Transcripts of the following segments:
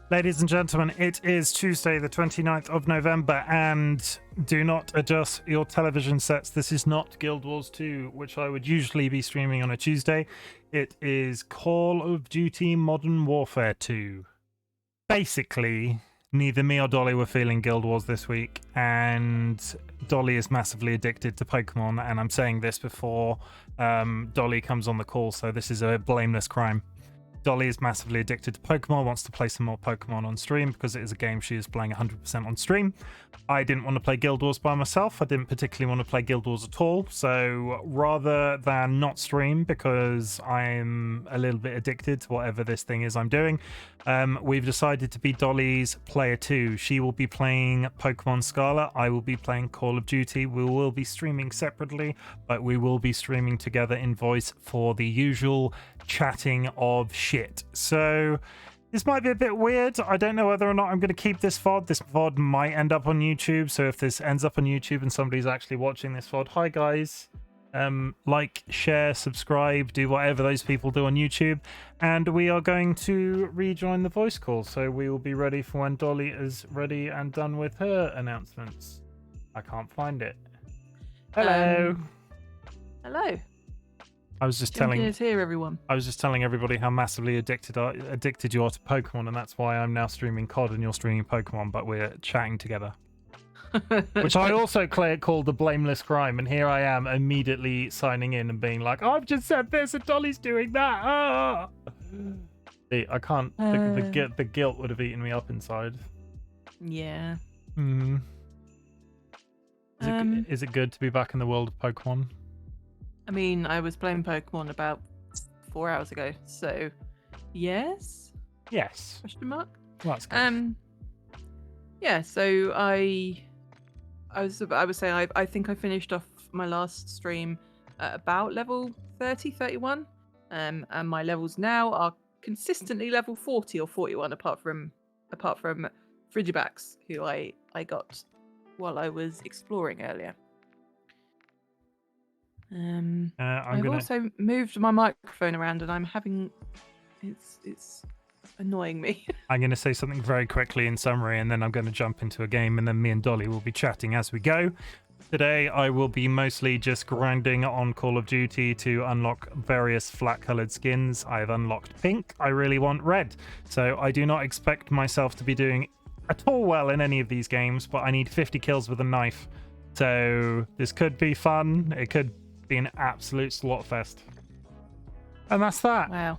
Ladies and gentlemen, it is Tuesday, the 29th of November, and do not adjust your television sets. This is not Guild Wars 2, which I would usually be streaming on a Tuesday. It is Call of Duty Modern Warfare 2. Basically, neither me or Dolly were feeling Guild Wars this week, and Dolly is massively addicted to Pokemon, and I'm saying this before Dolly comes on the call, so this is a blameless crime. Dolly is massively addicted to Pokemon, wants to play some more Pokemon on stream because it is a game she is playing 100% on stream. I didn't want to play Guild Wars by myself. I didn't particularly want to play Guild Wars at all. So rather than not stream because I'm a little bit addicted to whatever this thing is I'm doing, we've decided to be Dolly's player 2. She will be playing Pokemon Scarlet. I will be playing Call of Duty. We will be streaming separately, but we will be streaming together in voice for the usual chatting of shit. So this might be a bit weird. I don't know whether or not I'm going to keep this VOD. This VOD might end up on YouTube. So if this ends up on YouTube and somebody's actually watching this VOD, hi guys. Like, share, subscribe, do whatever those people do on YouTube. And we are going to rejoin the voice call. So we will be ready for when Dolly is ready and done with her announcements. I can't find it. Hello. Hello. I was just Chimken is here, everyone. I was just telling everybody how massively addicted you are to Pokemon, and that's why I'm now streaming COD and you're streaming Pokemon, but we're chatting together. Which I also called the blameless crime, and here I am immediately signing in and being like, I've just said this and Dolly's doing that. Ah! See, I can't. The guilt would have eaten me up inside. Yeah. Is it good to be back in the world of Pokemon? I mean, I was playing Pokemon about 4 hours ago, so yes. Yes. Question mark. Well, that's good. Yeah. So I was saying I think I finished off my last stream at about level 30, 31, and my levels now are consistently level 40 or 41, apart from Frigibax, who I got while I was exploring earlier. I've also moved my microphone around, and I'm having it's annoying me. I'm going to say something very quickly in summary, and then I'm going to jump into a game, and then me and Dolly will be chatting as we go. Today, I will be mostly just grinding on Call of Duty to unlock various flat-colored skins. I've unlocked pink. I really want red. So I do not expect myself to be doing at all well in any of these games, but I need 50 kills with a knife. So this could be fun. It could be an absolute slot fest. And that's that. Wow.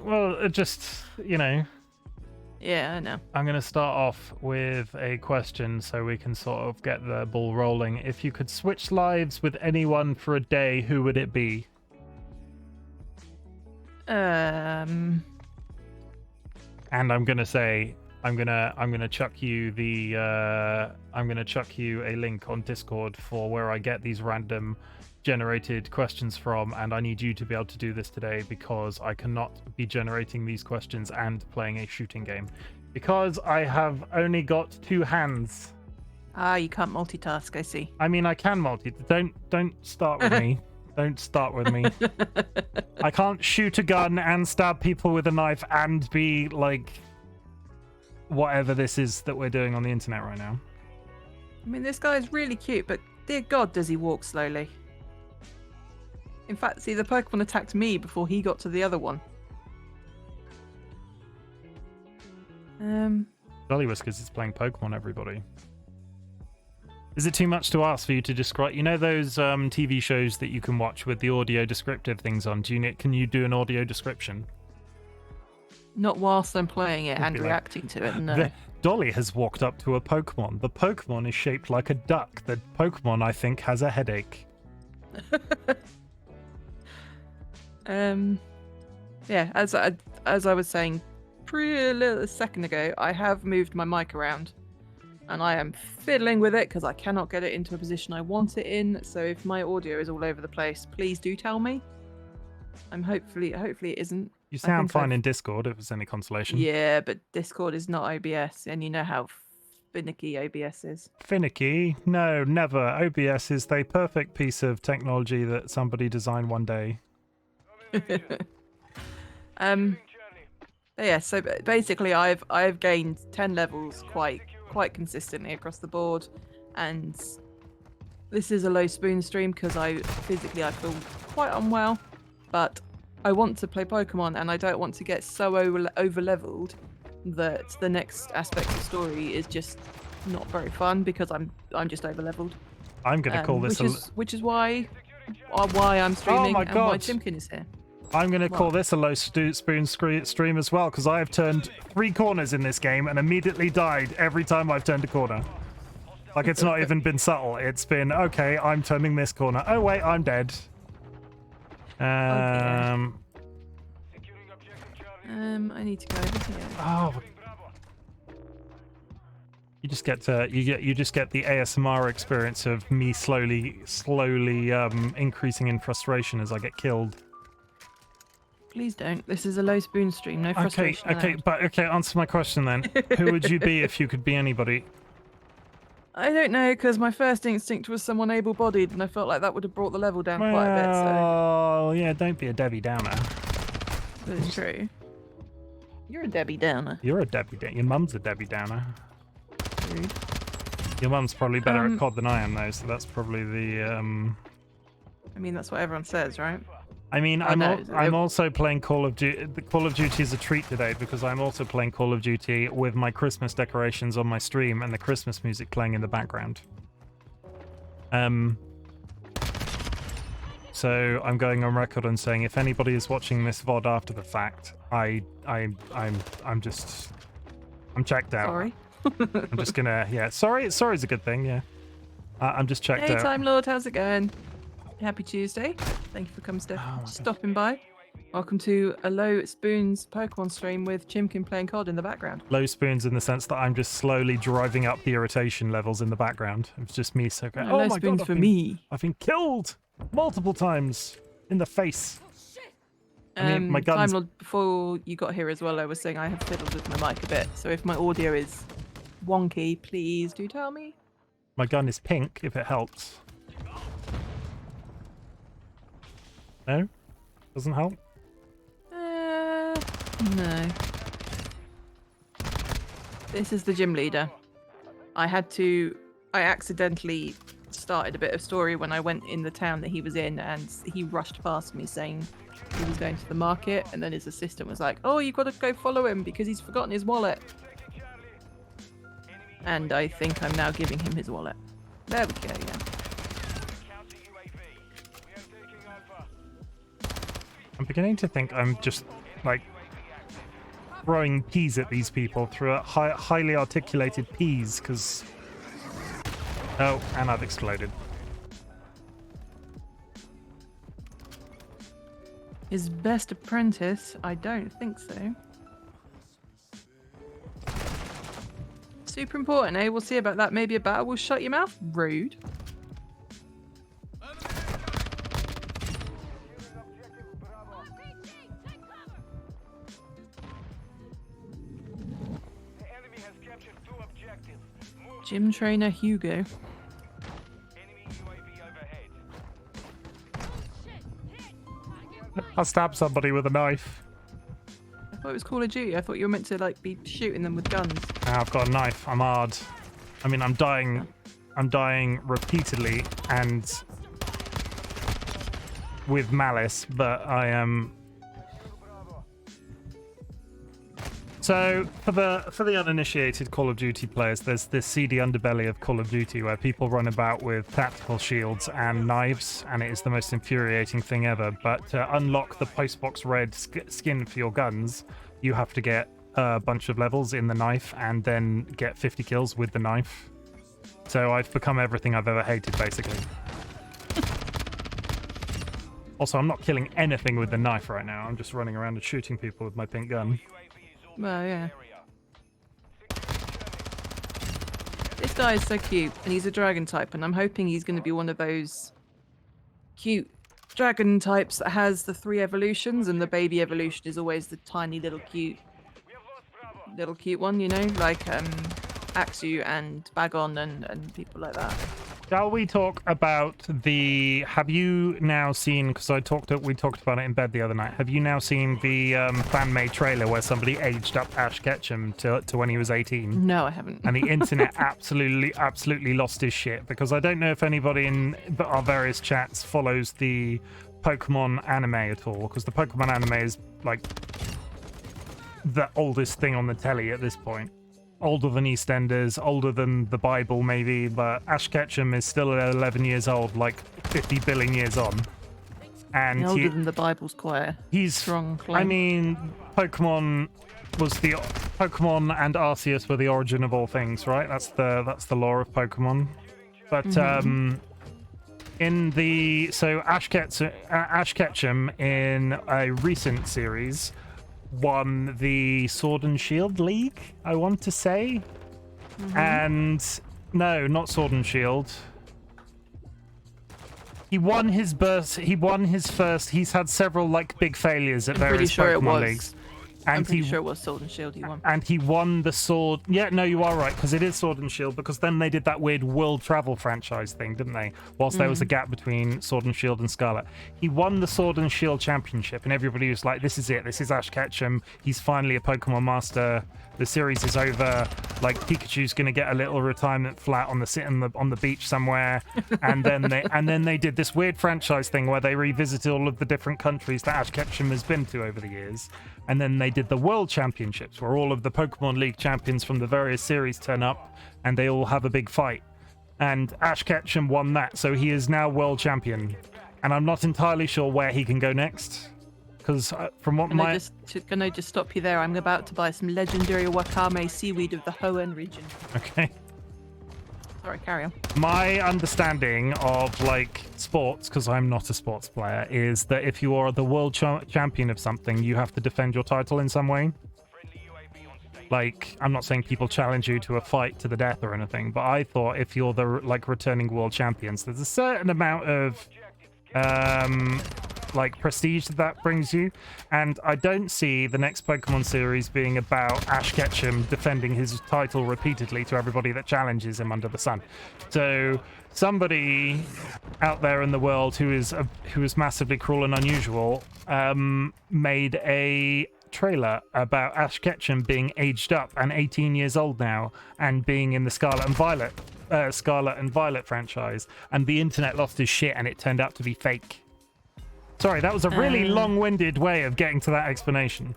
Well, just, you know. Yeah, I know. I'm going to start off with a question so we can sort of get the ball rolling. If you could switch lives with anyone for a day, who would it be? And I'm going to say, I'm gonna chuck you a link on Discord for where I get these random generated questions from, and I need you to be able to do this today because I cannot be generating these questions and playing a shooting game because I have only got 2 hands. You can't multitask, I see. I mean, I can multitask. Don't start with me. Don't start with me. I can't shoot a gun and stab people with a knife and be like whatever this is that we're doing on the internet right now. I mean, this guy is really cute, but dear God, does he walk slowly? In fact, see, the Pokemon attacked me before he got to the other one. DollyWhiskers is playing Pokemon, everybody. Is it too much to ask for you to describe? You know those TV shows that you can watch with the audio descriptive things on? Can you do an audio description? Not whilst I'm playing it It'd and be like, reacting to it, no. Dolly has walked up to a Pokemon. The Pokemon is shaped like a duck. The Pokemon, I think, has a headache. Yeah, as I was saying a second ago, I have moved my mic around, and I am fiddling with it because I cannot get it into a position I want it in. So if my audio is all over the place, please do tell me. Hopefully it isn't. You sound fine in Discord, if it's any consolation. Yeah, but Discord is not OBS, and you know how finicky OBS is. Finicky? No, never. OBS is the perfect piece of technology that somebody designed one day. Yeah, so basically I've gained 10 levels quite consistently across the board, and this is a low spoon stream because I feel quite unwell, but I want to play Pokemon and I don't want to get so over leveled that the next aspect of story is just not very fun because I'm just over leveled. I'm gonna call this which is why I'm streaming my and God. why Chimken is here. I'm going to call this a low spoon stream as well, because I have turned 3 corners in this game and immediately died every time I've turned a corner. Like, it's not even been subtle. It's been, okay, I'm turning this corner. Oh, wait, I'm dead. I need to go over here. Oh. You just get you just get the ASMR experience of me slowly increasing in frustration as I get killed. Please don't. This is a low spoon stream. No frustration. Okay, answer my question then. Who would you be if you could be anybody? I don't know, because my first instinct was someone able-bodied, and I felt like that would have brought the level down quite a bit. Oh, yeah, don't be a Debbie Downer. That's true. You're a Debbie Downer. You're a Debbie Downer. Your mum's a Debbie Downer. Rude. Your mum's probably better at COD than I am, though, so that's probably the. I mean, that's what everyone says, right? I mean, I'm also playing Call of Duty. Call of Duty is a treat today because I'm also playing Call of Duty with my Christmas decorations on my stream and the Christmas music playing in the background. So I'm going on record and saying if anybody is watching this VOD after the fact, I'm checked out. Sorry. I'm just gonna Sorry's a good thing. Yeah. I'm just checked out. Hey, Time Lord, how's it going? Happy Tuesday. Thank you for coming stopping by. Welcome to a Low Spoons Pokemon stream with Chimken playing COD in the background. Low spoons in the sense that I'm just slowly driving up the irritation levels in the background. It's just me so going, oh my God, I've been killed multiple times in the face. I mean, my guns... Time Lord, before you got here as well, I was saying I have fiddled with my mic a bit, so if my audio is wonky, please do tell me. My gun is pink, if it helps. No? Doesn't help? No. This is the gym leader. I accidentally started a bit of story when I went in the town that he was in, and he rushed past me saying he was going to the market, and then his assistant was like, oh, you've got to go follow him because he's forgotten his wallet. And I think I'm now giving him his wallet. There we go, yeah. I'm beginning to think I'm just, like, throwing peas at these people through a highly articulated peas, because... Oh, and I've exploded. His best apprentice? I don't think so. Super important, eh? We'll see about that. Maybe a battle will shut your mouth? Rude. Gym trainer Hugo. I'll stab somebody with a knife. I thought it was Call of Duty. I thought you were meant to like be shooting them with guns. I've got a knife. I'm hard. I mean, I'm dying repeatedly and with malice, but I am. So for the uninitiated Call of Duty players, there's this seedy underbelly of Call of Duty where people run about with tactical shields and knives, and it is the most infuriating thing ever. But to unlock the postbox red skin for your guns, you have to get a bunch of levels in the knife and then get 50 kills with the knife. So I've become everything I've ever hated, basically. Also, I'm not killing anything with the knife right now. I'm just running around and shooting people with my pink gun. Well, yeah. This guy is so cute, and he's a dragon type, and I'm hoping he's going to be one of those cute dragon types that has the 3 evolutions, and the baby evolution is always the tiny little cute one, you know, like Axu and Bagon and people like that. Shall we talk about the? Have you now seen? Because we talked about it in bed the other night. Have you now seen the fan-made trailer where somebody aged up Ash Ketchum to when he was 18? No, I haven't. And the internet absolutely lost his shit, because I don't know if anybody in our various chats follows the Pokemon anime at all, because the Pokemon anime is like the oldest thing on the telly at this point. Older than EastEnders, older than the Bible maybe, but Ash Ketchum is still 11 years old, like 50 billion years on. And older than the Bible's quite a strong claim. I mean, Pokemon and Arceus were the origin of all things, right? That's the lore of Pokemon. But Ash Ketchum in a recent series won the Sword and Shield League, I want to say. And no, not Sword and Shield. He won his first. He's had several like big failures at various Pokemon leagues. And I'm pretty sure it was Sword and Shield he won. And he won the Sword... Yeah, no, you are right, because it is Sword and Shield, because then they did that weird world travel franchise thing, didn't they? Whilst there was a gap between Sword and Shield and Scarlet. He won the Sword and Shield Championship, and everybody was like, this is it. This is Ash Ketchum. He's finally a Pokemon Master. The series is over. Like, Pikachu's going to get a little retirement flat on the beach somewhere. And then they did this weird franchise thing where they revisited all of the different countries that Ash Ketchum has been to over the years. And then they did the World Championships, where all of the Pokemon League champions from the various series turn up, and they all have a big fight. And Ash Ketchum won that, so he is now World Champion. And I'm not entirely sure where he can go next, because from what Can I just stop you there? I'm about to buy some legendary Wakame seaweed of the Hoenn region. Okay. Sorry, carry on. My understanding of like sports, because I'm not a sports player, is that if you are the world champion of something, you have to defend your title in some way. Like, I'm not saying people challenge you to a fight to the death or anything, but I thought if you're the like returning world champions, there's a certain amount of like prestige that brings you, and I don't see the next Pokemon series being about Ash Ketchum defending his title repeatedly to everybody that challenges him under the sun. So somebody out there in the world who is massively cruel and unusual made a trailer about Ash Ketchum being aged up and 18 years old now and being in the Scarlet and Violet franchise, and the internet lost his shit and it turned out to be fake. Sorry, that was a really long-winded way of getting to that explanation.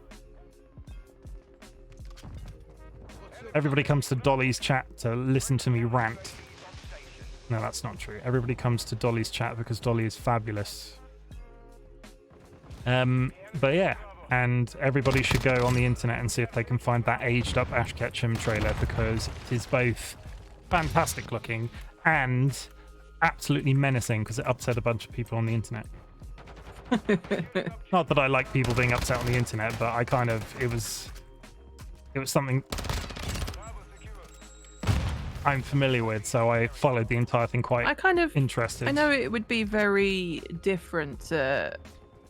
Everybody comes to Dolly's chat to listen to me rant. No, that's not true. Everybody comes to Dolly's chat because Dolly is fabulous. But yeah, and everybody should go on the internet and see if they can find that aged-up Ash Ketchum trailer, because it is both fantastic looking and absolutely menacing, because it upset a bunch of people on the internet. Not that I like people being upset on the internet, but I kind of, it was something I'm familiar with, so I followed the entire thing quite interested. I know it would be very different to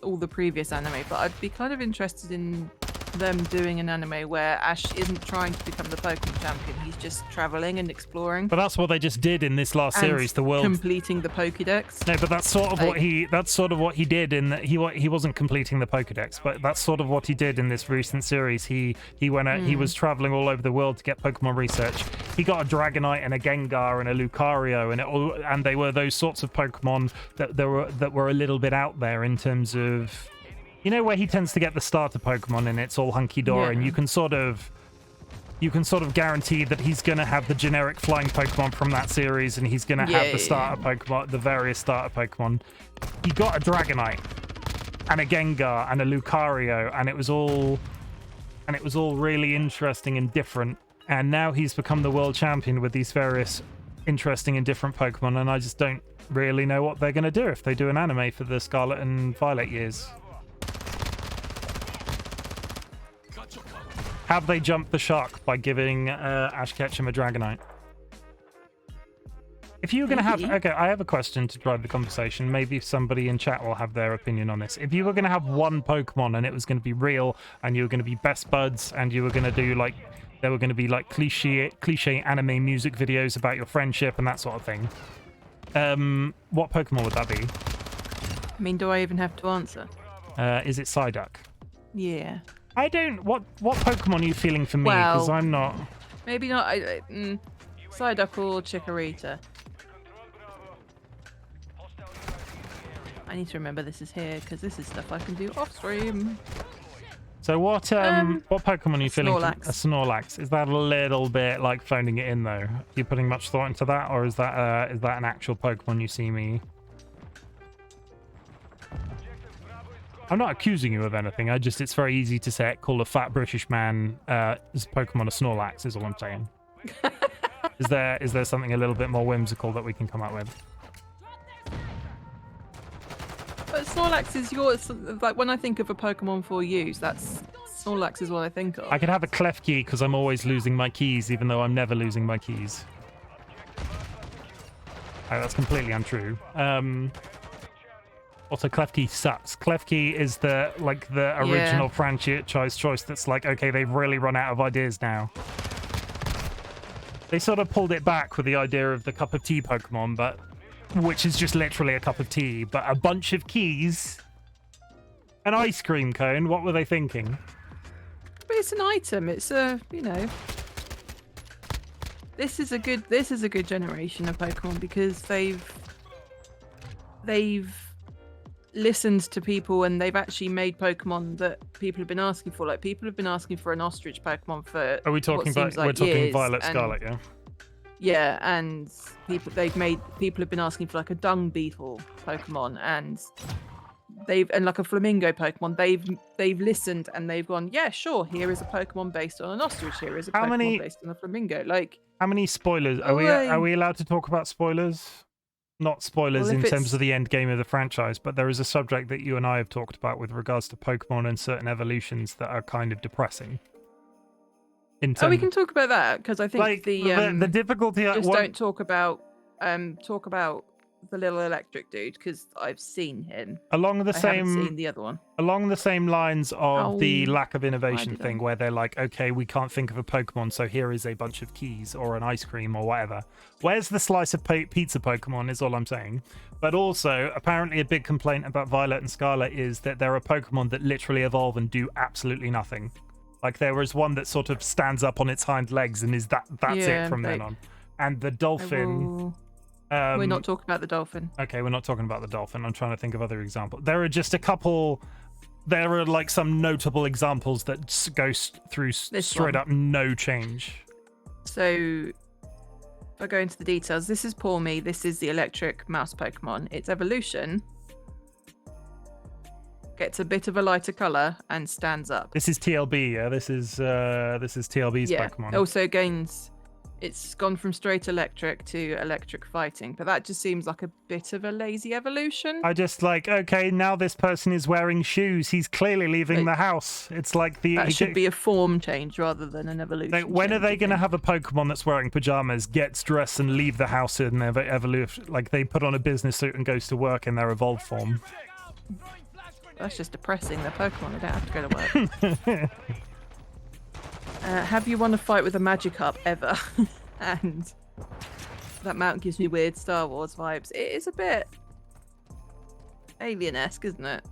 all the previous anime, but I'd be kind of interested in them doing an anime where Ash isn't trying to become the Pokemon champion. He's just traveling and exploring. But that's what they just did in this last series. The world completing the Pokédex. No, but that's sort of what he did in that. He wasn't completing the Pokédex, but that's sort of what he did in this recent series. He went out. He was traveling all over the world to get Pokemon research. He got a Dragonite and a Gengar and a Lucario, and they were those sorts of Pokemon that were a little bit out there in terms of, you know, where he tends to get the starter Pokemon and it's all hunky-dory, and you can sort of guarantee that he's going to have the generic flying Pokemon from that series, and he's going to have the starter Pokemon, the various starter Pokemon. He got a Dragonite and a Gengar and a Lucario, and it was all really interesting and different. And now he's become the world champion with these various interesting and different Pokemon, and I just don't really know what they're going to do if they do an anime for the Scarlet and Violet years. Have they jumped the shark by giving Ash Ketchum a Dragonite? If you were going to have... Okay, I have a question to drive the conversation. Maybe somebody in chat will have their opinion on this. If you were going to have one Pokemon and it was going to be real, and you were going to be best buds, and you were going to do, like... There were going to be, like, cliche anime music videos about your friendship and that sort of thing. What Pokemon would that be? I mean, do I even have to answer? Is it Psyduck? Yeah. I don't. What Pokemon are you feeling for me? Because Well, I'm not. Maybe not. Psyduck or Chikorita. I need to remember this is here because this is stuff I can do off stream. So what Pokemon are you feeling? Snorlax. A Snorlax. Is that a little bit like phoning it in though? Are you putting much thought into that, or is that an actual Pokemon you see me? I'm not accusing you of anything. It's very easy to say call a fat British man his Pokemon a Snorlax is all I'm saying. Is there something a little bit more whimsical that we can come up with? But Snorlax is yours. Like when I think of a Pokemon for use, that's Snorlax is what I think of. I could have a Klefki because I'm always losing my keys, even though I'm never losing my keys. Oh, that's completely untrue. Also, Klefki sucks. Klefki is the original franchise choice that's like, okay, they've really run out of ideas now. They sort of pulled it back with the idea of the cup of tea Pokemon, but which is just literally a cup of tea, but a bunch of keys, an ice cream cone. What were they thinking? But it's an item. It's This is a good generation of Pokemon because they've listened to people and they've actually made Pokemon that people have been asking for. Like people have been asking for an ostrich Pokemon for. Are we talking about? We're talking Violet, Scarlet, yeah. Yeah, and people have been asking for like a dung beetle Pokemon, and like a flamingo Pokemon. They've listened and they've gone, yeah, sure. Here is a Pokemon based on an ostrich. Here is a Pokemon based on a flamingo. Like, how many spoilers are we allowed to talk about? Spoilers? Not spoilers in terms of the end game of the franchise, but there is a subject that you and I have talked about with regards to Pokemon and certain evolutions that are kind of depressing. We can talk about that because I think like, the difficulty. Just don't talk about the little electric dude because I've seen him. Along the I haven't seen the other one. Along the same lines of the lack of innovation thing, where they're like, okay, we can't think of a Pokemon, so here is a bunch of keys or an ice cream or whatever. Where's the slice of pizza Pokemon is all I'm saying. But also, apparently a big complaint about Violet and Scarlet is that there are Pokemon that literally evolve and do absolutely nothing. Like there was one that sort of stands up on its hind legs and that's it from then on. And the dolphin... we're not talking about the dolphin. Okay, we're not talking about the dolphin. I'm trying to think of other examples. There are just a couple... There are like some notable examples that go through straight up no change. So, if I go into the details, this is Pawmi. This is the electric mouse Pokemon. Its evolution gets a bit of a lighter color and stands up. This is TLB, yeah. This is TLB's Pokemon. Also gains. It's gone from straight electric to electric fighting, but that just seems like a bit of a lazy evolution. I just like, okay, now this person is wearing shoes. He's clearly leaving the house. It's like that should be a form change rather than an evolution. Like, when are they going to have a Pokemon that's wearing pajamas, gets dressed, and leave the house in their evolution? Like they put on a business suit and goes to work in their evolved form. That's just depressing. They're Pokemon. They don't have to go to work. Have you won a fight with a Magikarp ever? And that mount gives me weird Star Wars vibes. It is a bit alien-esque, isn't it?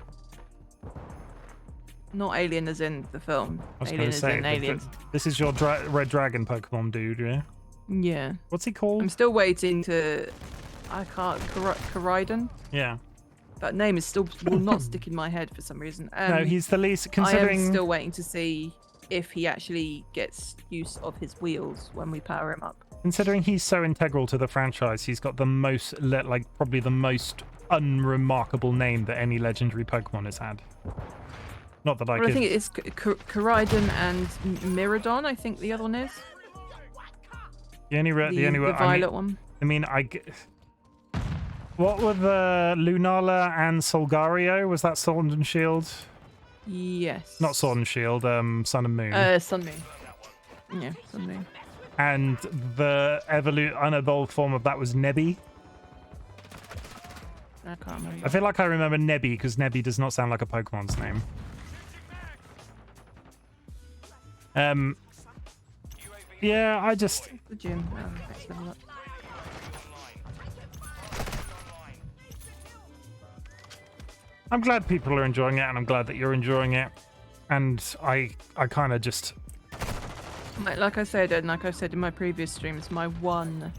Not alien as in the film. Alien as in aliens. This is your Red Dragon Pokemon dude, yeah? Yeah. What's he called? I'm still waiting to... I can't... Koraidon? Yeah. That name is still will not stick in my head for some reason. No, he's the least... Considering... I am still waiting to see if he actually gets use of his wheels when we power him up. Considering he's so integral to the franchise, he's got the most, probably the most unremarkable name that any legendary Pokemon has had. Not that I could... I think it's Koraidon and Miraidon, I think the other one is. The violet one. I mean, what were the Lunala and Solgario? Was that Sword and Shield? Yes. Not Sword and Shield, Sun and Moon. Sun Moon. Yeah, Sun Moon. And the unevolved form of that was Nebby. I can't remember. I feel like I remember Nebby because Nebby does not sound like a Pokemon's name. Yeah, I just... The gym. Let's level up. I'm glad people are enjoying it, and I'm glad that you're enjoying it. And I kind of just... Like I said, and like I said in my previous streams, my one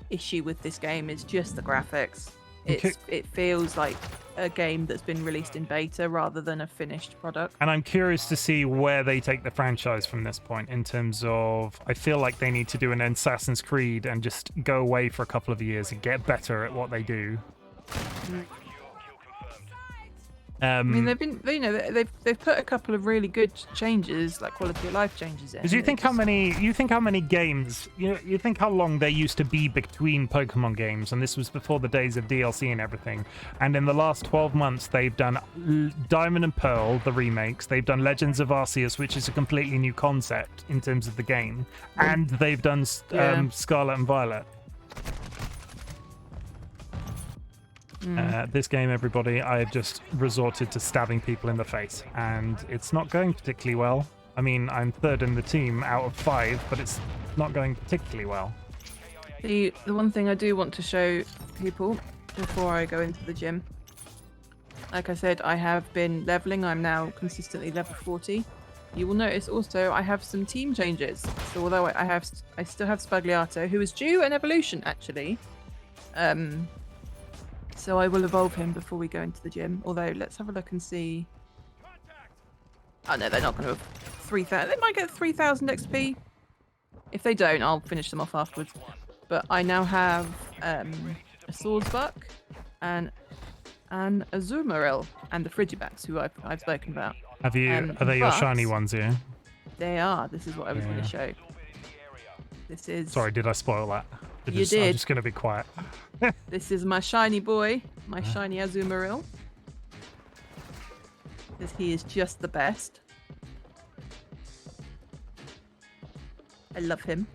issue with this game is just the graphics. It feels like a game that's been released in beta rather than a finished product. And I'm curious to see where they take the franchise from this point in terms of... I feel like they need to do an Assassin's Creed and just go away for a couple of years and get better at what they do. I mean, they've put a couple of really good changes, like quality of life changes in. Do you think how many games, you think how long there used to be between Pokemon games, and this was before the days of DLC and everything, and in the last 12 months they've done Diamond and Pearl, the remakes, they've done Legends of Arceus, which is a completely new concept in terms of the game, and they've done Scarlet and Violet. This game, everybody, I have just resorted to stabbing people in the face, and it's not going particularly well. I mean, I'm third in the team out of 5, but it's not going particularly well. The one thing I do want to show people before I go into the gym, like I said, I have been leveling. I'm now consistently level 40. You will notice also I have some team changes. So although I still have Spagliato, who is due an evolution actually. So I will evolve him before we go into the gym. Although, let's have a look and see. Oh no, they're not going to have 3,000. They might get 3,000 XP. If they don't, I'll finish them off afterwards. But I now have a Swordsbuck and an Azumarill and the Frigibax, who I've spoken about. Have you? Are they your shiny ones here? They are. This is what I was going to show. This is. Sorry, did I spoil that? You did. I'm just going to be quiet. This is my shiny boy, my shiny Azumarill. Because he is just the best. I love him.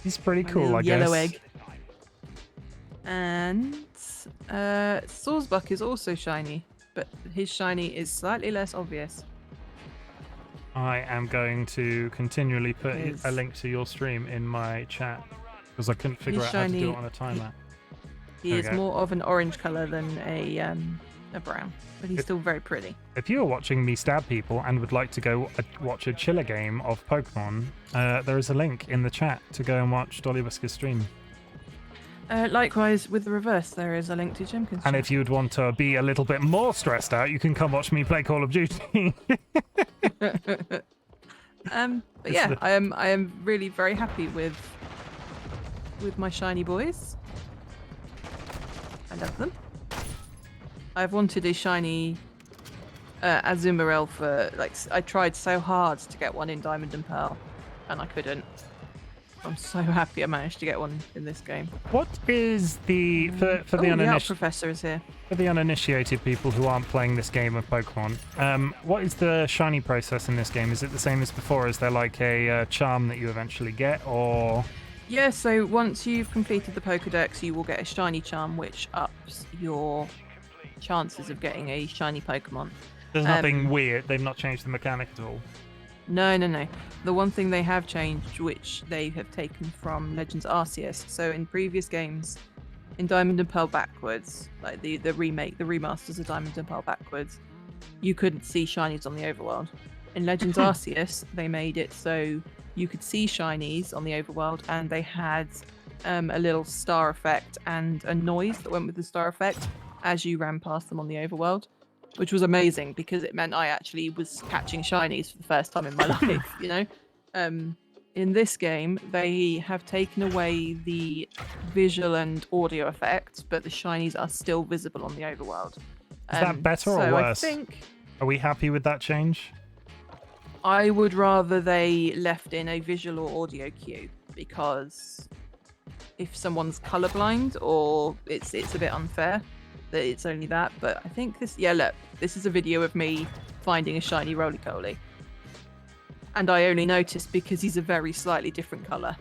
He's pretty cool, I guess. Yellow egg. And Swordsbuck is also shiny, but his shiny is slightly less obvious. I am going to continually put a link to your stream in my chat because I couldn't figure out how to do it on a timer. He is more of an orange color than a brown, but he's still very pretty. If you are watching me stab people and would like to go watch a chiller game of Pokemon, there is a link in the chat to go and watch DollyWhiskers stream. Likewise, with the reverse, there is a link to Chimken's. And if you'd want to be a little bit more stressed out, you can come watch me play Call of Duty. But yeah, I am really very happy with my shiny boys. I love them. I've wanted a shiny Azumarill for I tried so hard to get one in Diamond and Pearl, and I couldn't. I'm so happy I managed to get one in this game. What is the for the uninitiated professor is here. For the uninitiated people who aren't playing this game of Pokemon, what is the shiny process in this game? Is it the same as before? Is there like a charm that you eventually get, or? Yeah, so once you've completed the Pokedex, you will get a shiny charm, which ups your chances of getting a shiny Pokemon. There's nothing weird. They've not changed the mechanic at all. No. The one thing they have changed, which they have taken from Legends Arceus. So in previous games, in Diamond and Pearl backwards, like the remake, the remasters of Diamond and Pearl backwards, you couldn't see shinies on the overworld. In Legends Arceus, they made it so you could see shinies on the overworld, and they had a little star effect and a noise that went with the star effect as you ran past them on the overworld. Which was amazing because it meant I actually was catching shinies for the first time in my life, you know? In this game, they have taken away the visual and audio effects, but the shinies are still visible on the overworld. Is that better or worse? Are we happy with that change? I would rather they left in a visual or audio cue, because if someone's colorblind or it's a bit unfair that it's only that, but I think this, look, this is a video of me finding a shiny Roly-Poly. And I only noticed because he's a very slightly different colour.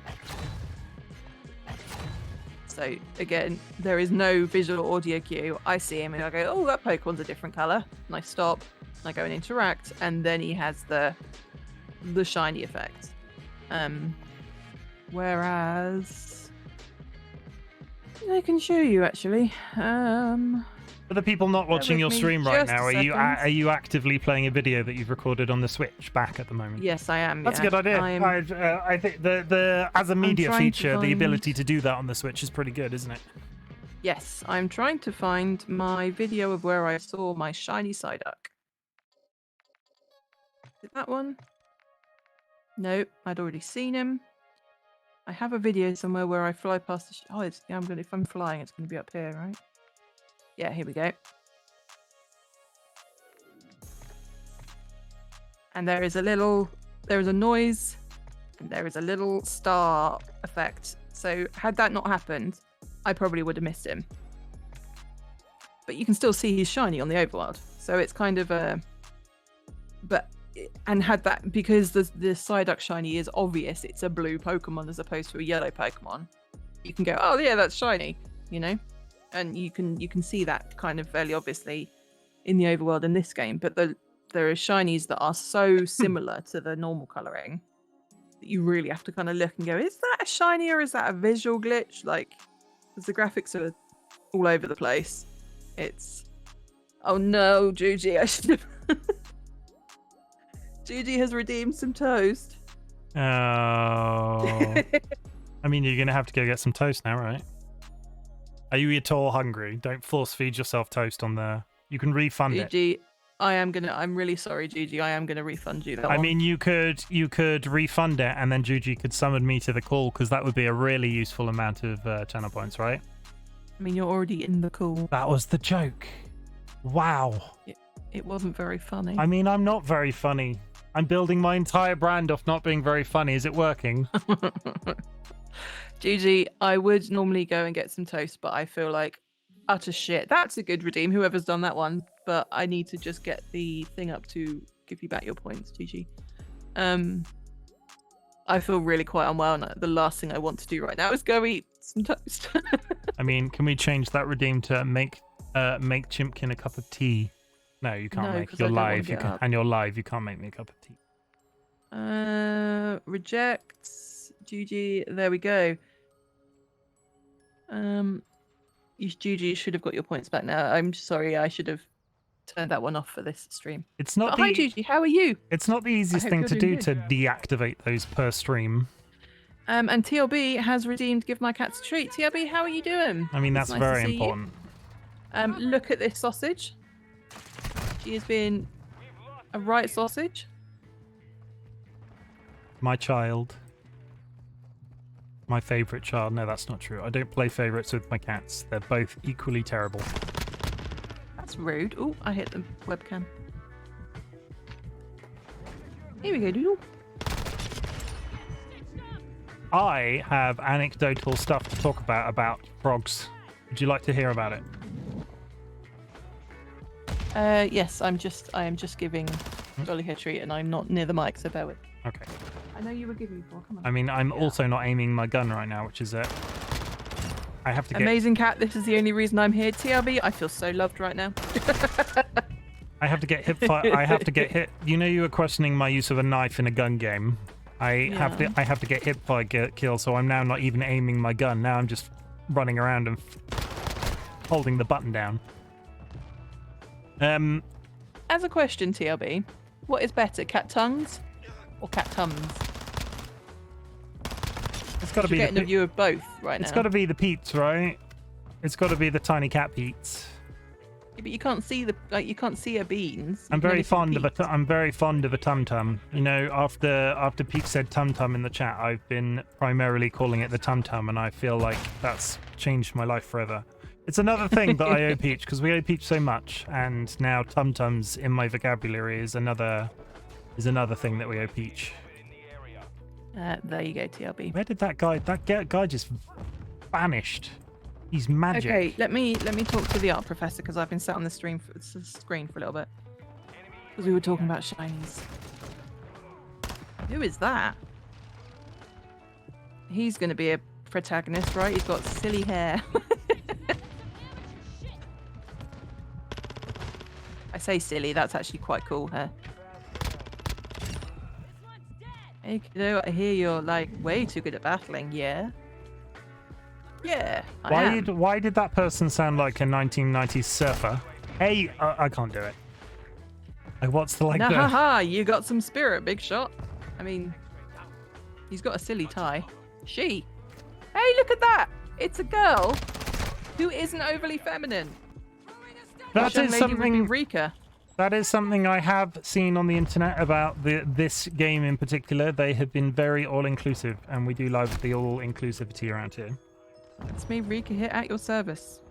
So, again, there is no visual audio cue. I see him and I go, oh, that Pokemon's a different colour. And I stop, and I go and interact, and then he has the shiny effect. Whereas I can show you actually. For the people not watching with your me stream right just a now, second. are you actively playing a video that you've recorded on the Switch back at the moment? Yes, I am. That's yeah. a good idea. I'm I think the as a media trying to feature, the ability find- to do that on the Switch is pretty good, isn't it? Yes, I'm trying to find my video of where I saw my shiny Psyduck. Is it that one? Nope, I'd already seen him. I have a video somewhere where I fly past the. Oh, it's, yeah, if I'm flying, it's going to be up here, right? Yeah, here we go. And there is a noise, and there is a little star effect. So had that not happened, I probably would have missed him. But you can still see he's shiny on the overworld. So it's kind of a... And had that, because the Psyduck shiny is obvious, it's a blue Pokemon as opposed to a yellow Pokemon, you can go, oh yeah, that's shiny, you know? And you can see that kind of fairly obviously in the overworld in this game. But there are shinies that are so similar to the normal colouring that you really have to kind of look and go, is that a shiny or is that a visual glitch? Like, because the graphics are all over the place. It's... Oh no, Juji, I should have... Juji has redeemed some toast. Oh. I mean, you're going to have to go get some toast now, right? Are you at all hungry? Don't force feed yourself toast on there. You can refund it. Juji, I'm really sorry, Juji. I am gonna refund you that I one. mean, you could refund it, and then Juji could summon me to the call, because that would be a really useful amount of channel points, right? I mean, you're already in the call. That was the joke. Wow. It wasn't very funny. I mean, I'm not very funny. I'm building my entire brand off not being very funny. Is it working? Juji, I would normally go and get some toast, but I feel like utter shit. That's a good redeem, whoever's done that one. But I need to just get the thing up to give you back your points, Juji. I feel really quite unwell, and the last thing I want to do right now is go eat some toast. I mean, can we change that redeem to make Chimken a cup of tea? No, you can't No, make. 'cause You're I don't wanna live. get up. And you're live. You can't make me a cup of tea. Reject. Juji, there we go. Juji should have got your points back now. I'm sorry, I should have turned that one off for this stream. It's not But hi, Juji, how are you? It's not the easiest hope thing you're to do doing to deactivate those per stream. And TLB has redeemed Give My Cats a Treat. TLB, how are you doing? I mean, It's that's nice to very see you. important. Look at this sausage. She has been a right sausage. My child. My favourite child. No, that's not true. I don't play favourites with my cats. They're both equally terrible. That's rude. Oh, I hit the webcam. Here we go, Doodle. I have anecdotal stuff to talk about frogs. Would you like to hear about it? Yes, I am just giving Dolly her treat, and I'm not near the mic, so bear with. Okay. I know you were giving before. Come on. I mean, I'm also not aiming my gun right now, which is I have to get. Amazing cat. This is the only reason I'm here. TLB, I feel so loved right now. I have to get hit. I have to get hit. You know, you were questioning my use of a knife in a gun game. I have to get hit by a kill, so I'm now not even aiming my gun. Now I'm just running around and holding the button down. As a question, TLB, what is better, cat tongues or cat tums? It's got to You're be getting a view of both right now. It's got to be the Pete's, right? It's got to be the tiny cat Pete's. Yeah, but you can't see you can't see her beans. I'm very fond of a tum tum. You know, after Pete said tum tum in the chat, I've been primarily calling it the tum tum, and I feel like that's changed my life forever. It's another thing that I owe Peach, because we owe Peach so much, and now tum tums in my vocabulary is another thing that we owe Peach. There you go, TLB. Where did that guy just vanished? He's magic. Okay, let me talk to the art professor, because I've been sat on the screen for a little bit. Because we were talking about shinies. Who is that? He's going to be a protagonist, right? He's got silly hair. I say silly, that's actually quite cool hair. Hey kiddo, I hear you're like way too good at battling, yeah? Yeah, I am. Why did that person sound like a 1990s surfer? Hey, I can't do it. Like, what's the like? Nah, The... haha, you got some spirit, big shot. I mean, he's got a silly tie. She. Hey, look at that! It's a girl who isn't overly feminine. That This young is lady would be something. Rika. That is something I have seen on the internet about this game in particular. They have been very all-inclusive, and we do love the all-inclusivity around here. It's me, Rika, here at your service.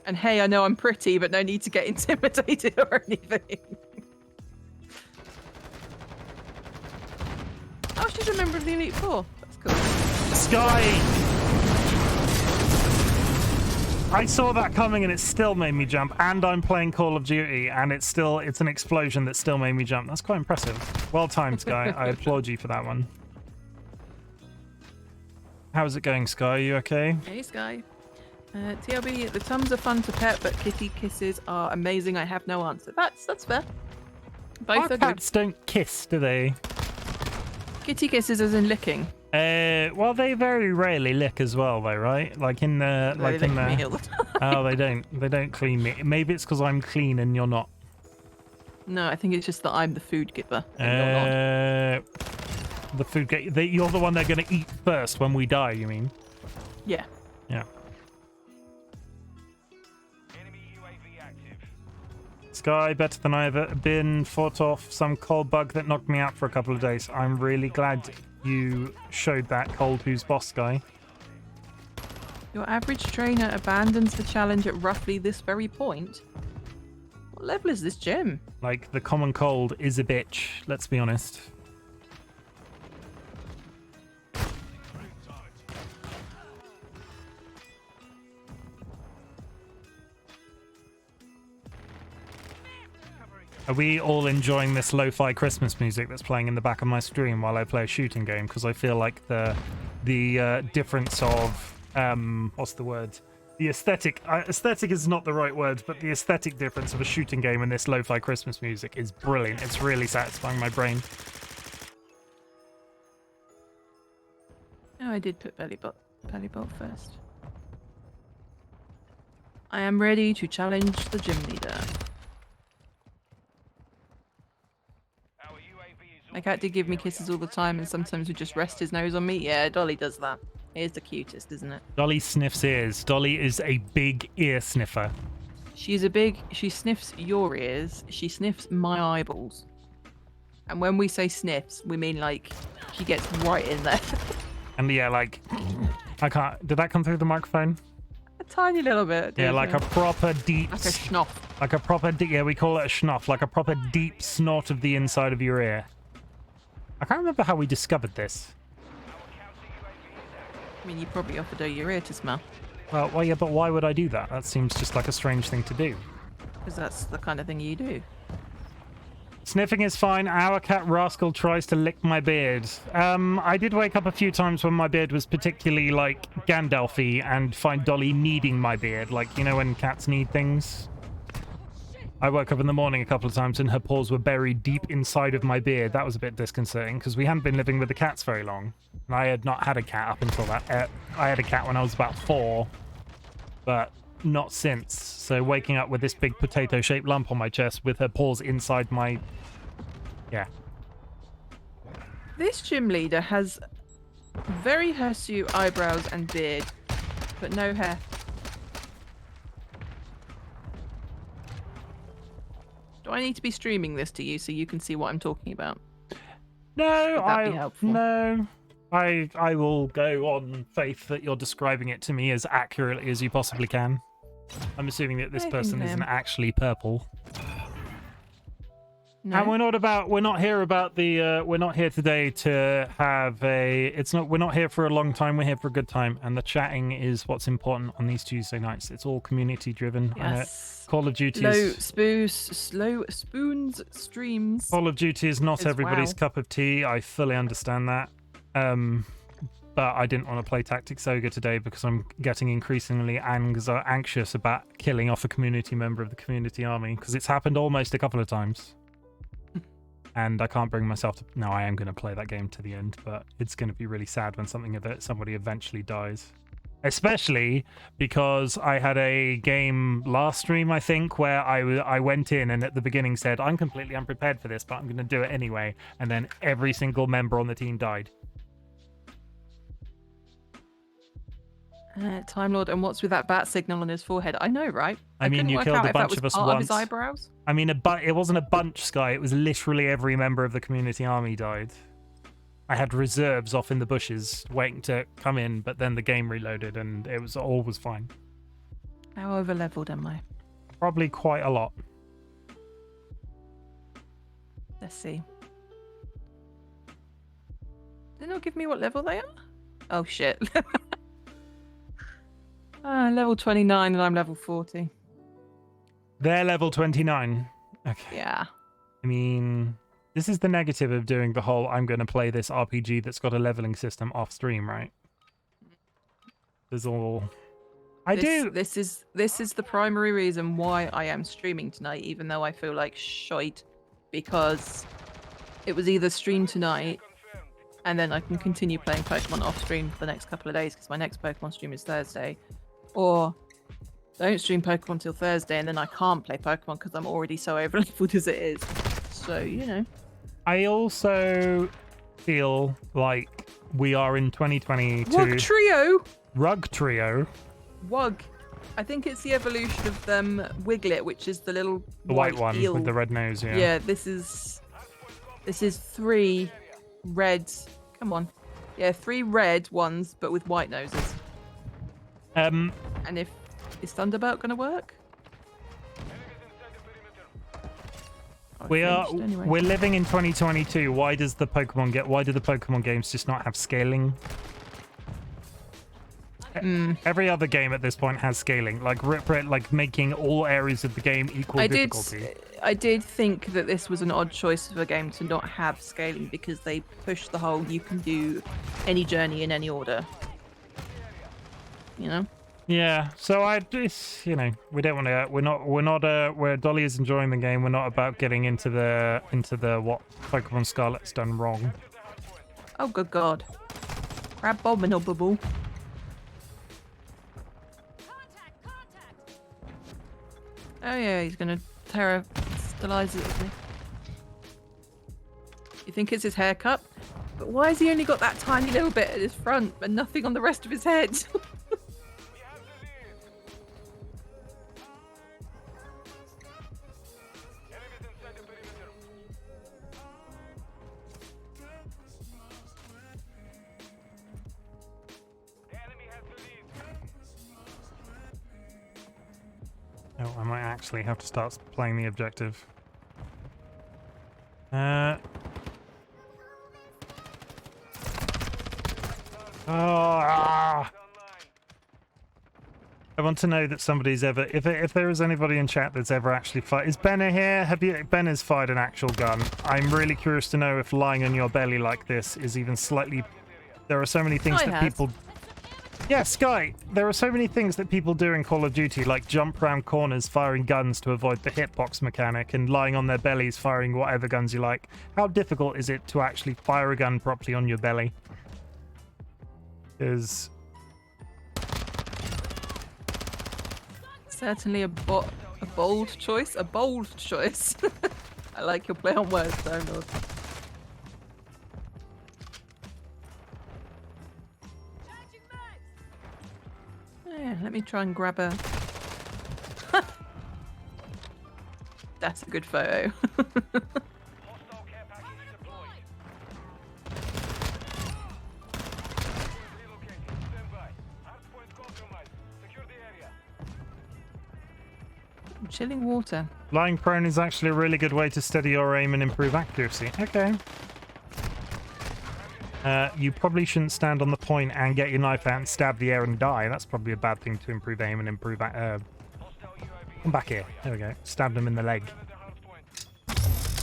And hey, I know I'm pretty, but no need to get intimidated or anything. Oh, she's a member of the Elite Four. That's cool. Sky! I saw that coming and it still made me jump, and I'm playing Call of Duty and it's an explosion that still made me jump. That's quite impressive. Well timed, Sky. I applaud you for that one. How's it going, Sky? Are you okay? Hey, Sky. TLB, the Tums are fun to pet, but kitty kisses are amazing. I have no answer. That's fair. Both Our are good. cats don't kiss, do they? Kitty kisses as in licking. Well, they very rarely lick as well, though, right? Like in the, They like lick in me the. all the time. Oh, they don't. They don't clean me. Maybe it's because I'm clean and you're not. No, I think it's just that I'm the food giver. And you're not. The food. You're the one they're going to eat first when we die. You mean? Yeah. Yeah. Sky, better than I've ever been. Fought off some cold bug that knocked me out for a couple of days. I'm really glad you showed that cold who's boss guy. Your average trainer abandons the challenge at roughly this very point. What level is this gym? Like, the common cold is a bitch, let's be honest. Are we all enjoying this lo-fi Christmas music that's playing in the back of my stream while I play a shooting game? Because I feel like the difference of what's the word? The aesthetic. Aesthetic is not the right word, but the aesthetic difference of a shooting game and this lo-fi Christmas music is brilliant. It's really satisfying my brain. Oh, I did put belly bolt first. I am ready to challenge the gym leader. My cat did give me kisses all the time, and sometimes would just rest his nose on me. Yeah, Dolly does that. It is the cutest, isn't it? Dolly sniffs ears. Dolly is a big ear sniffer. She sniffs your ears. She sniffs my eyeballs. And when we say sniffs, we mean like she gets right in there. And yeah, like, I can't. Did that come through the microphone? A tiny little bit. Yeah, like a proper deep. Like a schnoff. Like a proper deep. Yeah, we call it a schnoff. Like a proper deep snort of the inside of your ear. I can't remember how we discovered this. I mean, you probably offered her your ear to smell. Well, yeah, but why would I do that? That seems just like a strange thing to do. Because that's the kind of thing you do. Sniffing is fine. Our cat Rascal tries to lick my beard. I did wake up a few times when my beard was particularly, like, Gandalf-y and find Dolly needing my beard. Like, you know when cats need things? I woke up in the morning a couple of times and her paws were buried deep inside of my beard. That was a bit disconcerting because we hadn't been living with the cats very long. And I had not had a cat up until that. I had a cat when I was about 4, but not since. So waking up with this big potato-shaped lump on my chest with her paws inside my... Yeah. This gym leader has very hirsute eyebrows and beard, but no hair. Do I need to be streaming this to you so you can see what I'm talking about? No, That'd be helpful. No. I will go on faith that you're describing it to me as accurately as you possibly can. I'm assuming that this person isn't actually purple. No. And we're not here today to have we're not here for a long time, we're here for a good time, and the chatting is what's important on these Tuesday nights. It's all community driven. Yes. Call of Duty Slow spoons streams. Call of Duty is not everybody's cup of tea. I fully understand that. But I didn't want to play Tactics Ogre today because I'm getting increasingly anxious about killing off a community member of the community army because it's happened almost a couple of times. And I can't bring myself to... No, I am going to play that game to the end, but it's going to be really sad when somebody eventually dies. Especially because I had a game last stream, I think, where I went in and at the beginning said, I'm completely unprepared for this, but I'm going to do it anyway. And then every single member on the team died. Time Lord, and what's with that bat signal on his forehead? I know, right? I mean, couldn't you work killed out a if that bunch was of us part of his once. eyebrows. I mean, it wasn't a bunch, Sky. It was literally every member of the community army died. I had reserves off in the bushes waiting to come in, but then the game reloaded and it was all was fine. How over-leveled am I? Probably quite a lot. Let's see. Did it not give me what level they are? Oh, shit. Level 29 and I'm level 40. They're level 29. Okay. Yeah. I mean, this is the negative of doing the whole I'm going to play this RPG that's got a leveling system off stream, right? There's all... This is the primary reason why I am streaming tonight, even though I feel like shite, because it was either stream tonight and then I can continue playing Pokemon off stream for the next couple of days because my next Pokemon stream is Thursday, or don't stream Pokemon till Thursday and then I can't play Pokemon because I'm already so overleveled as it is. So, you know. I also feel like we are in 2022. Rug Trio. Wug. I think it's the evolution of Wiglet, which is the little white one eel. with the red nose, yeah. Yeah, this is 3 red. Come on. Yeah, 3 red ones, but with white noses. And is Thunderbolt gonna work? We're living in 2022. Why do the Pokemon games just not have scaling? Every other game at this point has scaling, like making all areas of the game equal difficulty. I did think that this was an odd choice of a game to not have scaling because they pushed the whole you can do any journey in any order. You know? Yeah. So we don't want to. Where Dolly is enjoying the game, we're not about getting into the what Pokemon Scarlet's done wrong. Oh good God! Abominable. Oh yeah, he's gonna terrorize it with me. You think it's his haircut? But why has he only got that tiny little bit at his front and nothing on the rest of his head? Oh, I might actually have to start playing the objective. I want to know that somebody's ever, if there is anybody in chat that's ever actually fired. Is Benna here? Ben has fired an actual gun. I'm really curious to know if lying on your belly like this is even slightly. There are so many things that people. Yeah, Sky, there are so many things that people do in Call of Duty, like jump around corners firing guns to avoid the hitbox mechanic and lying on their bellies firing whatever guns you like. How difficult is it to actually fire a gun properly on your belly? Is certainly a bold choice. A bold choice. I like your play on words, though, Lord. Yeah, let me try and grab a... That's a good photo. Chilling water. Lying prone is actually a really good way to steady your aim and improve accuracy. Okay. You probably shouldn't stand on the point and get your knife out and stab the air and die. That's probably a bad thing to improve aim and improve... Come back here. There we go. Stabbed him in the leg.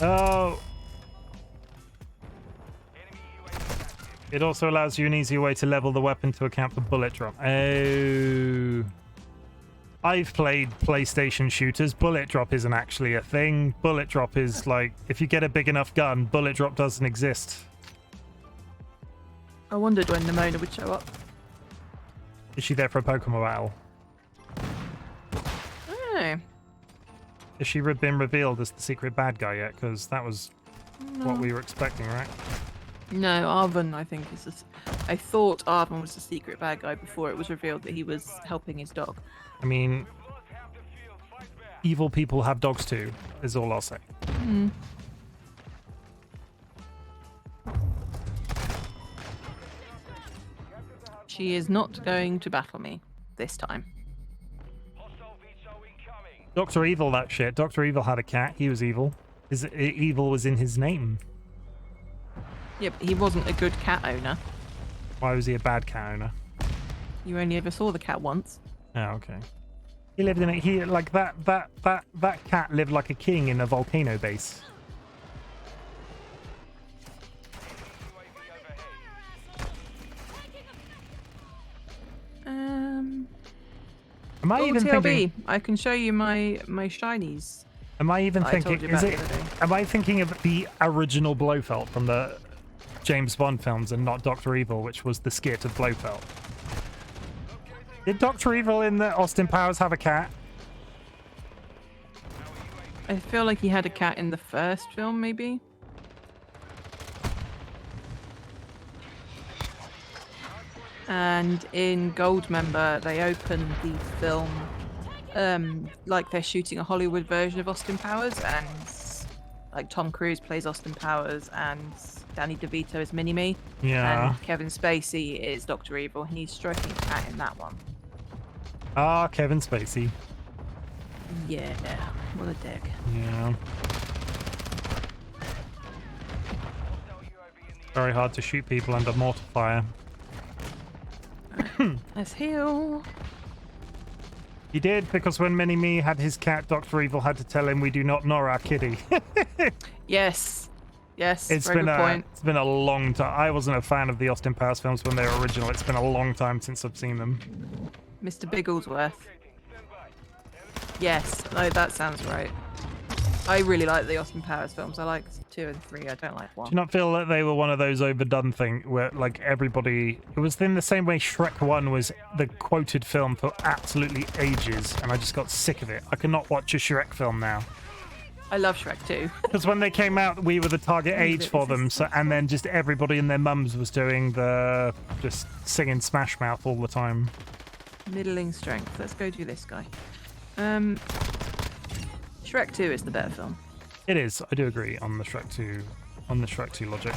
Oh! It also allows you an easier way to level the weapon to account for bullet drop. Oh... I've played PlayStation shooters. Bullet drop isn't actually a thing. Bullet drop is like, if you get a big enough gun, bullet drop doesn't exist. I wondered when Nimona would show up. Is she there for a Pokemon battle? Oh. Has she been revealed as the secret bad guy yet? Because that was what we were expecting, right? No, Arvin, I think, is just... I thought Arvin was the secret bad guy before it was revealed that he was helping his dog. I mean, evil people have dogs too, is all I'll say. Mm. She is not going to battle me this time. Dr. Evil, that shit. Dr. Evil had a cat. He was evil. Evil was in his name. Yeah, but he wasn't a good cat owner. Why was he a bad cat owner? You only ever saw the cat once. Oh, okay. He lived in it. He like that cat lived like a king in a volcano base. Am I even TLB, thinking? I can show you my shinies. Am I even I thinking? told you Is about it? the other day. Am I thinking of the original Blofeld from the James Bond films and not Dr. Evil, which was the skit of Blofeld? Did Dr. Evil in the Austin Powers have a cat? I feel like he had a cat in the first film, maybe. And in Goldmember, they open the film like they're shooting a Hollywood version of Austin Powers, and like Tom Cruise plays Austin Powers, and Danny DeVito is Mini-Me. Yeah. And Kevin Spacey is Dr. Evil, and he's stroking a cat in that one. Ah, Kevin Spacey. Yeah, what a dick. Yeah. Very hard to shoot people under mortar fire. Let's heal. He did, because when Mini-Me had his cat, Dr. Evil had to tell him we do not gnaw our kitty. Yes. Yes, It's very been good point. it's been a long time. I wasn't a fan of the Austin Powers films when they were original. It's been a long time since I've seen them. Mr. Bigglesworth. Yes, no, that sounds right. I really like the Austin Powers films. I like 2 and 3. I don't like 1. Do you not feel that they were one of those overdone thing where like everybody, it was in the same way Shrek 1 was the quoted film for absolutely ages, and I just got sick of it. I cannot watch a Shrek film now. I love Shrek 2. Because when they came out, we were the target age for them, so and then just everybody and their mums was doing the just singing Smash Mouth all the time. Middling strength. Let's go do this guy. Shrek 2 is the better film. It is. I do agree on the Shrek 2 logic.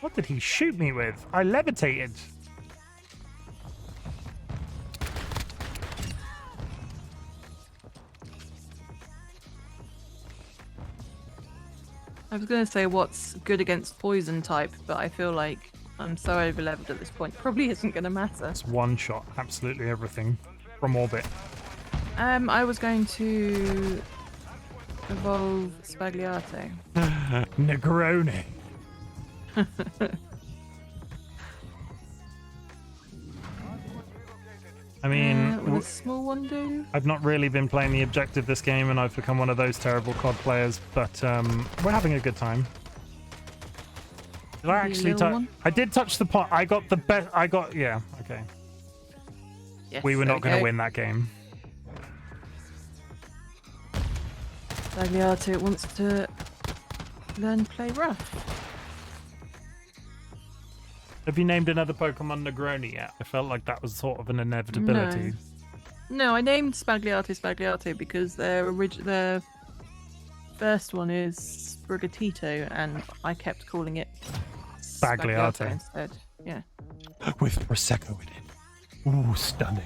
What did he shoot me with? I levitated. I was going to say what's good against poison type, but I feel like I'm so over-leveled at this point. Probably isn't going to matter. It's one shot absolutely everything from orbit. I was going to evolve Spagliato. Negroni. I mean, Will a small one do? I've not really been playing the objective this game, and I've become one of those terrible COD players, but we're having a good time. Did I actually touch? I did touch the pot. I got the best. Yeah, okay. Yes, We were not going to okay. win that game. Spagliato wants to learn to play rough. Have you named another Pokemon Negroni yet? I felt like that was sort of an inevitability. No, I named Spagliato because their first one is Sprigatito, and I kept calling it Spagliato instead. Yeah. With Prosecco in it. Ooh, stunning.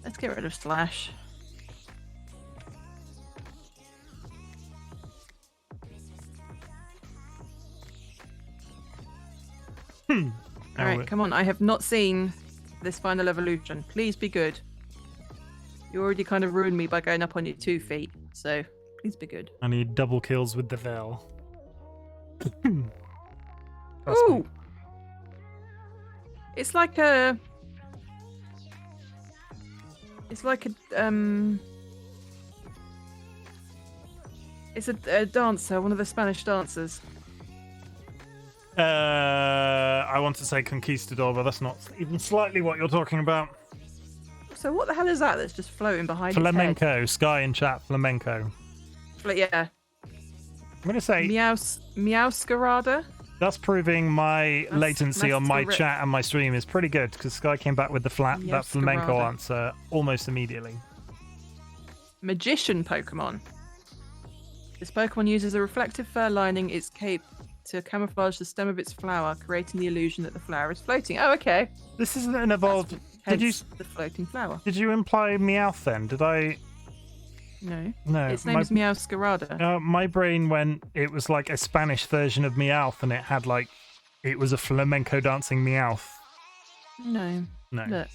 Let's get rid of Slash. Alright, come on. I have not seen this final evolution. Please be good. You already kind of ruined me by going up on your 2 feet, so please be good. I need double kills with the Veil. Ooh! It's like a. It's like a It's a dancer, one of the Spanish dancers. I want to say conquistador, but that's not even slightly what you're talking about. So what the hell is that that's just floating behind his Flamenco. Sky in chat, flamenco. Yeah. I'm going to say... Meowscarada? That's proving my latency on my chat and my stream is pretty good, because Sky came back with that flamenco answer almost immediately. Magician Pokemon. This Pokemon uses a reflective fur lining its cape to camouflage the stem of its flower, creating the illusion that the flower is floating. Oh, okay. This isn't an evolved... The floating flower. Did you imply Meowth then? Did I... No. No. Its name is Meowscarada. My brain went, it was like a Spanish version of Meowth, and it had like, it was a flamenco dancing Meowth. No. No. Look.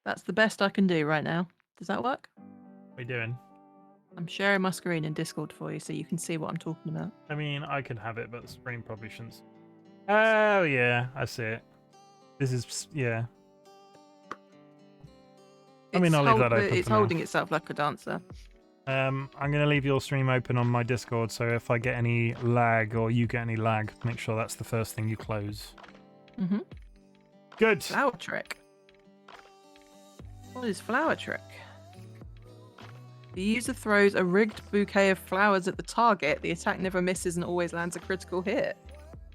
That's the best I can do right now. Does that work? What are you doing? I'm sharing my screen in Discord for you so you can see what I'm talking about. I mean, I could have it, but the screen probably shouldn't. Oh, yeah, I see it. This is, yeah. I mean, I'll leave that open. It's holding itself like a dancer. I'm going to leave your stream open on my Discord, so if I get any lag or you get any lag, make sure that's the first thing you close. Mm-hmm. Good. Flower trick. What is flower trick? The user throws a rigged bouquet of flowers at the target. The attack never misses and always lands a critical hit.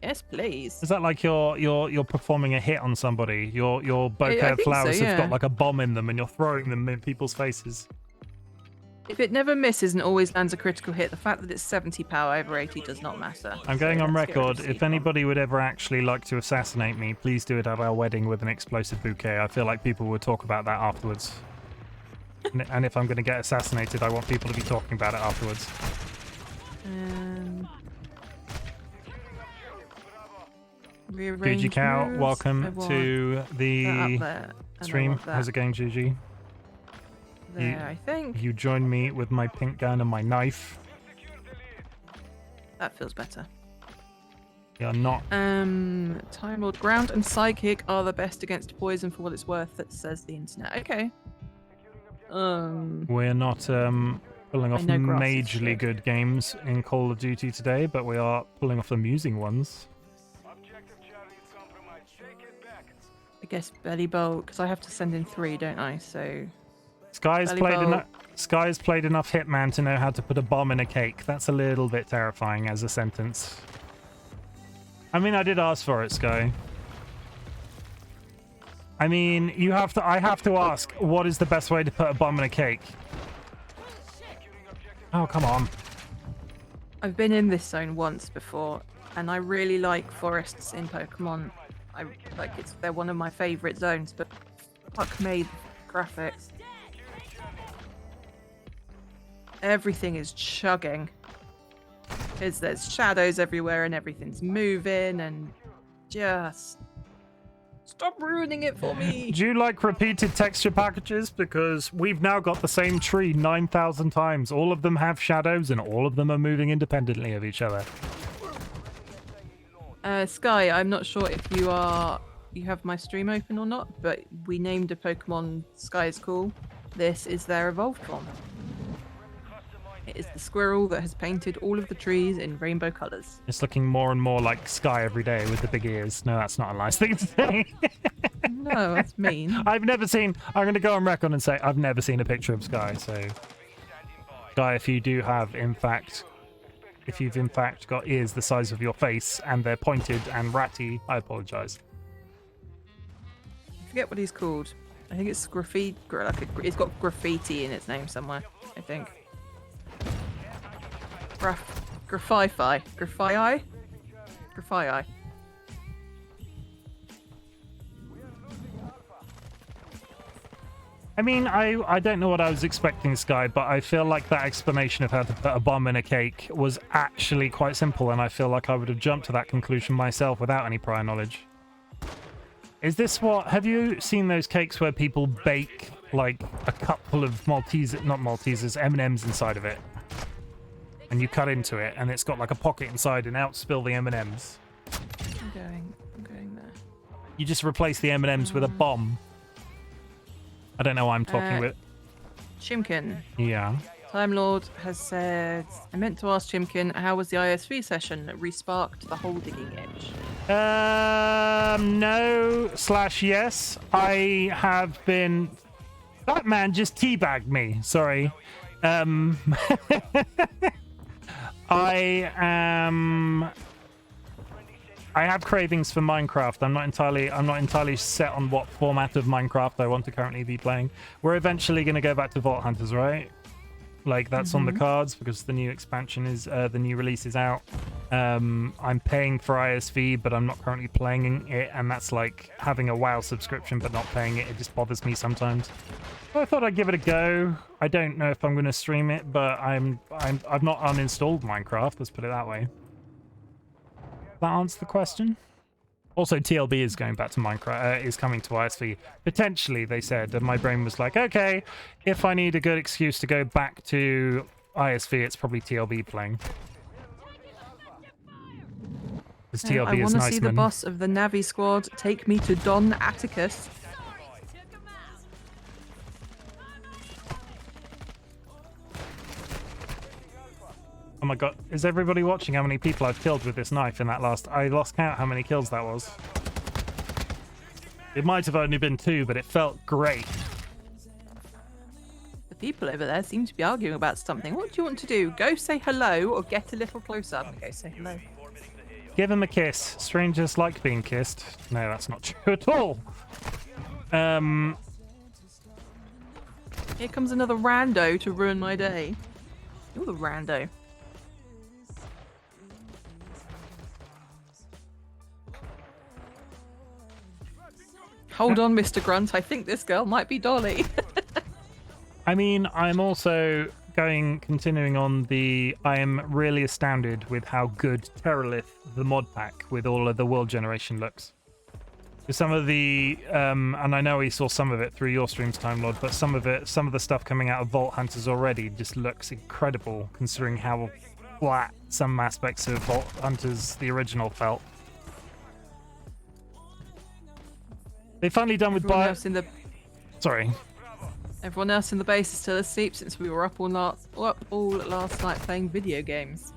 Yes, please. Is that like you're performing a hit on somebody? Your bouquet of flowers have got like a bomb in them, and you're throwing them in people's faces. If it never misses and always lands a critical hit, the fact that it's 70 power over 80 does not matter. I'm going on record. If anybody would ever actually like to assassinate me, please do it at our wedding with an explosive bouquet. I feel like people would talk about that afterwards. And if I'm going to get assassinated, I want people to be talking about it afterwards. Guji Cow, welcome to the stream. How's it going, Gigi? There, I think. You joined me with my pink gun and my knife. That feels better. You're not. Time Lord, Ground and Psychic are the best against poison for what it's worth, that says the internet. Okay. We're not pulling off majorly good games in Call of Duty today, but we are pulling off amusing ones. I guess Belly Bolt, because I have to send in 3, don't I? So Sky's played enough Hitman to know how to put a bomb in a cake. That's a little bit terrifying as a sentence. I mean, I did ask for it, Sky. I mean, I have to ask, what is the best way to put a bomb in a cake? Oh, come on. I've been in this zone once before, and I really like forests in Pokemon. They're one of my favourite zones, but fuck me, graphics. Everything is chugging. Because there's shadows everywhere and everything's moving and just... Stop ruining it for me! Do you like repeated texture packages? Because we've now got the same tree 9,000 times. All of them have shadows and all of them are moving independently of each other. Sky, I'm not sure if you have my stream open or not, but we named a Pokemon Sky is Cool. This is their evolved form. It is the squirrel that has painted all of the trees in rainbow colours. It's looking more and more like Sky every day with the big ears. No, that's not a nice thing to say. No, that's mean. I'm going to go on record and say I've never seen a picture of Sky, so... Sky, if you do have, if you've in fact got ears the size of your face and they're pointed and ratty, I apologise. I forget what he's called. I think it's graffiti. It's got graffiti in its name somewhere, I think. Graphii. I mean, I don't know what I was expecting, Sky, but I feel like that explanation of how to put a bomb in a cake was actually quite simple, and I feel like I would have jumped to that conclusion myself without any prior knowledge. Is this what... Have you seen those cakes where people bake, like, a cup full of M&Ms inside of it? and you cut into it, and it's got like a pocket inside, and out spill the M&Ms. I'm going there. You just replace the M&Ms with a bomb. I don't know why I'm talking with. Chimken. Yeah. Time Lord has said, I meant to ask Chimken, how was the ISV session that resparked the whole digging edge? No/yes. I have been... That man just teabagged me. Sorry. I have cravings for Minecraft. I'm not entirely set on what format of Minecraft I want to currently be playing. We're eventually going to go back to Vault Hunters, right? Like, that's on the cards because the new expansion is the new release is out. I'm paying for ISV, but I'm not currently playing it, and that's like having a WoW subscription but not playing it. It just bothers me sometimes. So I thought I'd give it a go. I don't know if I'm going to stream it, but I've not uninstalled Minecraft. Let's put it that way. That answer the question. Also, TLB is going back to Minecraft, is coming to ISV. Potentially, they said, and my brain was like, okay, if I need a good excuse to go back to ISV, it's probably TLB playing. Because TLB I is want to nice, see the boss of the Navi squad take me to Don Atticus. Oh my god, is everybody watching how many people I've killed with this knife in that last... I lost count how many kills that was. It might have only been 2, but it felt great. The people over there seem to be arguing about something. What do you want to do? Go say hello or get a little closer? I'm gonna go say hello. Give him a kiss. Strangers like being kissed. No, that's not true at all. Here comes another rando to ruin my day. You're the rando. Hold on, Mr. Grunt. I think this girl might be Dolly. I mean, I'm also continuing on the... I am really astounded with how good Terralith, the mod pack, with all of the world generation looks. Some of the... and I know we saw some of it through your streams, Time Lord, but some of the stuff coming out of Vault Hunters already just looks incredible, considering how flat some aspects of Vault Hunters, the original, felt. They finally done with Sorry. Everyone else in the base is still asleep since we were up all last night playing video games.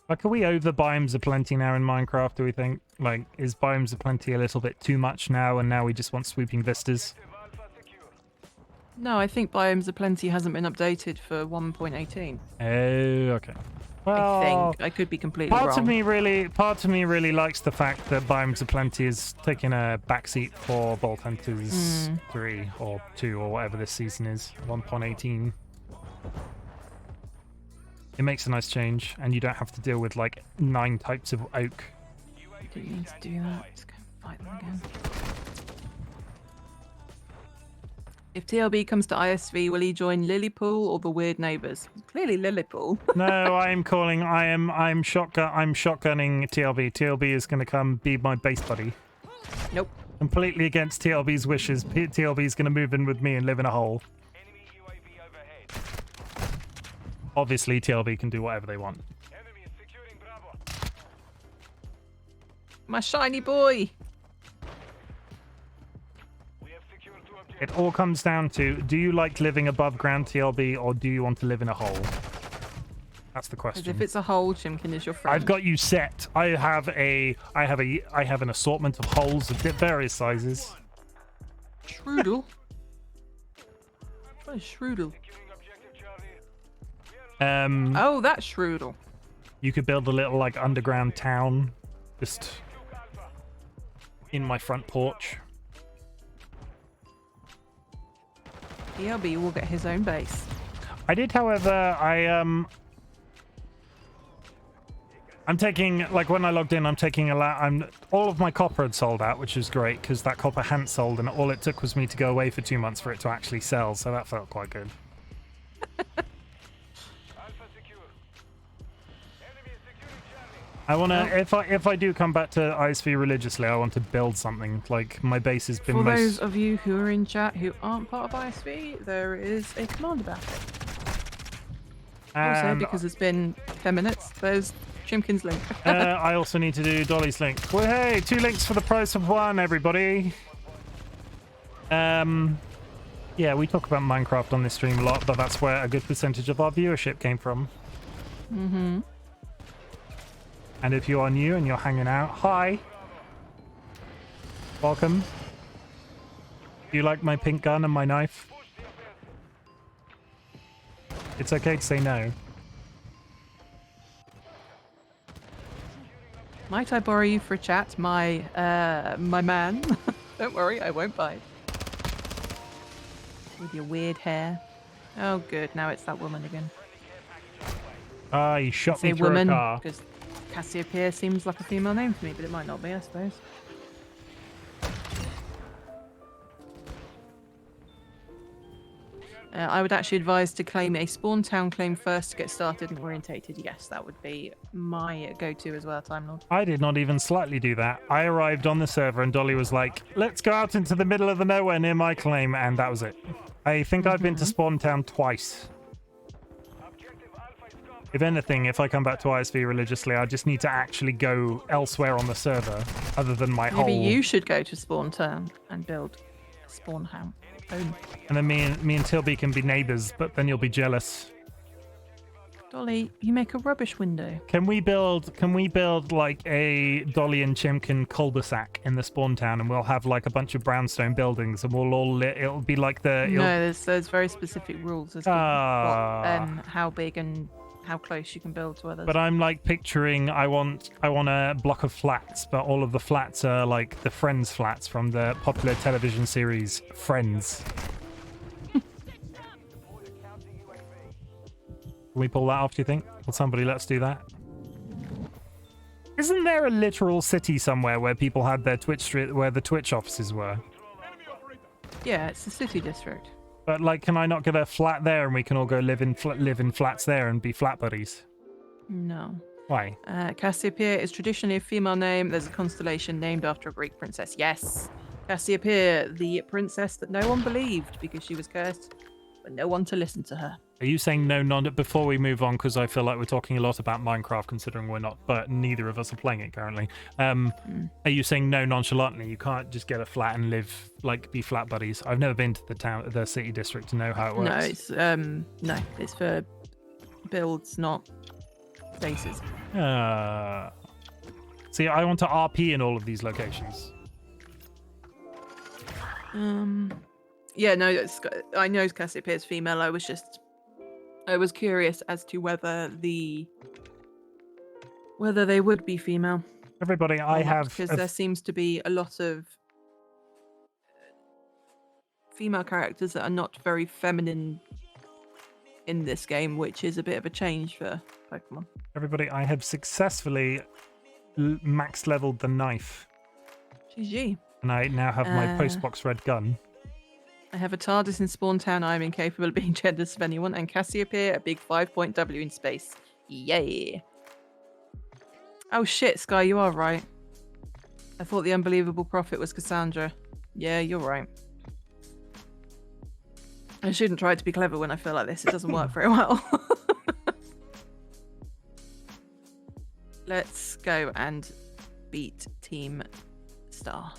Like, are we over Biomes Aplenty now in Minecraft, do we think? Like, is Biomes Aplenty a little bit too much now, and now we just want sweeping vistas? No, I think Biomes Aplenty hasn't been updated for 1.18. Oh, okay. Well, I think. I could be completely wrong. Part of me really likes the fact that Biomes Aplenty is taking a backseat for Vault Hunters 3 or 2 or whatever this season is, 1.18. It makes a nice change, and you don't have to deal with like 9 types of oak. I didn't need to do that. Just go fight them again. If TLB comes to ISV, will he join Lilypool or the Weird Neighbours? Clearly Lilypool. No, I'm shotgunning TLB. TLB is going to come be my base buddy. Nope. Completely against TLB's wishes. TLB is going to move in with me and live in a hole. Obviously, TLB can do whatever they want. My shiny boy. It all comes down to, do you like living above ground, TLB, or do you want to live in a hole? That's the question. If it's a hole, Chimken is your friend. I've got you set. I have an assortment of holes of various sizes. Strudel. What is Strudel? Oh, that's Strudel. You could build a little like underground town just in my front porch. TLB will get his own base. I did, however, I'm taking, like, when I logged in, I'm taking all of my copper had sold out, which is great because that copper hadn't sold, and all it took was me to go away for 2 months for it to actually sell, so that felt quite good. I want to, if I do come back to ISV religiously, I want to build something. Like, my base has been For those of you who are in chat who aren't part of ISV, there is a command about it. Also, because it's been 10 minutes, there's Chimken's link. I also need to do Dolly's link. Well, hey, 2 links for the price of 1, everybody. Yeah, we talk about Minecraft on this stream a lot, but that's where a good percentage of our viewership came from. Mm-hmm. And if you are new and you're hanging out, hi. Welcome. Do you like my pink gun and my knife? It's okay to say no. Might I borrow you for a chat, my man? Don't worry, I won't bite. With your weird hair. Oh, good. Now it's that woman again. Ah, you shot me Say through woman, a car. because Cassiopeia seems like a female name to me, but it might not be, I suppose. I would actually advise to claim a spawn town claim first to get started and orientated. Yes, that would be my go-to as well, Time Lord. I did not even slightly do that. I arrived on the server and Dolly was like, let's go out into the middle of the nowhere near my claim, and that was it. I think I've been to Spawn Town twice. If anything, if I come back to ISV religiously, I just need to actually go elsewhere on the server, other than my whole... Maybe you should go to Spawn Town and build a spawn town. And then me and Tilby can be neighbors, but then you'll be jealous. Dolly, you make a rubbish window. Can we build like a Dolly and Chimken cul-de-sac in the spawn town, and we'll have like a bunch of brownstone buildings, and we'll all it'll be like the... No, there's very specific rules as to how big and how close you can build to others. But I'm like picturing I want a block of flats, but all of the flats are like the Friends flats from the popular television series Friends. Can we pull that off, do you think? Will somebody let's do that? Isn't there a literal city somewhere where people had their Twitch street, where the Twitch offices were? Yeah, it's the city district. But like, can I not get a flat there and we can all go live in flats there and be flat buddies? No. Why? Cassiopeia is traditionally a female name. There's a constellation named after a Greek princess. Yes. Cassiopeia, the princess that no one believed because she was cursed, but no one to listen to her. Are you saying no before we move on, because I feel like we're talking a lot about Minecraft considering we're not, but neither of us are playing it currently. Are you saying no nonchalantly? You can't just get a flat and live, like, be flat buddies? I've never been to the city district to know how it works. No, it's for builds, not bases. See, I want to RP in all of these locations. Yeah, no, I know Cassiopeia's female. I was curious as to whether they would be female. Everybody, because there seems to be a lot of female characters that are not very feminine in this game, which is a bit of a change for Pokemon. Everybody, I have successfully max leveled the knife. GG. And I now have my postbox red gun. I have a TARDIS in Spawn Town. I am incapable of being jealous of anyone. And Cassiopeia, a big 5-point W in space. Yay. Oh shit, Sky, you are right. I thought the unbelievable prophet was Cassandra. Yeah, you're right. I shouldn't try to be clever when I feel like this. It doesn't work very well. Let's go and beat Team Star.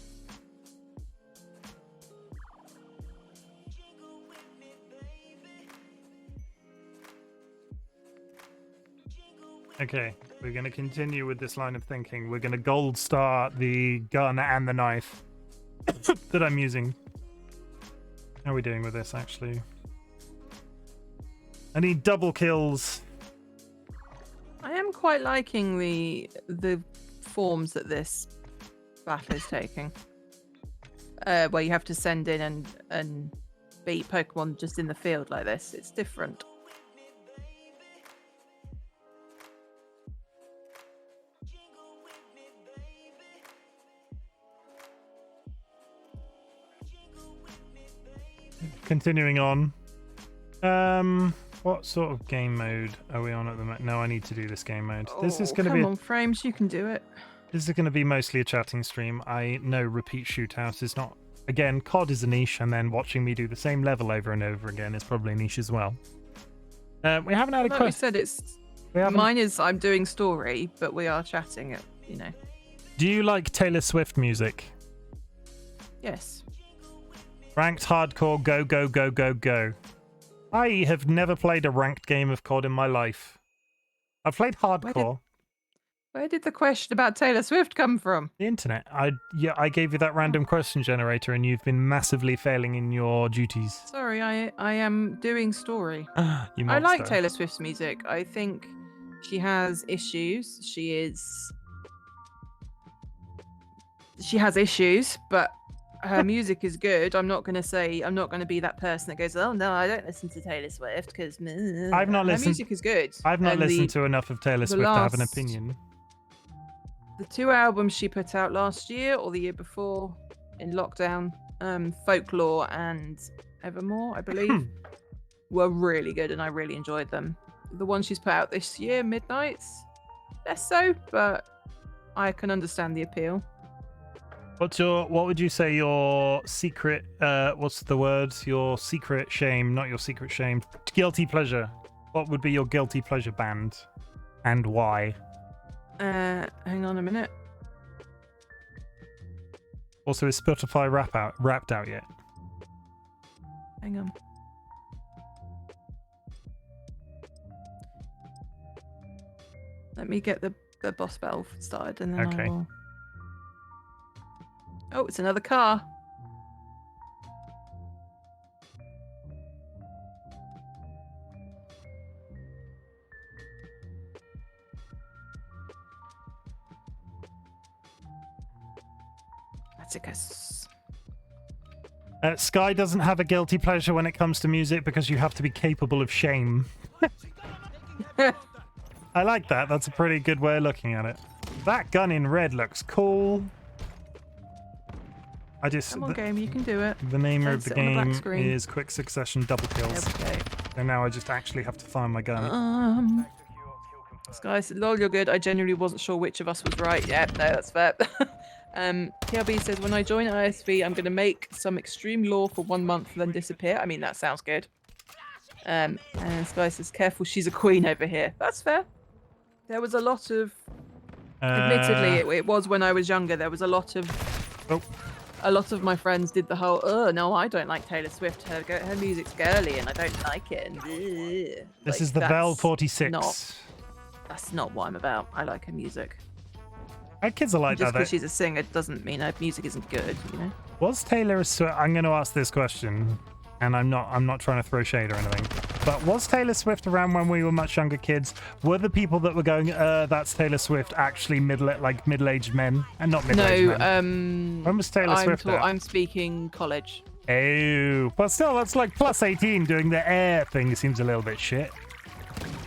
Okay, we're going to continue with this line of thinking. We're going to gold star the gun and the knife that I'm using. How are we doing with this, actually? I need double kills. I am quite liking the forms that this battle is taking. Where you have to send in and beat Pokemon just in the field like this. It's different. Continuing on. What sort of game mode are we on at the moment? No, I need to do this game mode. This is Oh, going to be come on, Frames, you can do it. this is going to be mostly a chatting stream. I know repeat shootout is not. Again, COD is a niche, and then watching me do the same level over and over again is probably a niche as well. We haven't had a Like we question. said, mine is I'm doing story, but we are chatting it. You know. Do you like Taylor Swift music? Yes. Ranked hardcore, go, go, go, go, go. I have never played a ranked game of COD in my life. I've played hardcore. Where did the question about Taylor Swift come from? The internet. I gave you that random question generator, and you've been massively failing in your duties. Sorry, I am doing story. You I like monster. Taylor Swift's music. I think she has issues. She has issues, but her music is good. I'm not going to be that person that goes, oh no, I don't listen to Taylor Swift because I've not her listened. music is good. I've not And listened to enough of Taylor Swift to have an opinion. The 2 albums she put out last year or the year before in lockdown, Folklore and Evermore, I believe, were really good and I really enjoyed them. The one she's put out this year, Midnights, less so, but I can understand the appeal. What would you say your secret, what's the word? Your secret shame, not your secret shame, guilty pleasure. What would be your guilty pleasure band and why? Hang on a minute. Also, is Spotify wrapped out yet? Hang on. Let me get the boss battle started and then Okay. I will... Oh, it's another car. Atticus. Sky doesn't have a guilty pleasure when it comes to music because you have to be capable of shame. I like that. That's a pretty good way of looking at it. That gun in red looks cool. Come on, game, you can do it. The name Don't of the sit on the black game screen. is Quick Succession Double Kills. Okay. And now I just actually have to find my gun. Sky said, lol, you're good. I genuinely wasn't sure which of us was right. Yeah, no, that's fair. TLB says, when I join ISV, I'm going to make some extreme law for 1 month and then disappear. I mean, that sounds good. And Sky says, careful, she's a queen over here. That's fair. There was a lot of... Admittedly, it was when I was younger. There was a lot of... Oh. A lot of my friends did the whole, oh, no, I don't like Taylor Swift. Her music's girly and I don't like it. And, This is the Vel 46. That's not what I'm about. I like her music. Kids are like Just that. because she's a singer doesn't mean her music isn't good, you know? Was Taylor I'm going to ask this question, and I'm not trying to throw shade or anything. But was Taylor Swift around when we were much younger kids? Were the people that were going, that's Taylor Swift, actually middle-aged men? And not middle-aged men? When was Taylor Swift out? I'm speaking college. Oh, but still, that's like plus 18. Doing the air thing seems a little bit shit.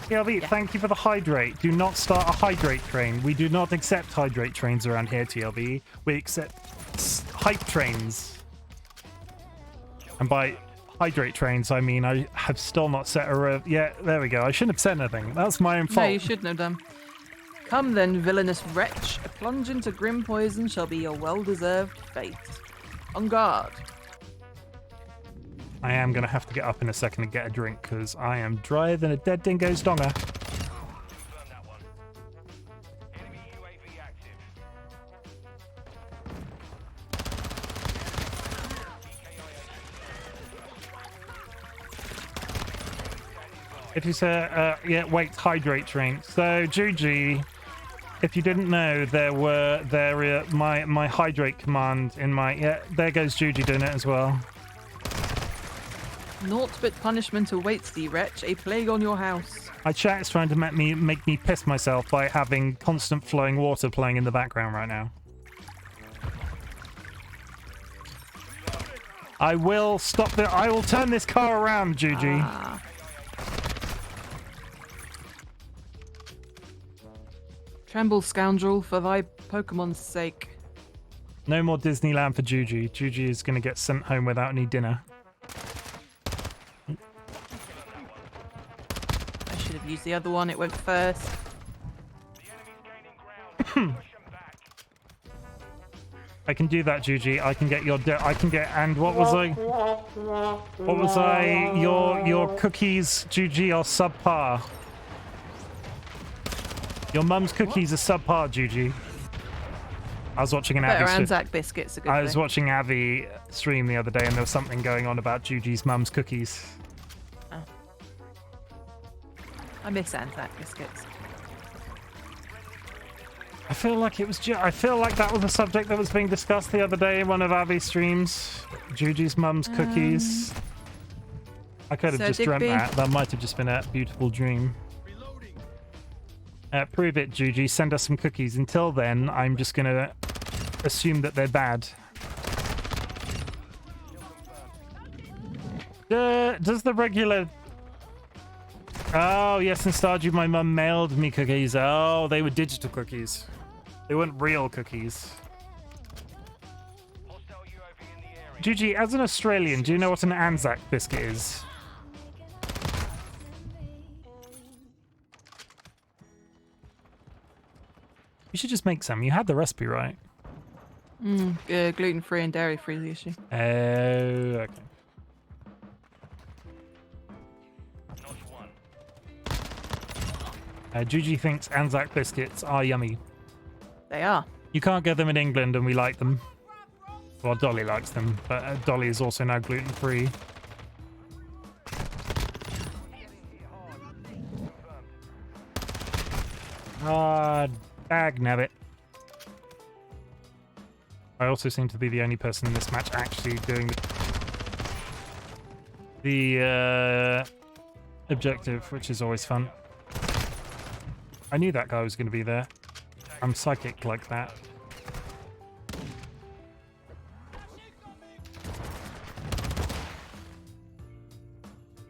TLB, thank you for the hydrate. Do not start a hydrate train. We do not accept hydrate trains around here, TLB. We accept hype trains. And by hydrate trains, I mean I have still not set a... Yeah, there we go. I shouldn't have said anything. That's my own fault. No, you shouldn't have done. Come then, villainous wretch. A plunge into grim poison shall be your well-deserved fate. On guard. I am going to have to get up in a second and get a drink because I am drier than a dead dingo's donger. It is hydrate train. So, Juji, if you didn't know, my hydrate command in my... there goes Juji doing it as well. Naught but punishment awaits thee, wretch, a plague on your house. My chat is trying to make me piss myself by having constant flowing water playing in the background right now. I will turn this car around, Juji. Tremble, scoundrel, for thy Pokemon's sake. No more Disneyland for Juji. Juji is going to get sent home without any dinner. use the other one. It went first. I can do that, Juji. I can get your. I can get. And what was I? What was I? Your cookies, Juji, are subpar. Your mum's cookies are subpar, Juji. I was watching an Better Avi. Anzac biscuits are good. I was watching Avi stream the other day, and there was something going on about Juji's mum's cookies. Oh. I miss Anzac biscuits. I feel like it was. I feel like that was a subject that was being discussed the other day in one of Avi's streams. Juji's mum's cookies. I could have just dreamt that. That might have just been a beautiful dream. Prove it, Juji. Send us some cookies. Until then, I'm just gonna assume that they're bad. Does the regular... Oh, yes, in Stardew, my mum mailed me cookies. Oh, they were digital cookies. They weren't real cookies. Juji, as an Australian, do you know what an Anzac biscuit is? You should just make some. You had the recipe, right? Yeah, gluten-free and dairy-free is the issue. Oh, okay. Juji thinks Anzac biscuits are yummy. They are. You can't get them in England, and we like them. Well, Dolly likes them, but Dolly is also now gluten-free. Ah, dagnabbit. I also seem to be the only person in this match actually doing the objective, which is always fun. I knew that guy was going to be there. I'm psychic like that.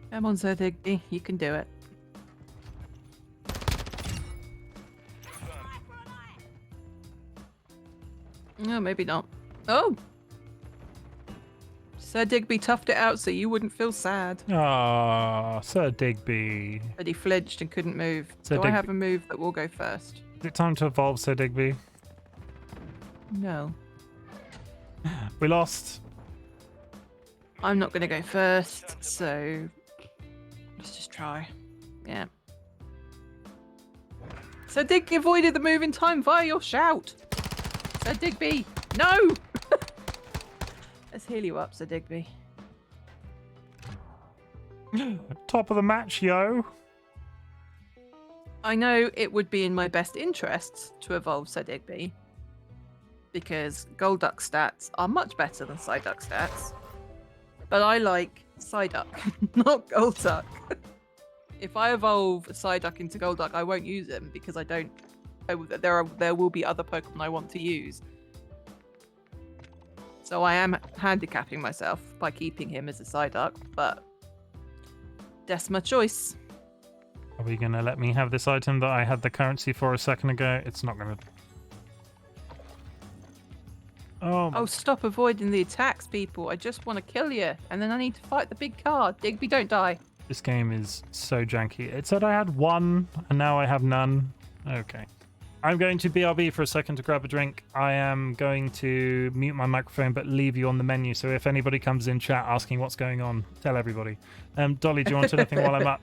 Come on, Sir Digby. You can do it. No, maybe not. Oh! Sir Digby toughed it out so you wouldn't feel sad. Ah, Sir Digby. But he flinched and couldn't move. Sir Do I have a move that will go first? Is it time to evolve, Sir Digby? No. We lost. I'm not going to go first, so let's just try. Yeah. Sir Digby avoided the move in time via your shout. Sir Digby, no! Let's heal you up, Sir Digby. Top of the match, yo. I know it would be in my best interests to evolve Sir Digby, because Golduck stats are much better than Psyduck stats. But I like Psyduck, not Golduck. If I evolve Psyduck into Golduck, I won't use him because I don't. There will be other Pokemon I want to use. So I am handicapping myself by keeping him as a Psyduck, but that's my choice. Are we going to let me have this item that I had the currency for a second ago? It's not going to... Oh, stop avoiding the attacks, people. I just want to kill you, and then I need to fight the big car. Digby, don't die. this game is so janky. It said I had one, and now I have none. Okay. I'm going to BRB for a second to grab a drink. I am going to mute my microphone but leave you on the menu, so if anybody comes in chat asking what's going on, tell everybody. Dolly, do you want anything while I'm up?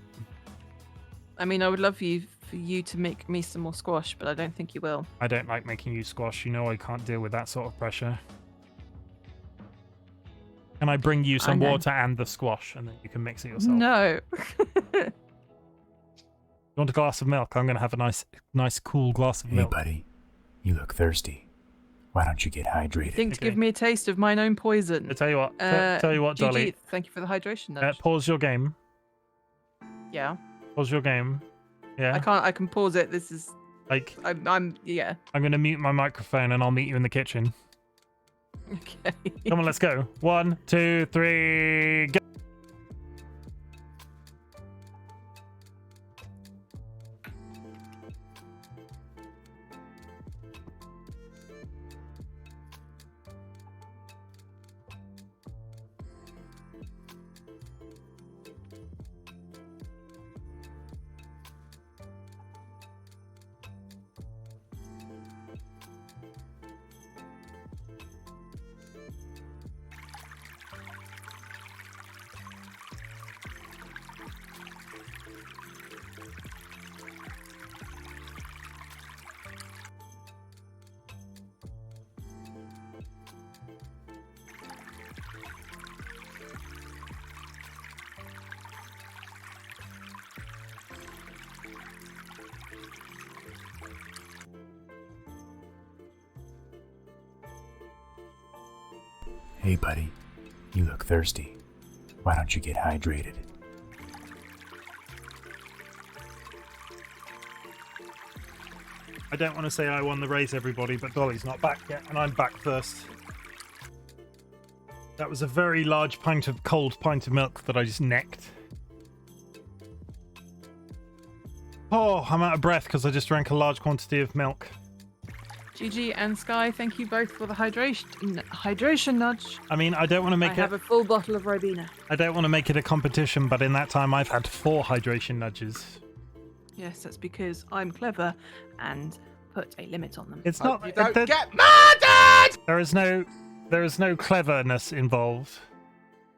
I mean, I would love for you to make me some more squash, but I don't think you will. I don't like making you squash. You know I can't deal with that sort of pressure. Can I bring you some water and the squash, and then you can mix it yourself? No. You want a glass of milk? I'm going to have a nice, cool glass of milk. Hey, buddy. You look thirsty. Why don't you get hydrated? Think to give me a taste of mine own poison. I'll tell you what. Tell you what, Dolly. GG, thank you for the hydration nudge. Pause your game. Yeah. Pause your game. Yeah. I can pause it. This is like yeah. I'm going to mute my microphone and I'll meet you in the kitchen. Okay. Come on, let's go. 1, 2, 3, go. Hey, buddy. You look thirsty. Why don't you get hydrated? I don't want to say I won the race, everybody, but Dolly's not back yet, and I'm back first. That was a very large cold pint of milk that I just necked. Oh, I'm out of breath because I just drank a large quantity of milk. GG and Sky, thank you both for the hydration nudge. I mean, I don't want to make I have a full bottle of Ribena. I don't want to make it a competition, but in that time I've had 4 hydration nudges. Yes, that's because I'm clever and put a limit on them. It's not. You don't get murdered! There is no cleverness involved.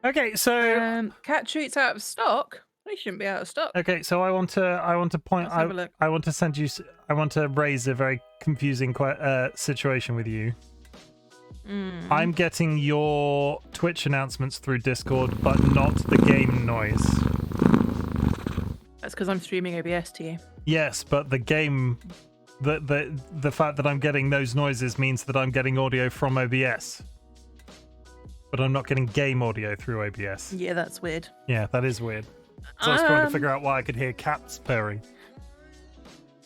Okay, so Cat treats out of stock. They shouldn't be out of stock. okay, so I want to point. Let's have a look. I want to send you. I want to raise a very confusing situation with you. I'm getting your Twitch announcements through Discord, but not the game noise. That's because I'm streaming OBS to you. Yes, but the game, the fact that I'm getting those noises means that I'm getting audio from OBS, but I'm not getting game audio through OBS. Yeah, that's weird. Yeah, that is weird. So I was trying to figure out why I could hear cats purring.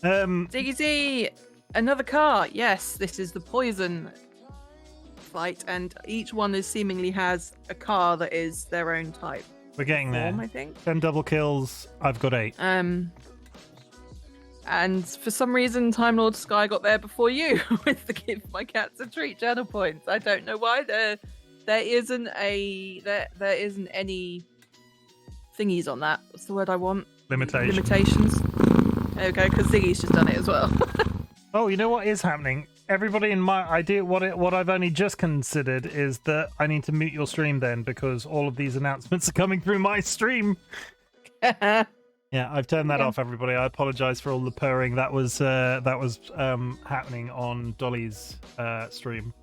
Ziggy Z, another car. Yes, this is the poison fight, and each one is seemingly has a car that is their own type. We're getting there. Form, I think. 10 double kills. I've got 8. And for some reason, Time Lord Sky got there before you with the give my cats a treat channel points. I don't know why. There isn't any thingies on that. What's the word I want? Limitations. Okay, because Ziggy's just done it as well. Oh, you know what is happening? Everybody in my idea, what I've only just considered is that I need to mute your stream then, because all of these announcements are coming through my stream. Yeah, I've turned that off, everybody. I apologize for all the purring that was happening on Dolly's stream.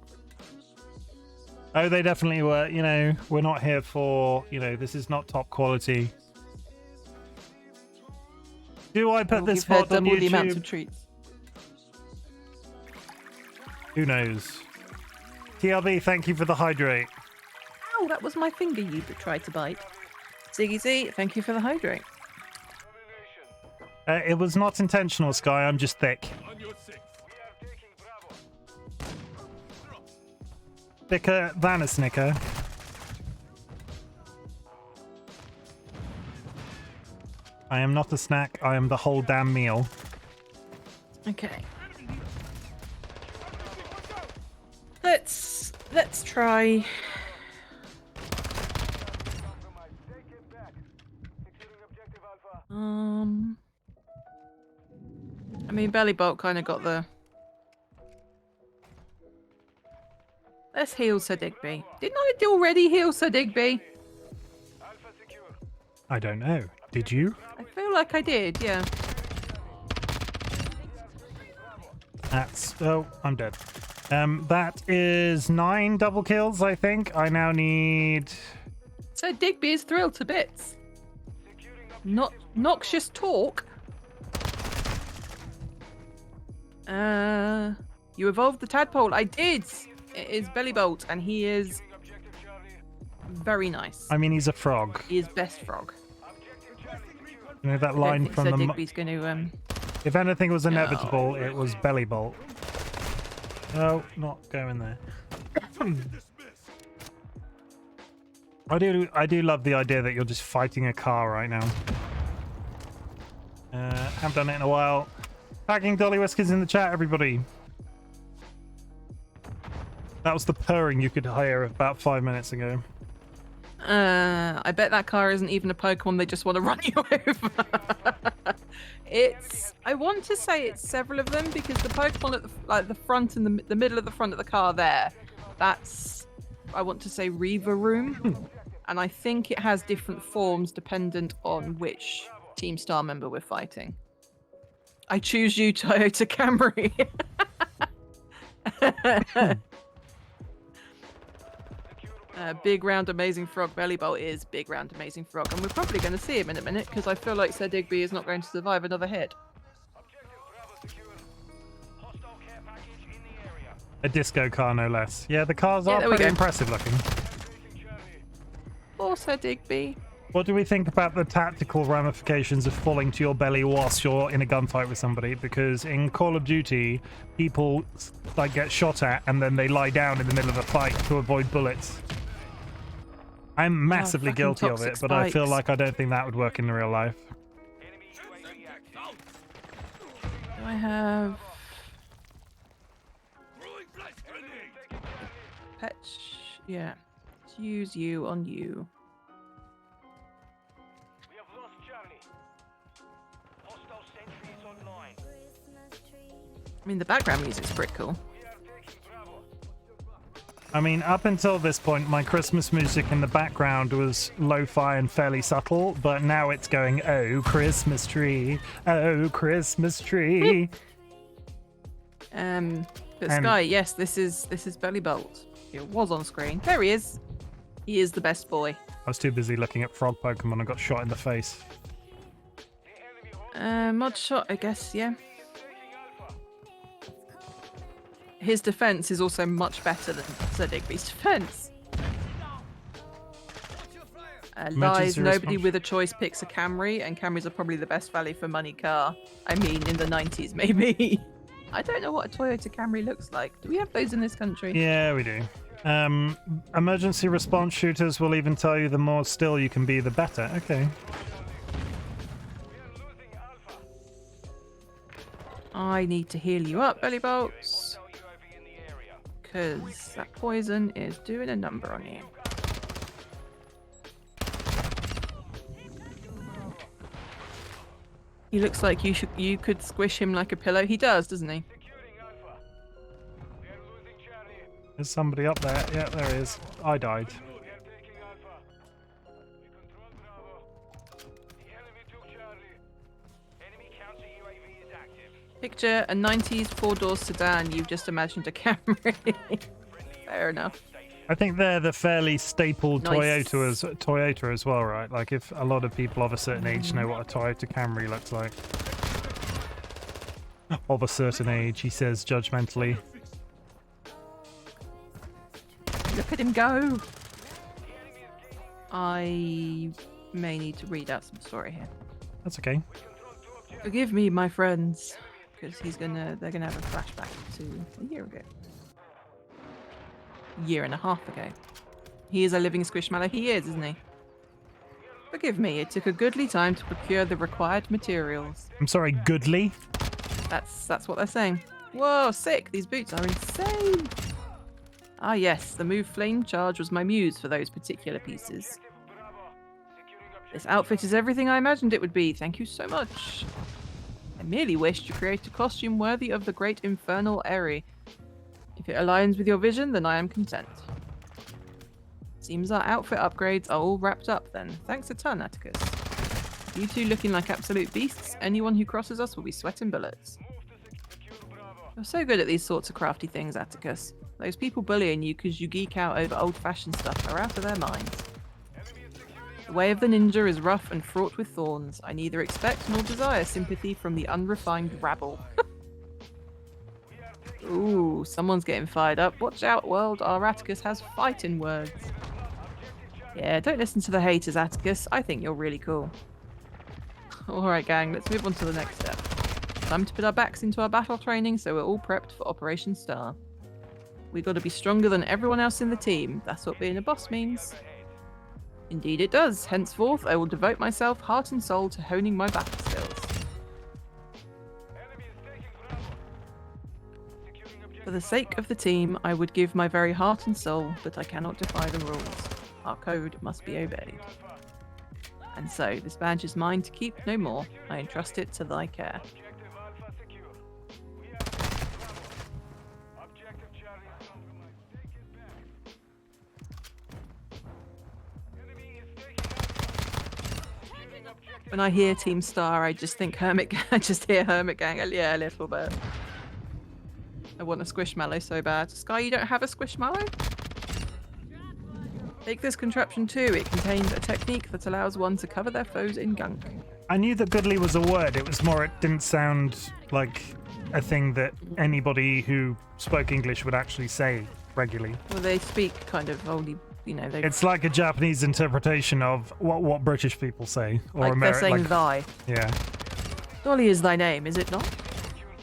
Oh, they definitely were. You know, we're not here for, this is not top quality. Do I put this VOD on YouTube? The amounts of treats. Who knows? TLB, thank you for the hydrate. Ow, that was my finger you tried to bite. Ziggy Z, thank you for the hydrate. It was not intentional, Sky. I'm just thick. Thicker than a snicker. I am not a snack. I am the whole damn meal. Okay. Let's try. I mean, Belly Bolt kind of got the. Let's heal Sir Digby. Didn't I already heal Sir Digby? I don't know. Did you? I feel like I did, yeah. That's... Oh, I'm dead. That is 9 double kills, I think. I now need... Sir Digby is thrilled to bits. Not noxious talk. You evolved the tadpole. I did. It is Belly Bolt, and he is very nice. I mean, he's a frog. He is best frog. You know that line from Sir the... Digby's going to... If anything was inevitable, it was Belly Bolt. No, not going there. I do love the idea that you're just fighting a car right now. Haven't done it in a while. Tagging DollyWhiskers in the chat, everybody. That was the purring you could hear about 5 minutes ago. I bet that car isn't even a Pokemon, they just want to run you over. I want to say it's several of them, because the Pokemon at the front and the middle of the front of the car there, that's, I want to say, Reaver Room. And I think it has different forms dependent on which Team Star member we're fighting. I choose you, Toyota Camry. Big round amazing frog. Belly Bolt is big round amazing frog, and we're probably going to see him in a minute, because I feel like Sir Digby is not going to survive another hit. A disco car, no less. Yeah, the cars are pretty impressive looking. Sir Digby. What do we think about the tactical ramifications of falling to your belly whilst you're in a gunfight with somebody? Because in Call of Duty, people like get shot at and then they lie down in the middle of a fight to avoid bullets. I'm massively guilty of it, but I feel like I don't think that would work in real life. Do I have patch? Yeah. Let's use you on you. I mean, the background music's pretty cool. I mean, up until this point, my Christmas music in the background was lo-fi and fairly subtle, but now it's going, oh, Christmas tree, oh, Christmas tree. But Sky, yes, this is Belly Bolt. It was on screen. There he is. He is the best boy. I was too busy looking at frog Pokemon and got shot in the face. Mod shot, I guess, yeah. His defense is also much better than Sir Digby's defense. Lies, nobody with a choice picks a Camry, and Camrys are probably the best value for money car. I mean, in the 90s, maybe. I don't know what a Toyota Camry looks like. Do we have those in this country? Yeah, we do. Emergency response shooters will even tell you the more still you can be, the better. Okay. I need to heal you up, Belly Bolts. Because that poison is doing a number on you. He looks like you could squish him like a pillow. He does, doesn't he? There's somebody up there. Yeah, there he is. I died. Picture a 90s four-door sedan. You've just imagined a Camry. Fair enough. I think they're the fairly staple Nice. Toyota as well, right? Like if a lot of people of a certain age know what a Toyota Camry looks like. Of a certain age, he says judgmentally. Look at him go. I may need to read out some story here. That's okay. Forgive me, my friends, because they're gonna have a flashback to a year ago. Year and a half ago. He is a living squishmallow. He is, isn't he? Forgive me, it took a goodly time to procure the required materials. I'm sorry, goodly? That's what they're saying. Whoa, sick! These boots are insane! Ah yes, the move Flame Charge was my muse for those particular pieces. This outfit is everything I imagined it would be. Thank you so much. I merely wished to create a costume worthy of the great infernal Eri. If it aligns with your vision, then I am content. Seems our outfit upgrades are all wrapped up then. Thanks a ton, Atticus. You two looking like absolute beasts. Anyone who crosses us will be sweating bullets. You're so good at these sorts of crafty things, Atticus. Those people bullying you because you geek out over old-fashioned stuff are out of their minds. The way of the ninja is rough and fraught with thorns. I neither expect nor desire sympathy from the unrefined rabble. Ooh, someone's getting fired up. Watch out, world. Our Atticus has fighting words. Yeah, don't listen to the haters, Atticus. I think you're really cool. Alright, gang, let's move on to the next step. Time to put our backs into our battle training so we're all prepped for Operation Star. We gotta be stronger than everyone else in the team. That's what being a boss means. Indeed it does. Henceforth, I will devote myself heart and soul to honing my battle skills. For the sake of the team, I would give my very heart and soul, but I cannot defy the rules. Our code must be obeyed. And so, this badge is mine to keep no more. I entrust it to thy care. When I hear Team Star, I just think Hermit Gang. I just hear Hermit Gang. Yeah, a little bit. I want a Squishmallow so bad. Sky, you don't have a Squishmallow? Take this contraption too. It contains a technique that allows one to cover their foes in gunk. I knew that goodly was a word. It was more, it didn't sound like a thing that anybody who spoke English would actually say regularly. Well, they speak kind of only you know, they It's like a Japanese interpretation of what British people say, or like they're saying American. thy. Yeah. Dolly is thy name, is it not?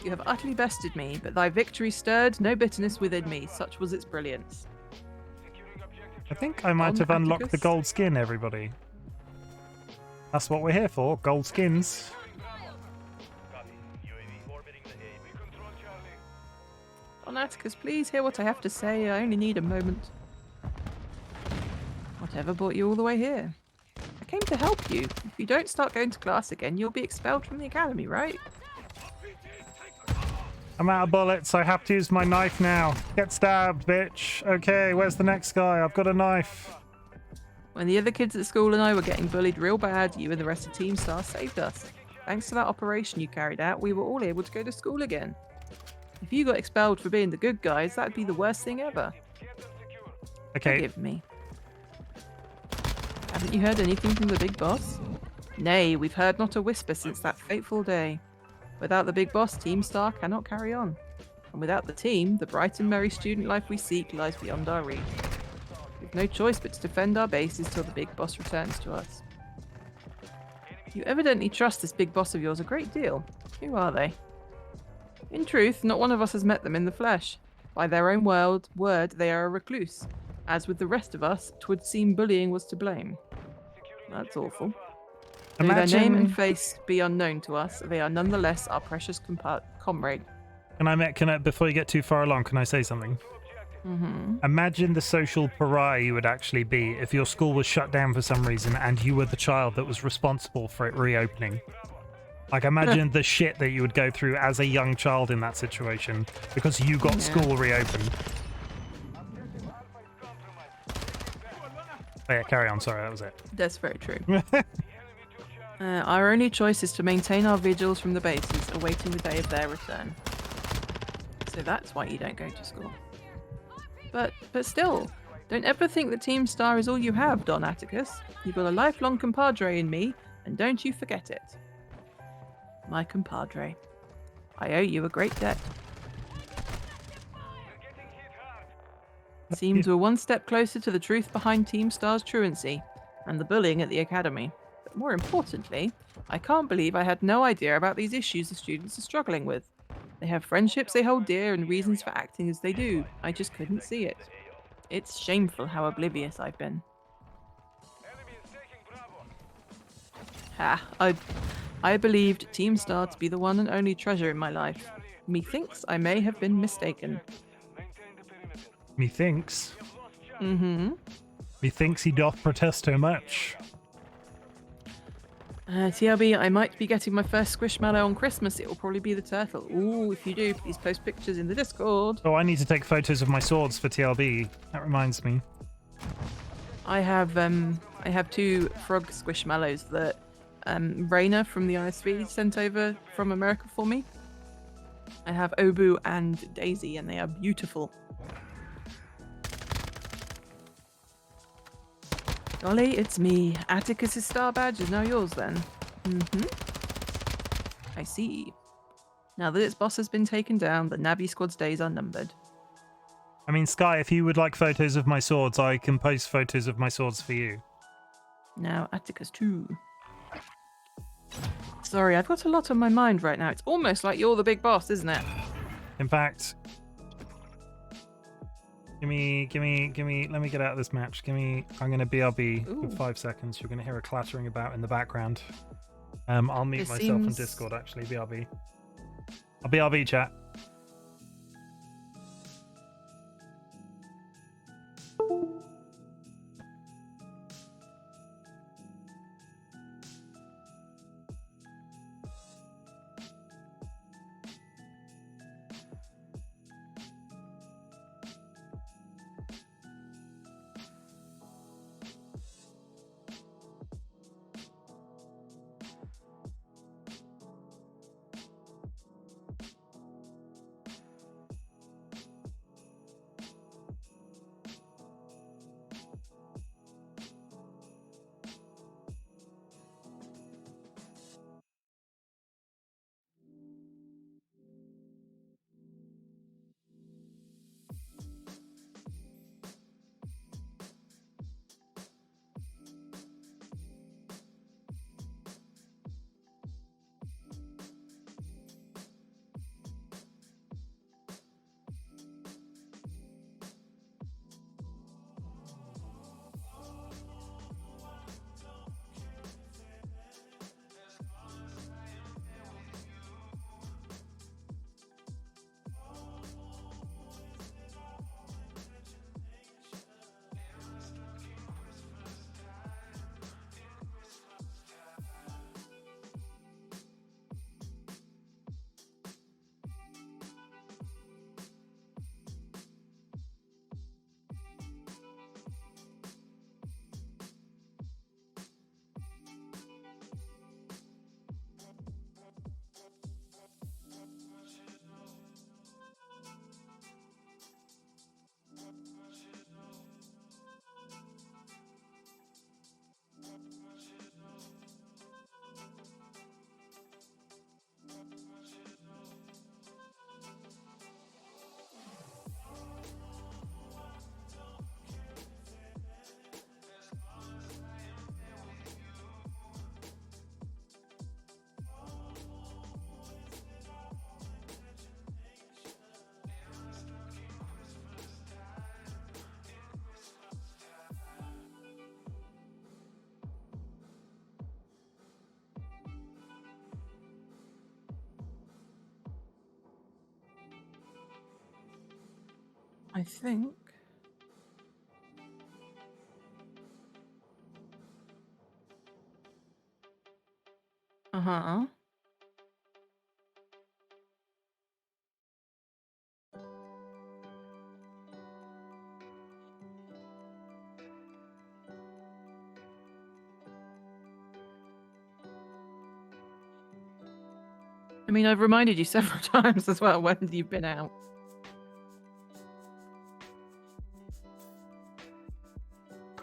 You have utterly bested me, but thy victory stirred no bitterness within me. Such was its brilliance. I think I might Don have unlocked the Atticus? gold skin, everybody. That's what we're here for, gold skins. Don Atticus, please hear what I have to say. I only need a moment. Whatever brought you all the way here? I came to help you. If you don't start going to class again, you'll be expelled from the academy, right? I'm out of bullets. I have to use my knife now. Get stabbed, bitch. Okay, where's the next guy? I've got a knife. When the other kids at school and I were getting bullied real bad, you and the rest of Team Star saved us. Thanks to that operation you carried out, we were all able to go to school again. If you got expelled for being the good guys, that'd be the worst thing ever. Okay. Forgive me. Haven't you heard anything from the big boss? Nay, we've heard not a whisper since that fateful day. Without the big boss, Team Star cannot carry on. And without the team, the bright and merry student life we seek lies beyond our reach. We've no choice but to defend our bases till the big boss returns to us. You evidently trust this big boss of yours a great deal. Who are they? In truth, not one of us has met them in the flesh. By their own word, they are a recluse. As with the rest of us, 'twould seem bullying was to blame. That's awful. Though their name and face be unknown to us, they are nonetheless our precious comrade. Can I, before you get too far along, can I say something? Mm-hmm. Imagine the social pariah you would actually be if your school was shut down for some reason and you were the child that was responsible for it reopening. Like, imagine the shit that you would go through as a young child in that situation because you got school reopened. Oh, yeah, carry on. Sorry, that was it. That's very true. Our only choice is to maintain our vigils from the bases, awaiting the day of their return. So that's why you don't go to school. But still, don't ever think that Team Star is all you have, Don Atticus. You've got a lifelong compadre in me, and don't you forget it. My compadre. I owe you a great debt. Seems we're one step closer to the truth behind Team Star's truancy, and the bullying at the academy. But more importantly, I can't believe I had no idea about these issues the students are struggling with. They have friendships they hold dear and reasons for acting as they do. I just couldn't see it. It's shameful how oblivious I've been. Ha, I believed Team Star to be the one and only treasure in my life. Methinks I may have been mistaken. Methinks. Mm-hmm. Methinks he doth protest too much. TLB, I might be getting my first squishmallow on Christmas. It will probably be the turtle. Ooh, if you do, please post pictures in the Discord. Oh, I need to take photos of my swords for TLB. That reminds me. I have 2 frog squishmallows that Raina from the ISV sent over from America for me. I have Obu and Daisy, and they are beautiful. Golly, it's me. Atticus's star badge is now yours then. I see. Now that its boss has been taken down, the Navi squad's days are numbered. I mean, Sky, if you would like photos of my swords, I can post photos of my swords for you. Now Atticus too. Sorry, I've got a lot on my mind right now. It's almost like you're the big boss, isn't it? In fact, give me, let me get out of this match. I'm going to BRB Ooh. for 5 seconds. You're going to hear a clattering about in the background. I'll mute This myself on seems- Discord, actually, BRB. I'll BRB, chat. I think. Uh-huh. I mean, I've reminded you several times as well when you've been out.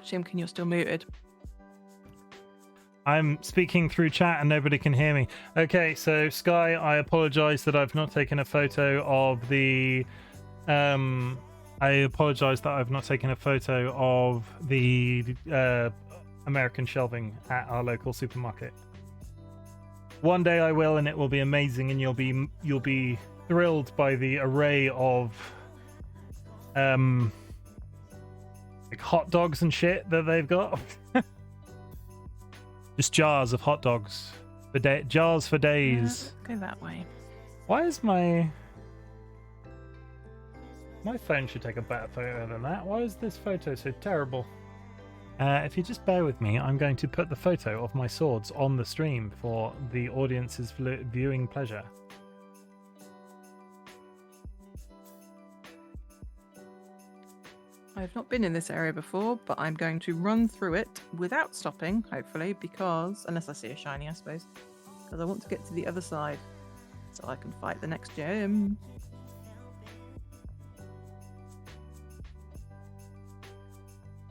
Chimken, you're still muted. I'm speaking through chat and nobody can hear me. Okay, so Sky, I apologize that I've not taken a photo of the American shelving at our local supermarket. One day I will, and it will be amazing, and you'll be thrilled by the array of like hot dogs and shit that they've got. Just jars of hot dogs for jars for days. Go that way. Why is my phone should take a better photo than that? Why is this photo so terrible? If you just bear with me, I'm going to put the photo of my swords on the stream for the audience's viewing pleasure. I've not been in this area before, but I'm going to run through it without stopping, hopefully, because, unless I see a shiny, I suppose, because I want to get to the other side so I can fight the next gym.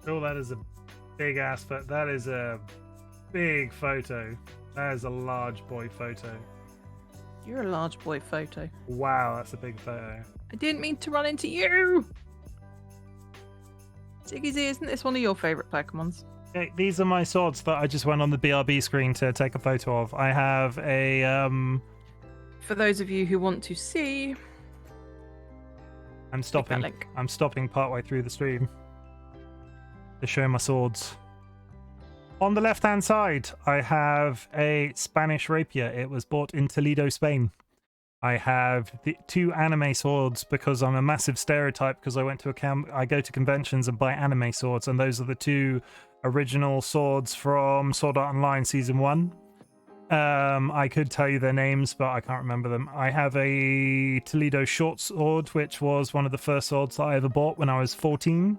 Oh, that is a big ass photo. That is a big photo. That is a large boy photo. You're a large boy photo. Wow, that's a big photo. I didn't mean to run into you! Ziggy Z, isn't this one of your favourite Pokemons? Okay, these are my swords that I just went on the BRB screen to take a photo of. I have a For those of you who want to see, I'm click that stopping. link. I'm stopping partway through the stream to show my swords. On the left-hand side, I have a Spanish rapier. It was bought in Toledo, Spain. I have the 2 anime swords because I'm a massive stereotype because I went to I go to conventions and buy anime swords, and those are the 2 original swords from Sword Art Online Season 1. I could tell you their names, but I can't remember them. I have a Toledo short sword, which was one of the first swords that I ever bought when I was 14.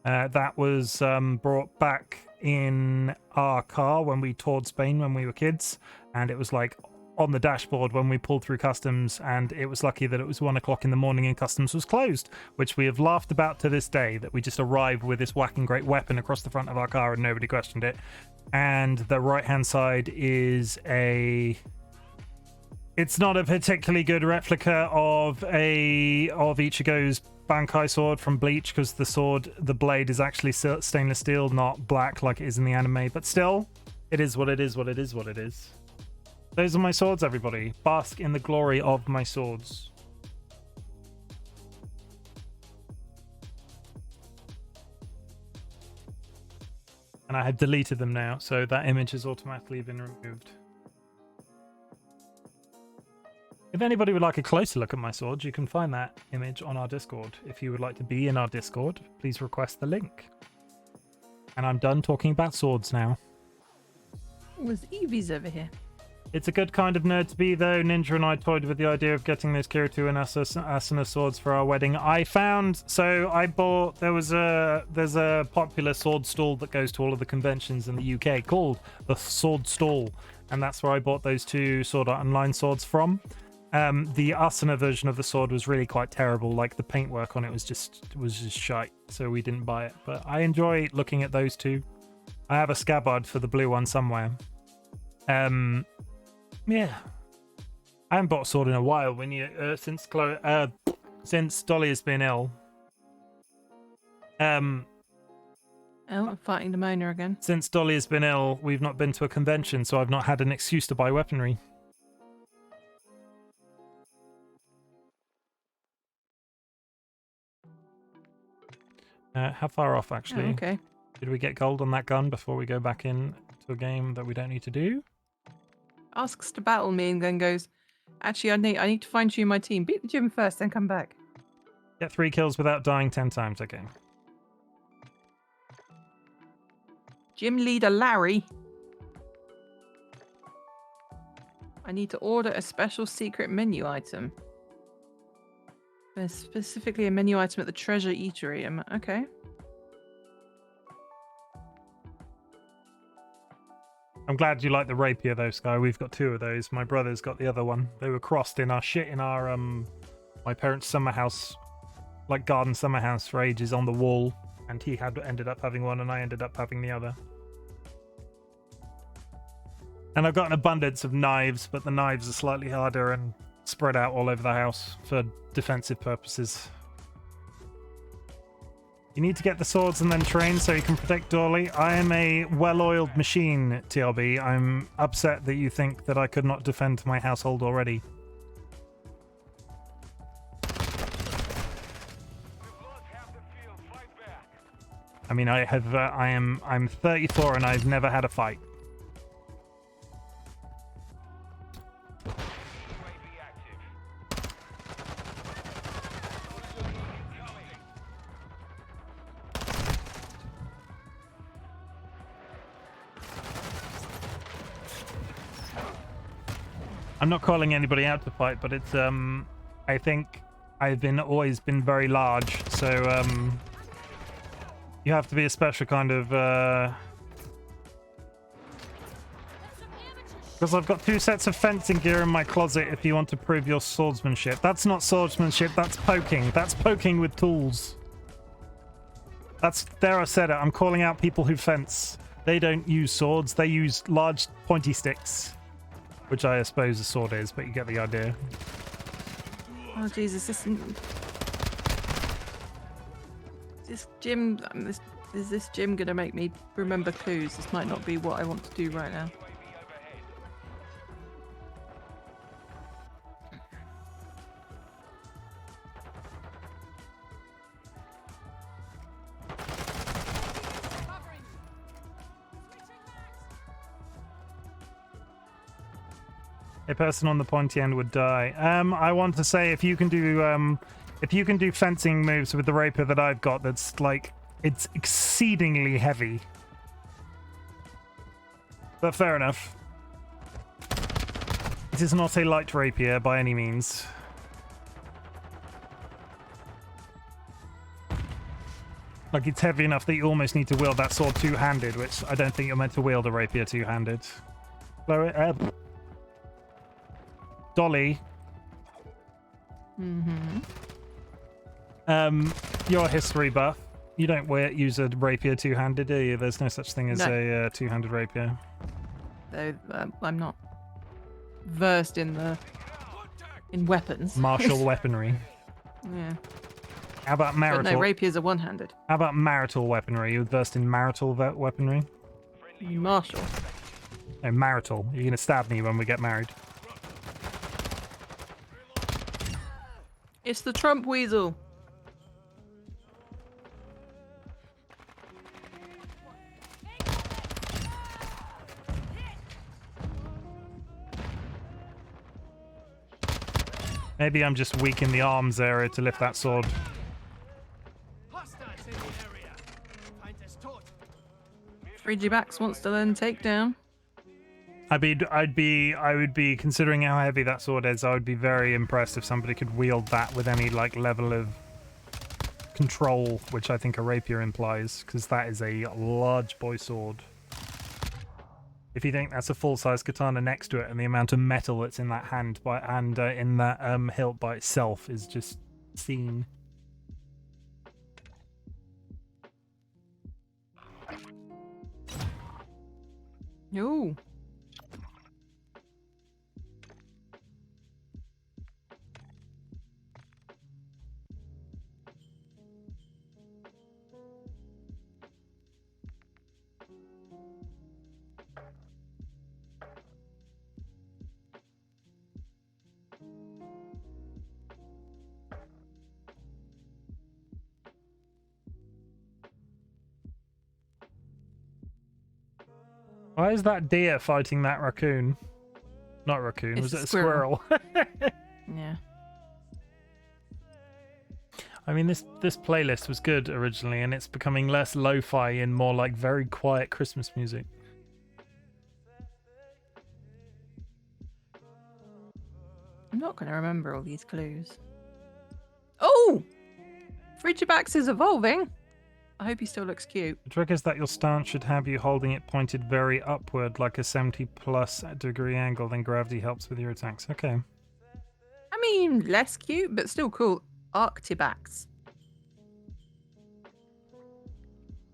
That was brought back in our car when we toured Spain when we were kids, and it was like on the dashboard when we pulled through customs, and it was lucky that it was 1 o'clock in the morning and customs was closed, which we have laughed about to this day, that we just arrived with this whacking great weapon across the front of our car and nobody questioned it. And the right hand side is it's not a particularly good replica of Ichigo's Bankai sword from Bleach, because the blade is actually stainless steel, not black like it is in the anime, but still, it is what it is, what it is, what it is. Those are my swords, everybody. Bask in the glory of my swords. And I have deleted them now, so that image has automatically been removed. If anybody would like a closer look at my swords, you can find that image on our Discord. If you would like to be in our Discord, please request the link. And I'm done talking about swords now. Was Eevee's over here? It's a good kind of nerd to be, though. Ninja and I toyed with the idea of getting those Kirito and Asuna swords for our wedding. There's a popular sword stall that goes to all of the conventions in the UK called the Sword Stall, and that's where I bought those 2 Sword Art Online swords from. The Asuna version of the sword was really quite terrible. Like, the paintwork on it was just shite, so we didn't buy it. But I enjoy looking at those 2. I have a scabbard for the blue one somewhere. Yeah, I haven't bought a sword in a while. Since Dolly has been ill. I'm fighting pneumonia again. Since Dolly has been ill, we've not been to a convention, so I've not had an excuse to buy weaponry. How far off, actually? Oh, okay. Did we get gold on that gun before we go back in to a game that we don't need to do? Asks to battle me and then goes, actually, I need to find you in my team. Beat the gym first, then come back. Get 3 kills without dying 10 times. Okay. Gym leader Larry. I need to order a special secret menu item. There's specifically a menu item at the Treasure Eatery. Okay. I'm glad you like the rapier though, Sky. We've got 2 of those. My brother's got the other one. They were crossed in our my parents' summer house, like garden summer house for ages on the wall, and he ended up having one and I ended up having the other. And I've got an abundance of knives, but the knives are slightly harder and spread out all over the house for defensive purposes. You need to get the swords and then train so you can protect Dolly. I am a well-oiled machine, TLB. I'm upset that you think that I could not defend my household already. I mean, I'm 34 and I've never had a fight. I'm not calling anybody out to fight, but it's I think I've always been very large, so you have to be a special kind of because I've got 2 sets of fencing gear in my closet if you want to prove your swordsmanship. That's not swordsmanship, that's poking. That's poking with tools. There I said it. I'm calling out people who fence. They don't use swords, they use large pointy sticks. Which I suppose a sword is, but you get the idea. Oh Jesus, this gym, is this gym gonna make me remember clues? This might not be what I want to do right now. A person on the pointy end would die. I want to say if you can do fencing moves with the rapier that I've got, that's like it's exceedingly heavy. But fair enough. It is not a light rapier by any means. Like it's heavy enough that you almost need to wield that sword two-handed, which I don't think you're meant to wield a rapier two-handed. Dolly. You're a history buff. You don't use a rapier two-handed, do you? There's no such thing as a two-handed rapier. Though I'm not versed in weapons. Martial weaponry. Yeah. How about marital? But no, rapiers are one-handed. How about marital weaponry? You're versed in marital weaponry? Martial. No, marital. You're gonna stab me when we get married. It's the Trump weasel. Maybe I'm just weak in the arms area to lift that sword. Friggy Backs wants to learn takedown. I would be considering how heavy that sword is. I would be very impressed if somebody could wield that with any like level of control, which I think a rapier implies, because that is a large boy sword. If you think that's a full-size katana next to it, and the amount of metal that's in that hand in that hilt by itself is just obscene. Ooh. Why is that deer fighting that raccoon? Not raccoon, It's was it a squirrel. squirrel? Yeah. I mean, this playlist was good originally, and it's becoming less lo-fi and more like very quiet Christmas music. I'm not going to remember all these clues. Oh! Frigibax is evolving. I hope he still looks cute. The trick is that your stance should have you holding it pointed very upward, like a 70+ degree angle, then gravity helps with your attacks. Okay. I mean, less cute, but still cool. Arctibax.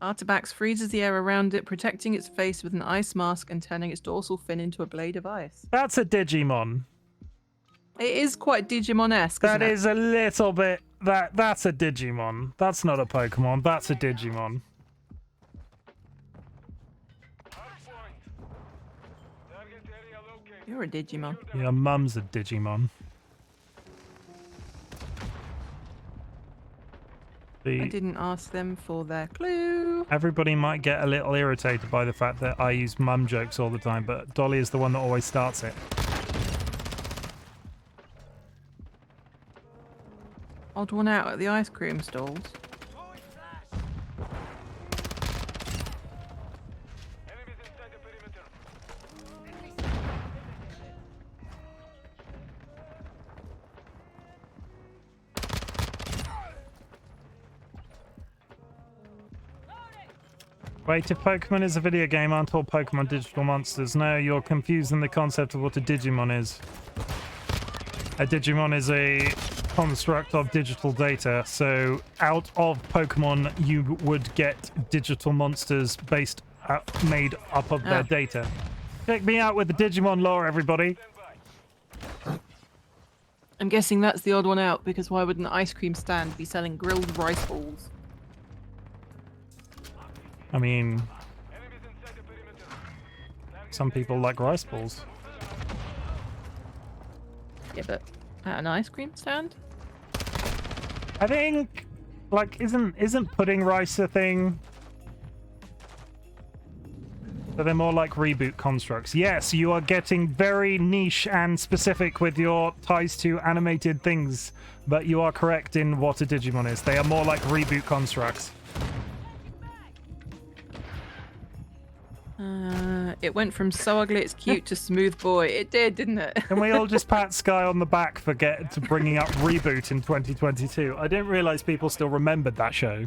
Arctibax freezes the air around it, protecting its face with an ice mask and turning its dorsal fin into a blade of ice. That's a Digimon. It is quite Digimon-esque, That isn't it? is a little bit... That's a Digimon. That's not a Pokemon. That's a Digimon. You're a Digimon. Your mum's a Digimon. I didn't ask them for their clue. Everybody might get a little irritated by the fact that I use mum jokes all the time, but Dolly is the one that always starts it. Odd one out at the ice cream stalls. Wait, if Pokemon is a video game, aren't all Pokemon digital monsters? No, you're confusing the concept of what a Digimon is. A Digimon is a construct of digital data, so out of Pokemon you would get digital monsters made up of their data. Check me out with the Digimon lore, everybody. I'm guessing that's the odd one out, because why would an ice cream stand be selling grilled rice balls? I mean, some people like rice balls. Yeah, but at an ice cream stand? I think, like, isn't pudding rice a thing? So they're more like reboot constructs. Yes, you are getting very niche and specific with your ties to animated things, but you are correct in what a Digimon is. They are more like reboot constructs. It went from so ugly it's cute to smooth boy. It did, didn't it? Can we all just pat Sky on the back for bringing up Reboot in 2022? I didn't realize people still remembered that show.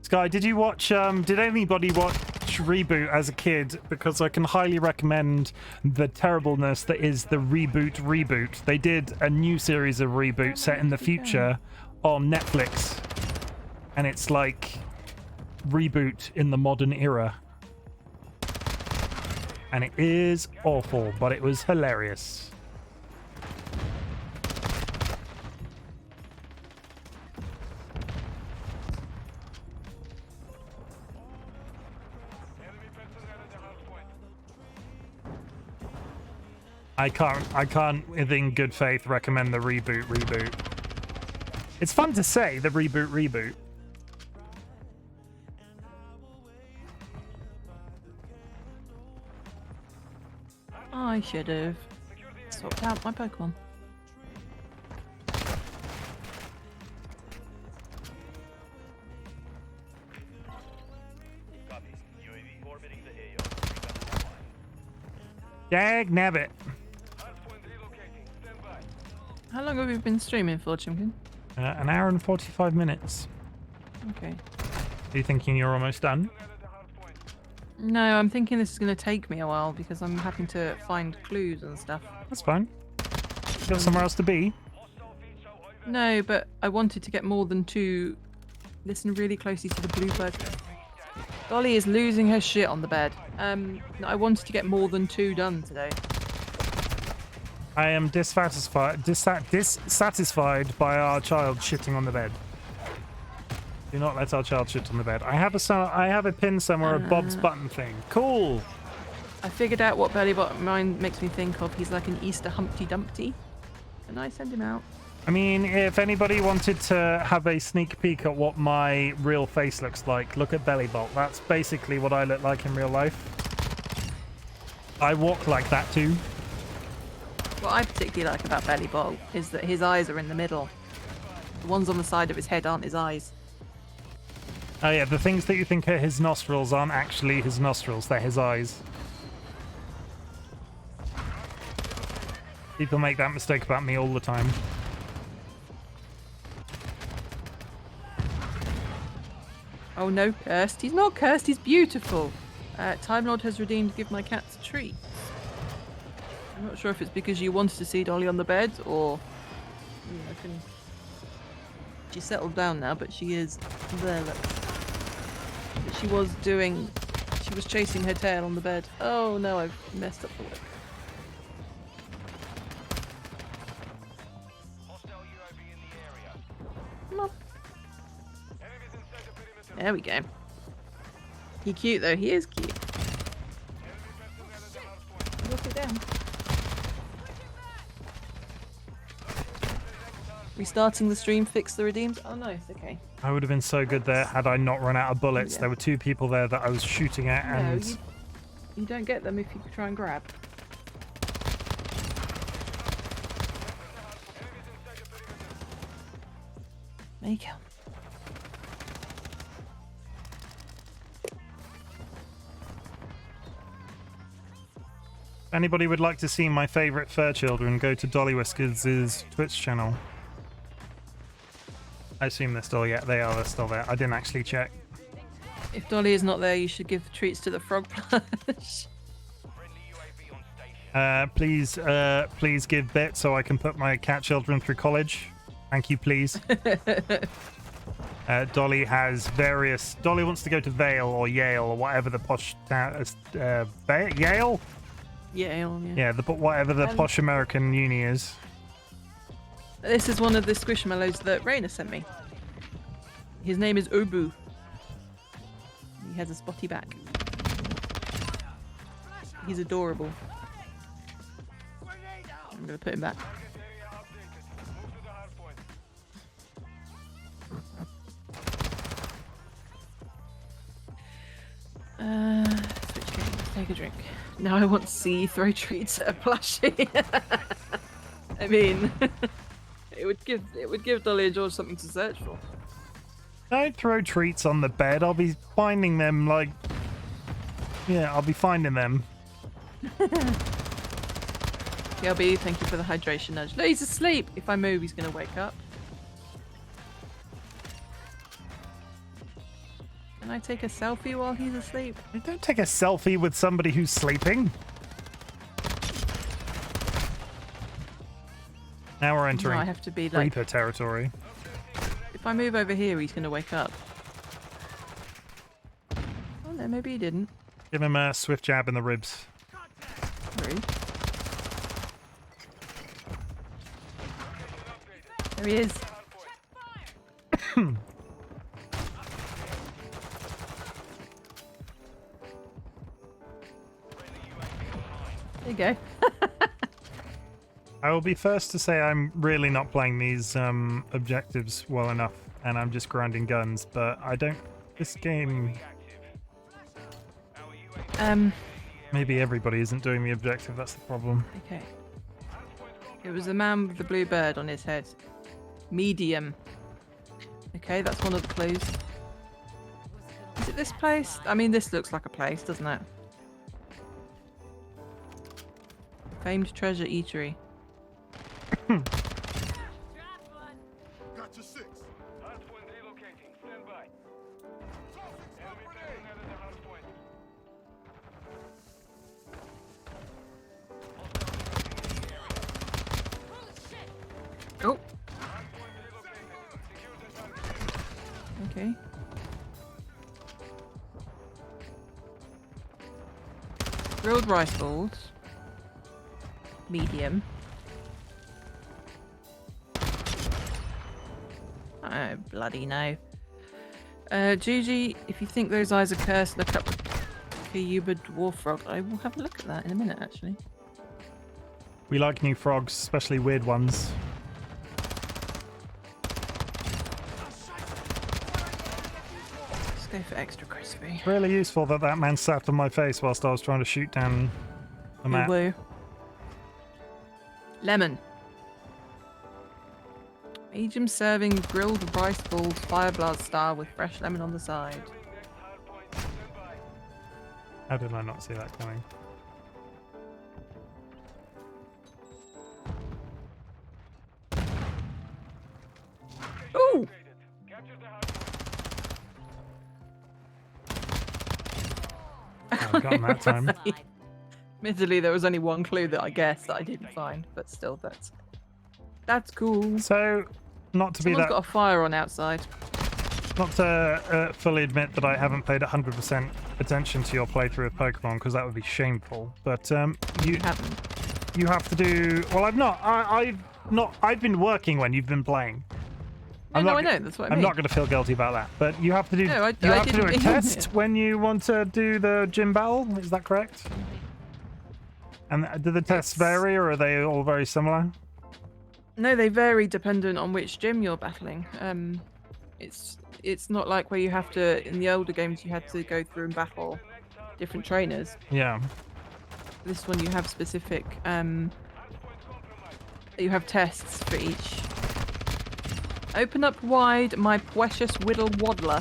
Sky, did you watch, did anybody watch Reboot as a kid? Because I can highly recommend the terribleness that is the Reboot. They did a new series of Reboot set in the future on Netflix. And it's like Reboot in the modern era. And it is awful, but it was hilarious. I can't in good faith recommend the reboot. It's fun to say, the reboot. I should have swapped out my Pokemon. Dag nabbit. How long have you been streaming for, Chimken? An hour and 45 minutes. Okay. Are you thinking you're almost done? No, I'm thinking this is going to take me a while because I'm having to find clues and stuff. That's fine. You got somewhere else to be? No, but I wanted to get more than 2. Listen really closely to the bluebird. Dolly is losing her shit on the bed. I wanted to get more than 2 done today. I am dissatisfied by our child shitting on the bed. Do not let our child shit on the bed. I have a pin somewhere, a Bob's button thing. Cool. I figured out what belly button mine makes me think of. He's like an Easter Humpty Dumpty. And I send him out. I mean, if anybody wanted to have a sneak peek at what my real face looks like, look at Bellybolt. That's basically what I look like in real life. I walk like that too. What I particularly like about Bellybolt is that his eyes are in the middle. The ones on the side of his head aren't his eyes. Oh yeah, the things that you think are his nostrils aren't actually his nostrils, they're his eyes. People make that mistake about me all the time. Oh no, cursed. He's not cursed, he's beautiful. Time Lord has redeemed give my cats a treat. I'm not sure if it's because you wanted to see Dolly on the bed or... She's settled down now, but she is there, look. But she was doing... She was chasing her tail on the bed. Oh no, I've messed up the work. Come on. There we go. He's cute though, he is cute. Look it down. Restarting the stream, fix the redeems. Oh nice, okay. I would have been so good there had I not run out of bullets. Yeah. There were two people there that I was shooting at, and No, you don't get them if you try and grab. There you go. if anybody would like to see my favourite fur children, go to DollyWhiskers' Twitch channel. I assume they're still, yeah, they are, they're still there. I didn't actually check. If Dolly is not there, you should give treats to the frog plush. Please give bits so I can put my cat children through college. Thank you, please. Dolly has various... Dolly wants to go to Vale or Yale or whatever the posh... Yale? Yeah. Yeah, whatever the posh American uni is. This is one of the squishmallows that Raina sent me. His name is Obu. He has a spotty back. He's adorable. I'm gonna put him back. Switch game. Let's take a drink. Now I want to see you throw treats at a plushie. I mean, it would give Dolly and George something to search for. Don't throw treats on the bed. I'll be finding them like... Yeah, I'll be finding them. TLB, thank you for the hydration nudge. No, he's asleep. If I move, he's going to wake up. Can I take a selfie while he's asleep? Don't take a selfie with somebody who's sleeping. Now we're entering No, I have to be like... Reaper territory. If I move over here, he's going to wake up. Oh no, maybe he didn't. Give him a swift jab in the ribs. Rude. There he is. There you go. I will be first to say I'm really not playing these objectives well enough, and I'm just grinding guns, but I don't... This game... Maybe everybody isn't doing the objective, that's the problem. Okay. It was the man with the blue bird on his head. Medium. Okay, that's one of the clues. Is it this place? I mean, this looks like a place, doesn't it? Famed treasure eatery. Gotcha 6. Hardpoint relocating. Stand by. Enemy personnel at the hardpoint. Oh. Okay. Grilled rice balls. Medium. Oh, bloody no. Gigi, if you think those eyes are cursed, look up Kayuba Dwarf Frog. I will have a look at that in a minute, actually. We like new frogs, especially weird ones. Let's go for extra crispy. Really useful that that man sat on my face whilst I was trying to shoot down the map. Woo. Lemon. Medium serving grilled rice balls, fire blast style with fresh lemon on the side. How did I not see that coming? Ooh! Oh, I got him that time. Admittedly, there was only one clue that I guessed that I didn't find, but still, that's cool. So, not to Someone's be got a fire on outside. not to fully admit that I haven't paid 100% attention to your playthrough of Pokemon, because that would be shameful. But You haven't. you have to do. Well, I've not. I've not. I've been working when you've been playing. No, not I go- know. That's what I I'm mean. not going to feel guilty about that. But you have to do. No, I you have to do didn't a mean test it. when you want to do the gym battle. Is that correct? And do the tests vary, or are they all very similar? No, they vary dependent on which gym you're battling. It's not like where you have to, in the older games, you had to go through and battle different trainers. Yeah. This one you have specific, you have tests for each. Open up wide, my precious Whittle Waddler.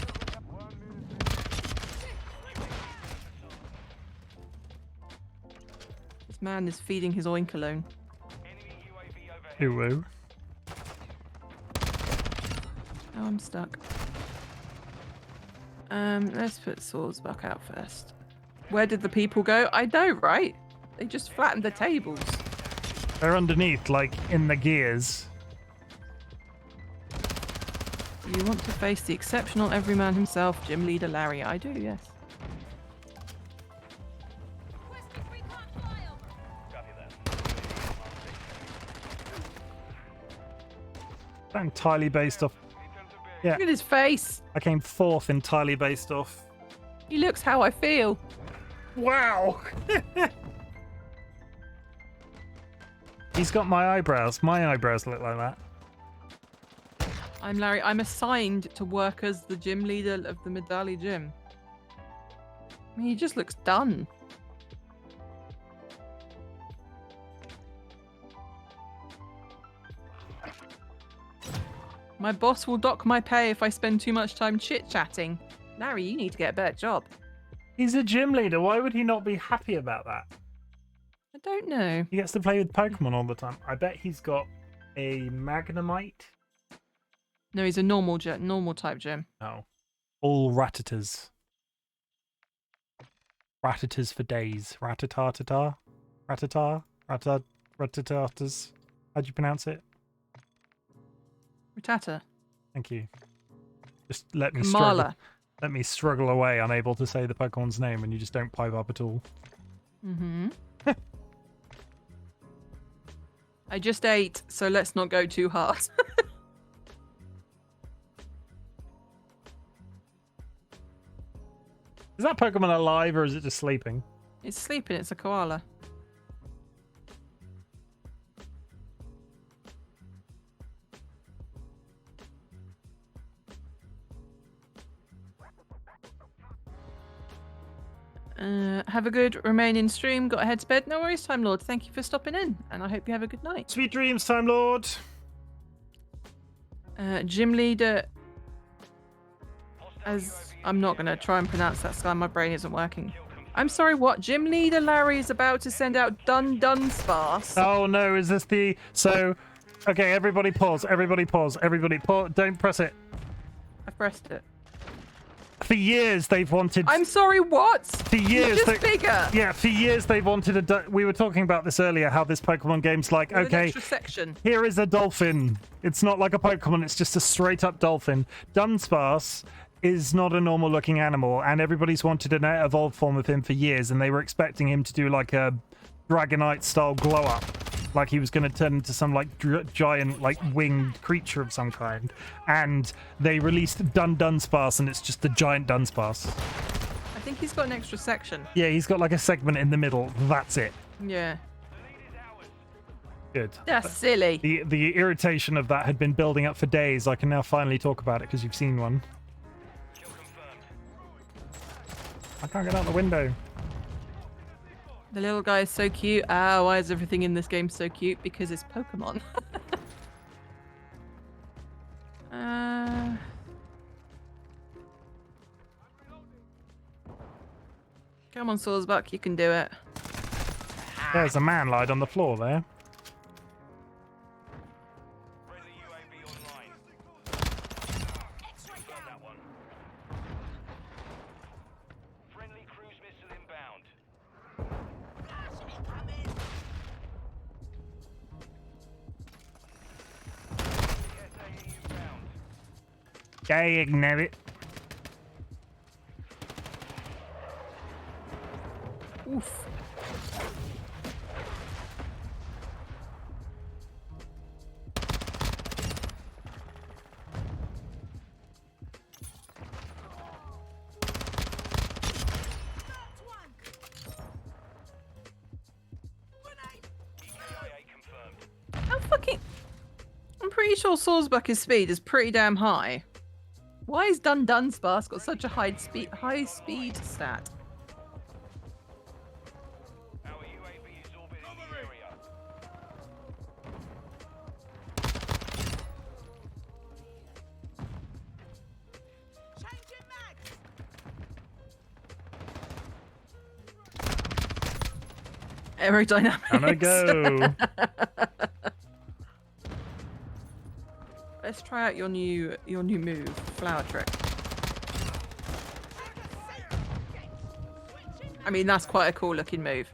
This man is feeding his oinkalone. Ooh. Oh, I'm stuck. Let's put swords back out first. Where did the people go? I know, right? They just flattened the tables. They're underneath, like in the gears. You want to face the exceptional everyman himself, Gym Leader Larry. I do, yes. Entirely based off. Yeah, Look at his face. I came fourth entirely based off. He looks how I feel. Wow! He's got my eyebrows. My eyebrows look like that. I'm Larry. I'm assigned to work as the gym leader of the Medali gym. I mean, he just looks done. My boss will dock my pay if I spend too much time chit-chatting. Larry, you need to get a better job. He's a gym leader. Why would he not be happy about that? I don't know. He gets to play with Pokemon all the time. I bet he's got a Magnemite. No, he's a normal type gym. Oh. All Rattatas. Rattatas for days. Ratatata? Ratata? Ratatatas? How'd you pronounce it? Rattata. Thank you. Just let me Kamala. struggle. Let me struggle away, unable to say the Pokemon's name, and you just don't pipe up at all. Mm-hmm. I just ate, so let's not go too hard. Is that Pokemon alive, or is it just sleeping? It's sleeping, it's a koala. Have a good remaining stream. Got to head to bed. No worries, Time Lord. Thank you for stopping in, and I hope you have a good night. Sweet dreams, Time Lord! Gym leader. As I'm not going to try and pronounce that, Sky. My brain isn't working. I'm sorry, what? Gym leader Larry is about to send out Dunsparce. Oh no, is this the... So, okay, everybody pause, everybody pause, everybody pause. Don't press it. I pressed it. For years they've wanted... I'm sorry, what? For years... Just bigger. Yeah, for years they've wanted a... We were talking about this earlier, how this Pokemon game's like, With an okay, extra section. here is a dolphin. It's not like a Pokemon, it's just a straight up dolphin. Dunsparce is not a normal looking animal, and everybody's wanted an evolved form of him for years, and they were expecting him to do like a Dragonite style glow up, like he was going to turn into some like giant like winged creature of some kind. And they released Dunsparce, and it's just the giant Dunsparce. I think he's got an extra section. Yeah, he's got like a segment in the middle. That's it. Yeah. Good. That's silly. The irritation of that had been building up for days. I can now finally talk about it because you've seen one. I can't get out the window. The little guy is so cute. Why is everything in this game so cute? Because it's Pokemon. Come on, Sawsbuck, you can do it. There's a man lied on the floor there. Friendly UAV online. Confirm that one. Friendly cruise missile inbound. SAE inbound. Okay, ignore it. Oof. EKIA confirmed. I'm pretty sure Sawsbuck's speed is pretty damn high. Why is Dun Dunsparce got such a high speed stat? Our UAV is orbiting the area. Aerodynamics. Down I go. Let's try out your new move, flower trick. I mean, that's quite a cool looking move.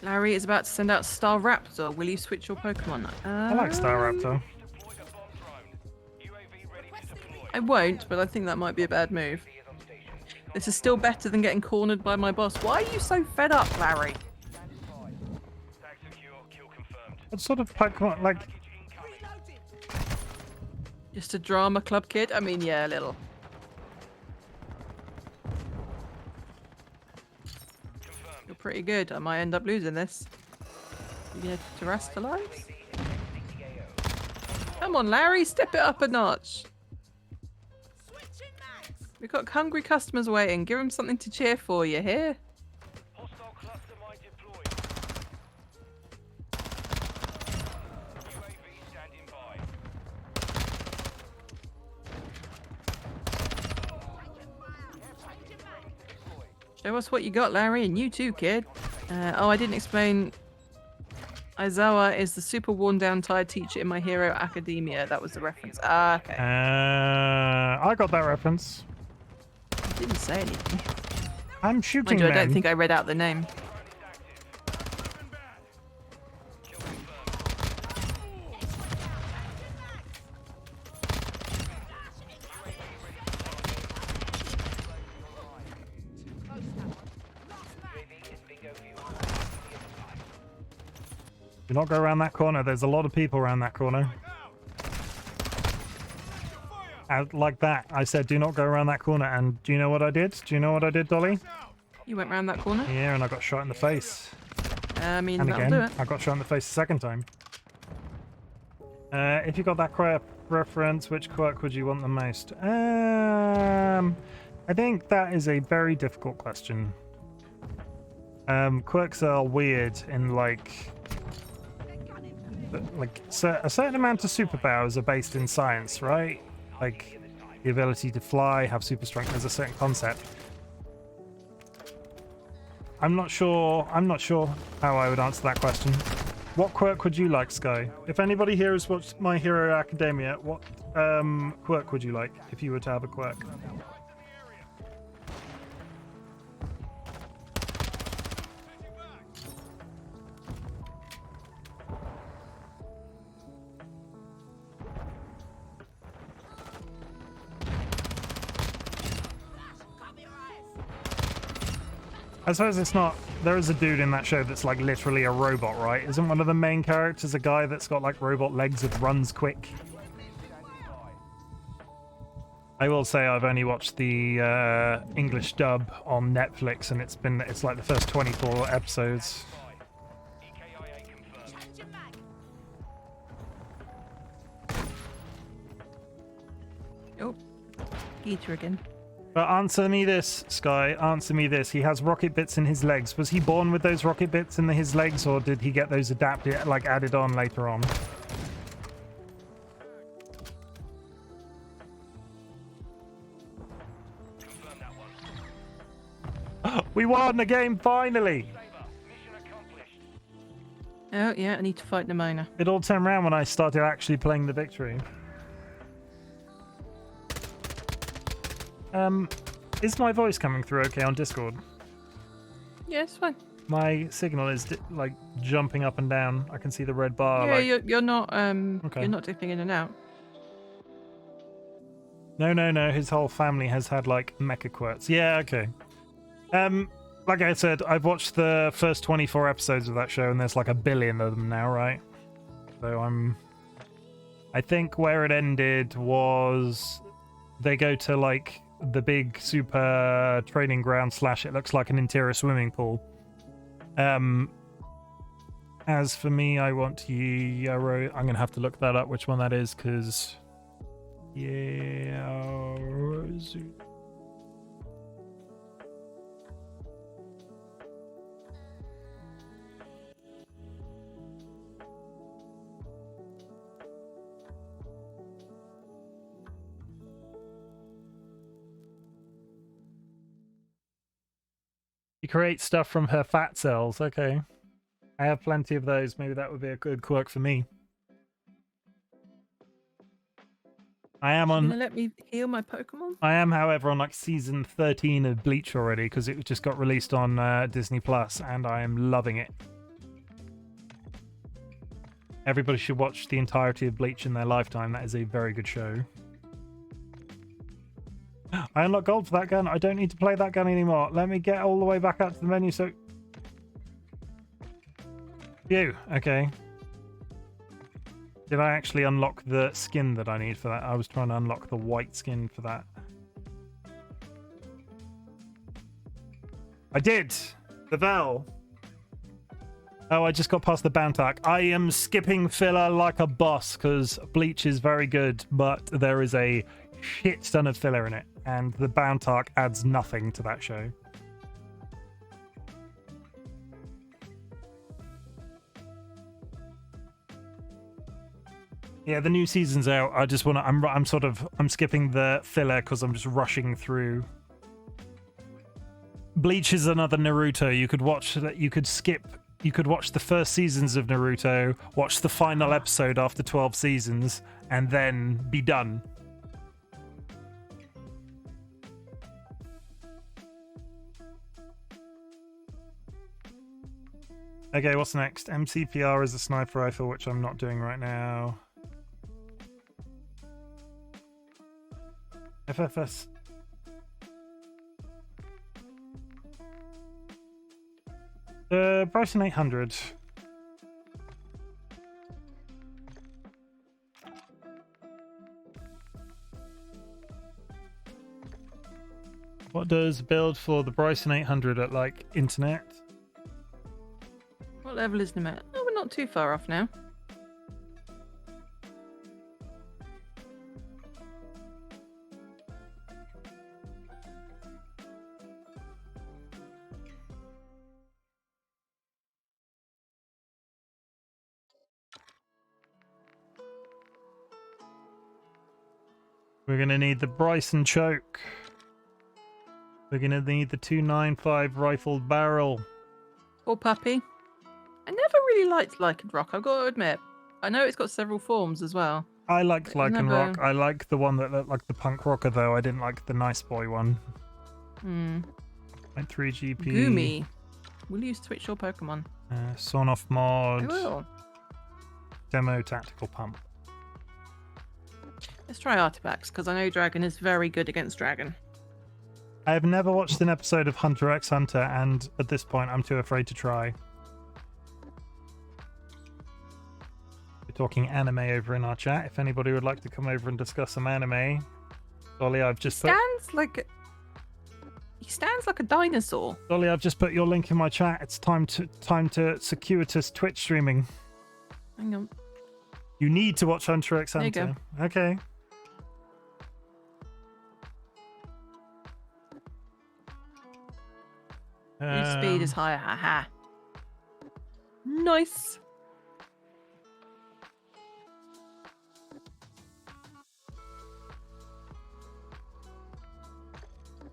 Larry is about to send out Star Raptor. Will you switch your Pokemon? I like Star Raptor. Deploy the bomb drone. UAV ready to deploy. I won't, but I think that might be a bad move. This is still better than getting cornered by my boss. Why are you so fed up, Larry? Tag secure, kill confirmed. What sort of Pokemon? Like, Package incoming. Just a drama club kid? I mean, yeah, a little. Confirmed. You're pretty good. I might end up losing this. You gonna terrestrialize? Come on, Larry, step it up a notch. We've got hungry customers waiting. Give them something to cheer for, you hear? Hostile cluster mine deployed. UAV standing by. Show us what you got, Larry, and you too, kid. Oh, I didn't explain. Aizawa is the super worn-down, tired teacher in My Hero Academia. That was the reference. Ah, okay. I got that reference. I didn't say anything. I'm Mind shooting you, I men. don't think I read out the name. Do not go around that corner. There's a lot of people around that corner. Like that. I said, do not go around that corner. And do you know what I did? Do you know what I did, Dolly? You went round that corner? Yeah, and I got shot in the face. I mean, And that'll again, do it. I got shot in the face the second time. If you got that quirk reference, which quirk would you want the most? I think that is a very difficult question. Quirks are weird in so a certain amount of superpowers are based in science, right? Like the ability to fly, have super strength. There's a certain concept. I'm not sure how I would answer that question. What quirk would you like, Sky? If anybody here has watched My Hero Academia, what quirk would you like if you were to have a quirk? I suppose it's not. There is a dude in that show that's like literally a robot, right? Isn't one of the main characters a guy that's got like robot legs that runs quick? I will say I've only watched the English dub on Netflix, and it's like the first 24 episodes. EKIA confirmed. Oh, Geeter again. But answer me this, Sky. Answer me this. He has rocket bits in his legs. Was he born with those rocket bits in his legs, or did he get those adapted, like added on later on? We won the game finally. Saber, mission accomplished. Oh, yeah, I need to fight Nimona. It all turned around when I started actually playing the victory. Is my voice coming through okay on Discord? Yeah, it's fine. My signal is like jumping up and down. I can see the red bar. Yeah, like... you're not Okay. you're not dipping in and out. No. His whole family has had like mecha quirts. Yeah, okay. Like I said, I've watched the first 24 episodes of that show, and there's like 1 billion of them now, right? So I think where it ended was they go to like the big super training ground / it looks like an interior swimming pool. As for me, I want Yaro. I'm gonna have to look that up, which one that is, because you create stuff from her fat cells. Okay. I have plenty of those. Maybe that would be a good quirk for me. I am Gonna on. let me heal my Pokemon? I am, however, on like season 13 of Bleach already because it just got released on Disney Plus, and I am loving it. Everybody should watch the entirety of Bleach in their lifetime. That is a very good show. I unlocked gold for that gun. I don't need to play that gun anymore. Let me get all the way back up to the menu. So, phew. Okay. Did I actually unlock the skin that I need for that? I was trying to unlock the white skin for that. I did. The Vel. Oh, I just got past the Bountark. I am skipping filler like a boss because Bleach is very good, but there is a shit ton of filler in it, and the Bountark adds nothing to that show. Yeah, the new season's out. I just want to. I'm skipping the filler because I'm just rushing through. Bleach is another Naruto. You could watch that. You could skip. You could watch the first seasons of Naruto, watch the final episode after 12 seasons, and then be done. Okay, what's next? MCPR is a sniper rifle, which I'm not doing right now. FFS. Bryson 800. What does build for the Bryson 800 at, like, internet? What level is Nimona? Oh, we're not too far off now. We're going to need the Bryson choke. We're going to need the 295 rifled barrel. Poor puppy. I never really liked Lycan Rock, I've got to admit. I know it's got several forms as well. I liked Lycan never- Rock. I like the one that looked like the punk rocker, though. I didn't like the nice boy one. Like 3GP. Gumi. Will you switch your Pokemon? Son-off mod. I will. Demo tactical pump. Let's try Artifacts, because I know Dragon is very good against Dragon. I have never watched an episode of Hunter x Hunter, and at this point, I'm too afraid to try. We're talking anime over in our chat. If anybody would like to come over and discuss some anime, Dolly, I've just put He stands like a dinosaur. Dolly, I've just put your link in my chat. It's time to circuitous Twitch streaming. Hang on. You need to watch Hunter x There you Hunter. Okay. Your speed is higher. Haha. Nice.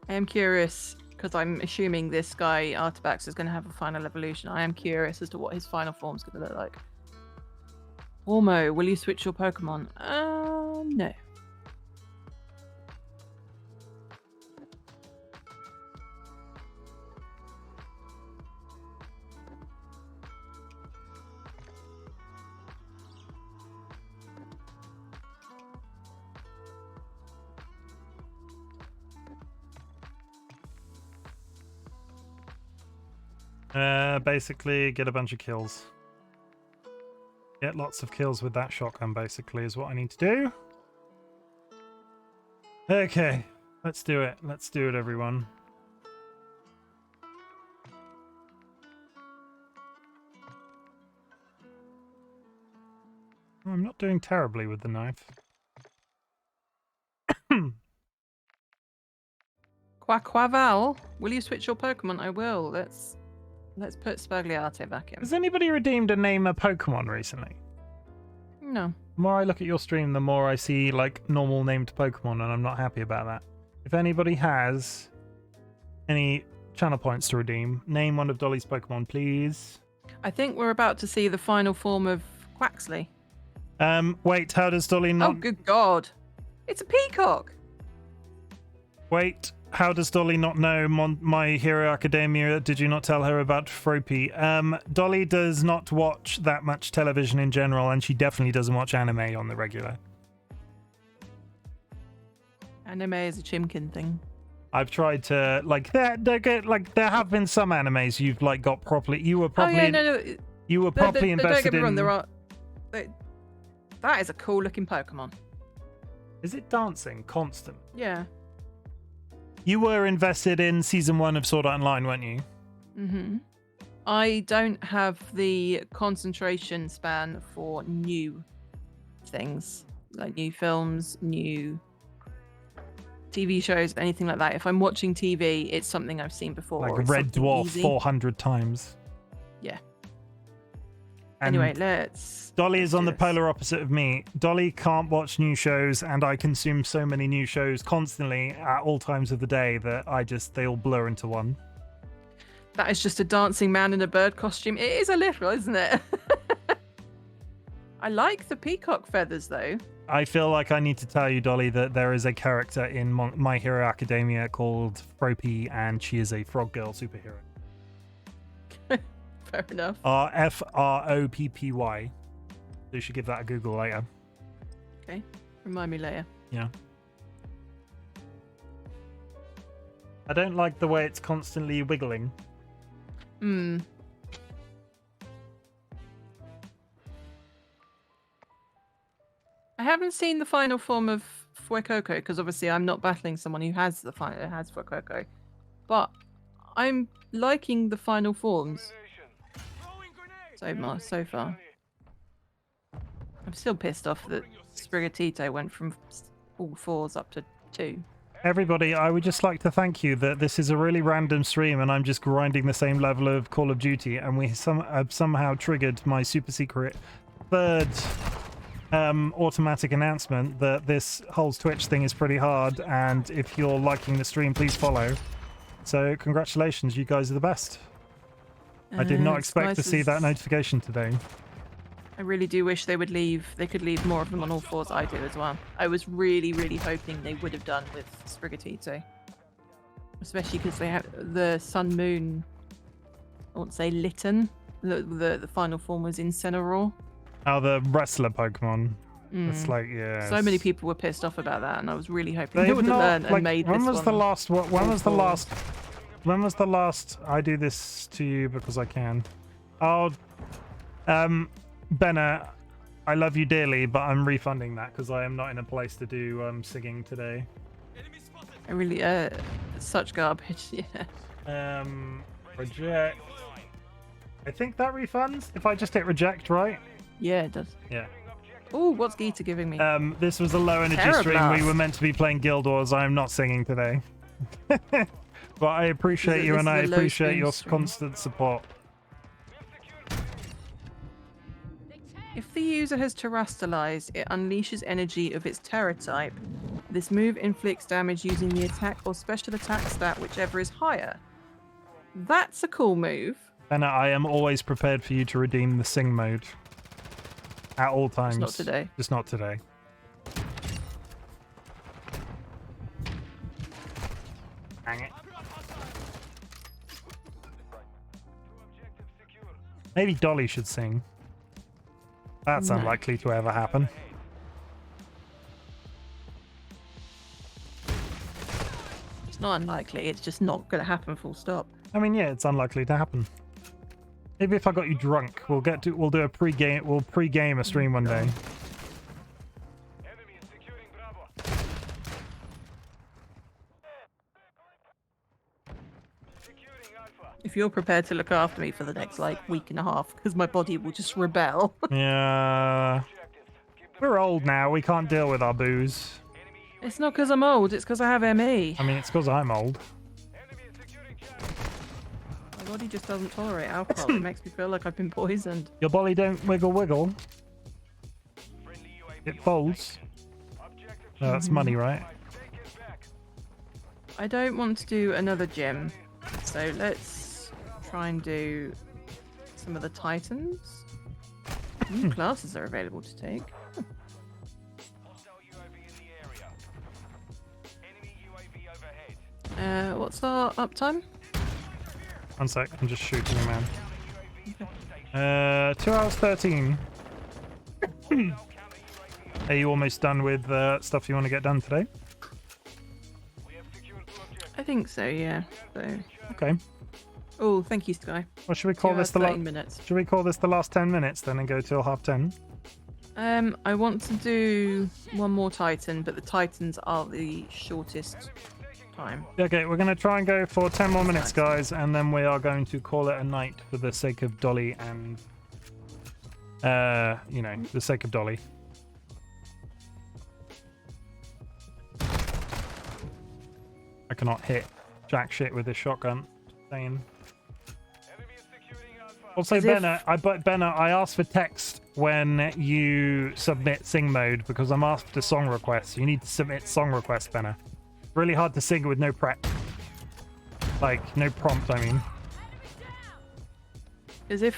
I am curious because I'm assuming this guy Artabax is going to have a final evolution. I am curious as to what his final form's going to look like. Ormo, will you switch your Pokemon? No. Basically, get a bunch of kills. Get lots of kills with that shotgun, basically, is what I need to do. Okay, let's do it. Let's do it, everyone. Oh, I'm not doing terribly with the knife. Quaquaval, will you switch your Pokemon? I will. Let's put Spergliate back in. Has anybody redeemed a name a Pokemon recently? No. The more I look at your stream, the more I see like normal named Pokemon, and I'm not happy about that. If anybody has any channel points to redeem, name one of Dolly's Pokemon, please. I think we're about to see the final form of Quaxley. Wait, how does Dolly not... Oh, good God. It's a peacock. Wait, how does Dolly not know My Hero Academia? Did you not tell her about Froppy? Dolly does not watch that much television in general, and she definitely doesn't watch anime on the regular. Anime is a Chimken thing. I've tried to they're good. Like there have been some animes you've like got properly. You were properly. Oh yeah, no. You were properly invested don't get me wrong. in. There are. That is a cool looking Pokemon. Is it dancing constant? Yeah. You were invested in season 1 of Sword Art Online, weren't you? Mm-hmm. I don't have the concentration span for new things, like new films, new TV shows, anything like that. If I'm watching TV, it's something I've seen before. Like Red Dwarf easy. 400 times. Yeah. And anyway, let's... Dolly is on the this. polar opposite of me. Dolly can't watch new shows, and I consume so many new shows constantly at all times of the day that they all blur into one. That is just a dancing man in a bird costume. It is a little, isn't it? I like the peacock feathers, though. I feel like I need to tell you, Dolly, that there is a character in My Hero Academia called Froppy, and she is a frog girl superhero. Fair enough. Froppy. So you should give that a Google later. Okay. Remind me later. Yeah. I don't like the way it's constantly wiggling. Hmm. I haven't seen the final form of Fuecoco because obviously I'm not battling someone who has Fuecoco. But I'm liking the final forms so far. I'm still pissed off that Sprigatito went from all 4s up to 2. Everybody, I would just like to thank you that this is a really random stream and I'm just grinding the same level of Call of Duty, and we somehow triggered my super secret third automatic announcement that this whole Twitch thing is pretty hard, and if you're liking the stream, please follow. So congratulations, you guys are the best. I did not expect to see that notification today. I really do wish they could leave more of them on all 4s. I do as well. I was really, really hoping they would have done with Sprigatito. Especially because they have the Sun Moon, I won't say Litten. The final form was Incineroar. Oh, the wrestler Pokemon. It's like, yeah. So many people were pissed off about that, and I was really hoping they would have learned and made this one. When was the last I do this to you because I can? Oh, Benna, I love you dearly, but I'm refunding that because I am not in a place to do singing today. I really, such garbage, yeah. Reject. I think that refunds if I just hit reject, right? Yeah, it does. Yeah. Oh, what's Geeta giving me? This was a low energy stream. We were meant to be playing Guild Wars. I am not singing today. But I appreciate you, and I appreciate your constant support. If the user has terrestrialized, it unleashes energy of its terror type This move inflicts damage using the attack or special attack stat, whichever is higher. That's a cool move. Benna, I am always prepared for you to redeem the sing mode. At all times. Just not today. Just not today. Hang it. Maybe Dolly should sing. That's No. unlikely to ever happen. It's not unlikely. It's just not going to happen. Full stop. I mean, yeah, it's unlikely to happen. Maybe if I got you drunk, we'll do a pre-game. We'll pre-game a stream one day. Enemy is securing Bravo. Securing Alpha. If you're prepared to look after me for the next like week and a half, because my body will just rebel. Yeah, we're old now. We can't deal with our booze. It's not because I'm old. It's because I have ME. I mean, it's because I'm old. Enemy is securing Charlie. My body just doesn't tolerate alcohol. It makes me feel like I've been poisoned. Your body don't wiggle wiggle. Friendly UAV It folds. Objective No, that's money, right? taken back. I don't want to do another gym, so let's try and do some of the Titans. New classes are available to take. Hostile UAV in the area. Enemy UAV overhead. What's our uptime? 1 sec, I'm just shooting a man. 2 hours 13. Are you almost done with stuff you want to get done today? We have secured two objectives. I think so, yeah. So, Okay. oh, thank you, Sky. Well, should we call 2 this hours, the 13 minutes. Should we call this the last 10 minutes then and go till 10:30? I want to do one more Titan, but the Titans are the shortest time. Okay, we're going to try and go for 10 more minutes, guys, and then we are going to call it a night for the sake of Dolly and, you know, the sake of Dolly. I cannot hit jack shit with this shotgun. Saying. Enemy is securing Alpha. Also, As if- Benna, I asked for text when you submit sing mode because I'm asked for song requests. You need to submit song requests, Benna. Really hard to sing with no prep. Like, no prompt, I mean. As if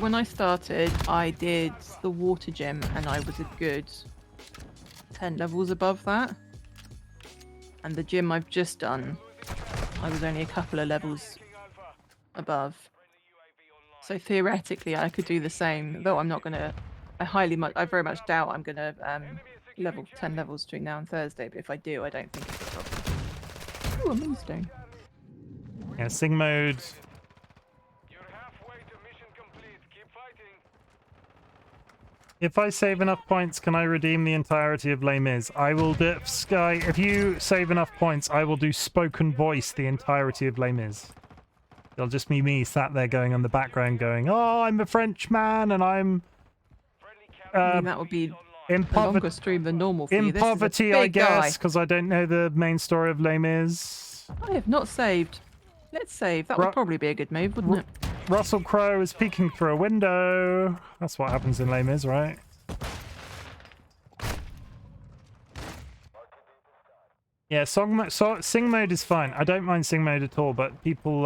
when I started, I did the water gym and I was a good 10 levels above that. And the gym I've just done, I was only a couple of levels above. So theoretically, I could do the same, though I'm not going to... I very much doubt I'm going to level 10 levels between now and Thursday, but if I do, I don't think it's a problem. Ooh, a moonstone. Yeah, sing mode. You're halfway to mission complete. Keep fighting. If I save enough points, can I redeem the entirety of Les Mis? I will do... Sky, if you save enough points, I will do spoken voice the entirety of Les Mis. It'll just be me sat there going on the background going, oh, I'm a French man and I'm I mean, that would be in, a longer stream than normal for you. in This is a poverty, I big guy. guess, because I don't know the main story of Les Mis. I have not saved. Let's save. That Ru- would probably be a good move, wouldn't it? Russell Crowe is peeking through a window. That's what happens in Les Mis, right? Yeah, sing mode is fine. I don't mind sing mode at all, but people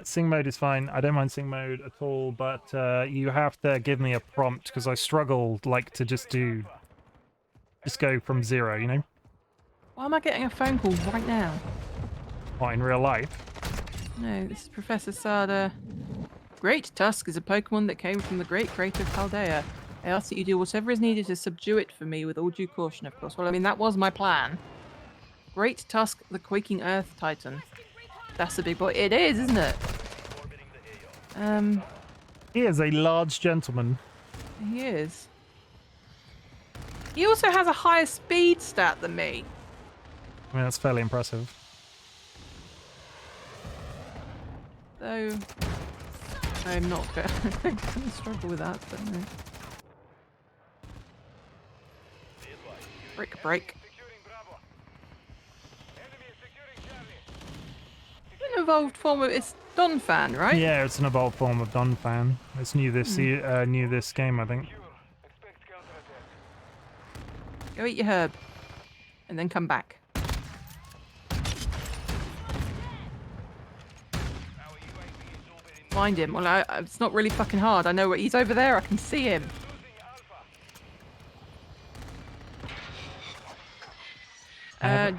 sing mode is fine. I don't mind sing mode at all, but you have to give me a prompt because I struggle like to just go from 0, you know? Why am I getting a phone call right now? What, in real life? No, this is Professor Sada. Great Tusk is a Pokemon that came from the great creator of Paldea. I ask that you do whatever is needed to subdue it for me with all due caution, of course. Well, I mean, that was my plan. Great Tusk, the Quaking Earth Titan. That's a big boy. It is, isn't it? He is a large gentleman. He is. He also has a higher speed stat than me. I mean, that's fairly impressive. So, I'm not going to struggle with that, but no. Break. Securing Bravo. Enemy is securing Charlie. An evolved form of... It's Donphan, right? Yeah, it's an evolved form of Donphan. It's new this game, I think. Secure. Expect counterattack. Go eat your herb. And then come back. Find him. Well, it's not really fucking hard. I know where he's over there. I can see him.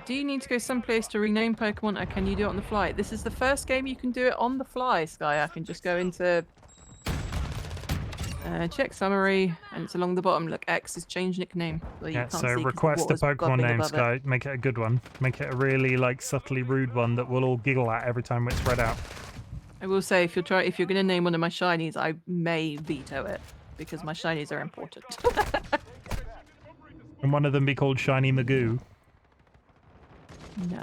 Do you need to go someplace to rename Pokemon, or can you do it on the fly? This is the first game you can do it on the fly, Sky. I can just go into check summary, and it's along the bottom. Look, X has changed nickname. So you Yeah, can't so see 'cause the request a water's Pokemon bubbling name, above it. Sky. Make it a good one. Make it a really like subtly rude one that we'll all giggle at every time it's read out. I will say, if you're going to name one of my shinies, I may veto it because my shinies are important. And one of them be called Shiny Magoo. No.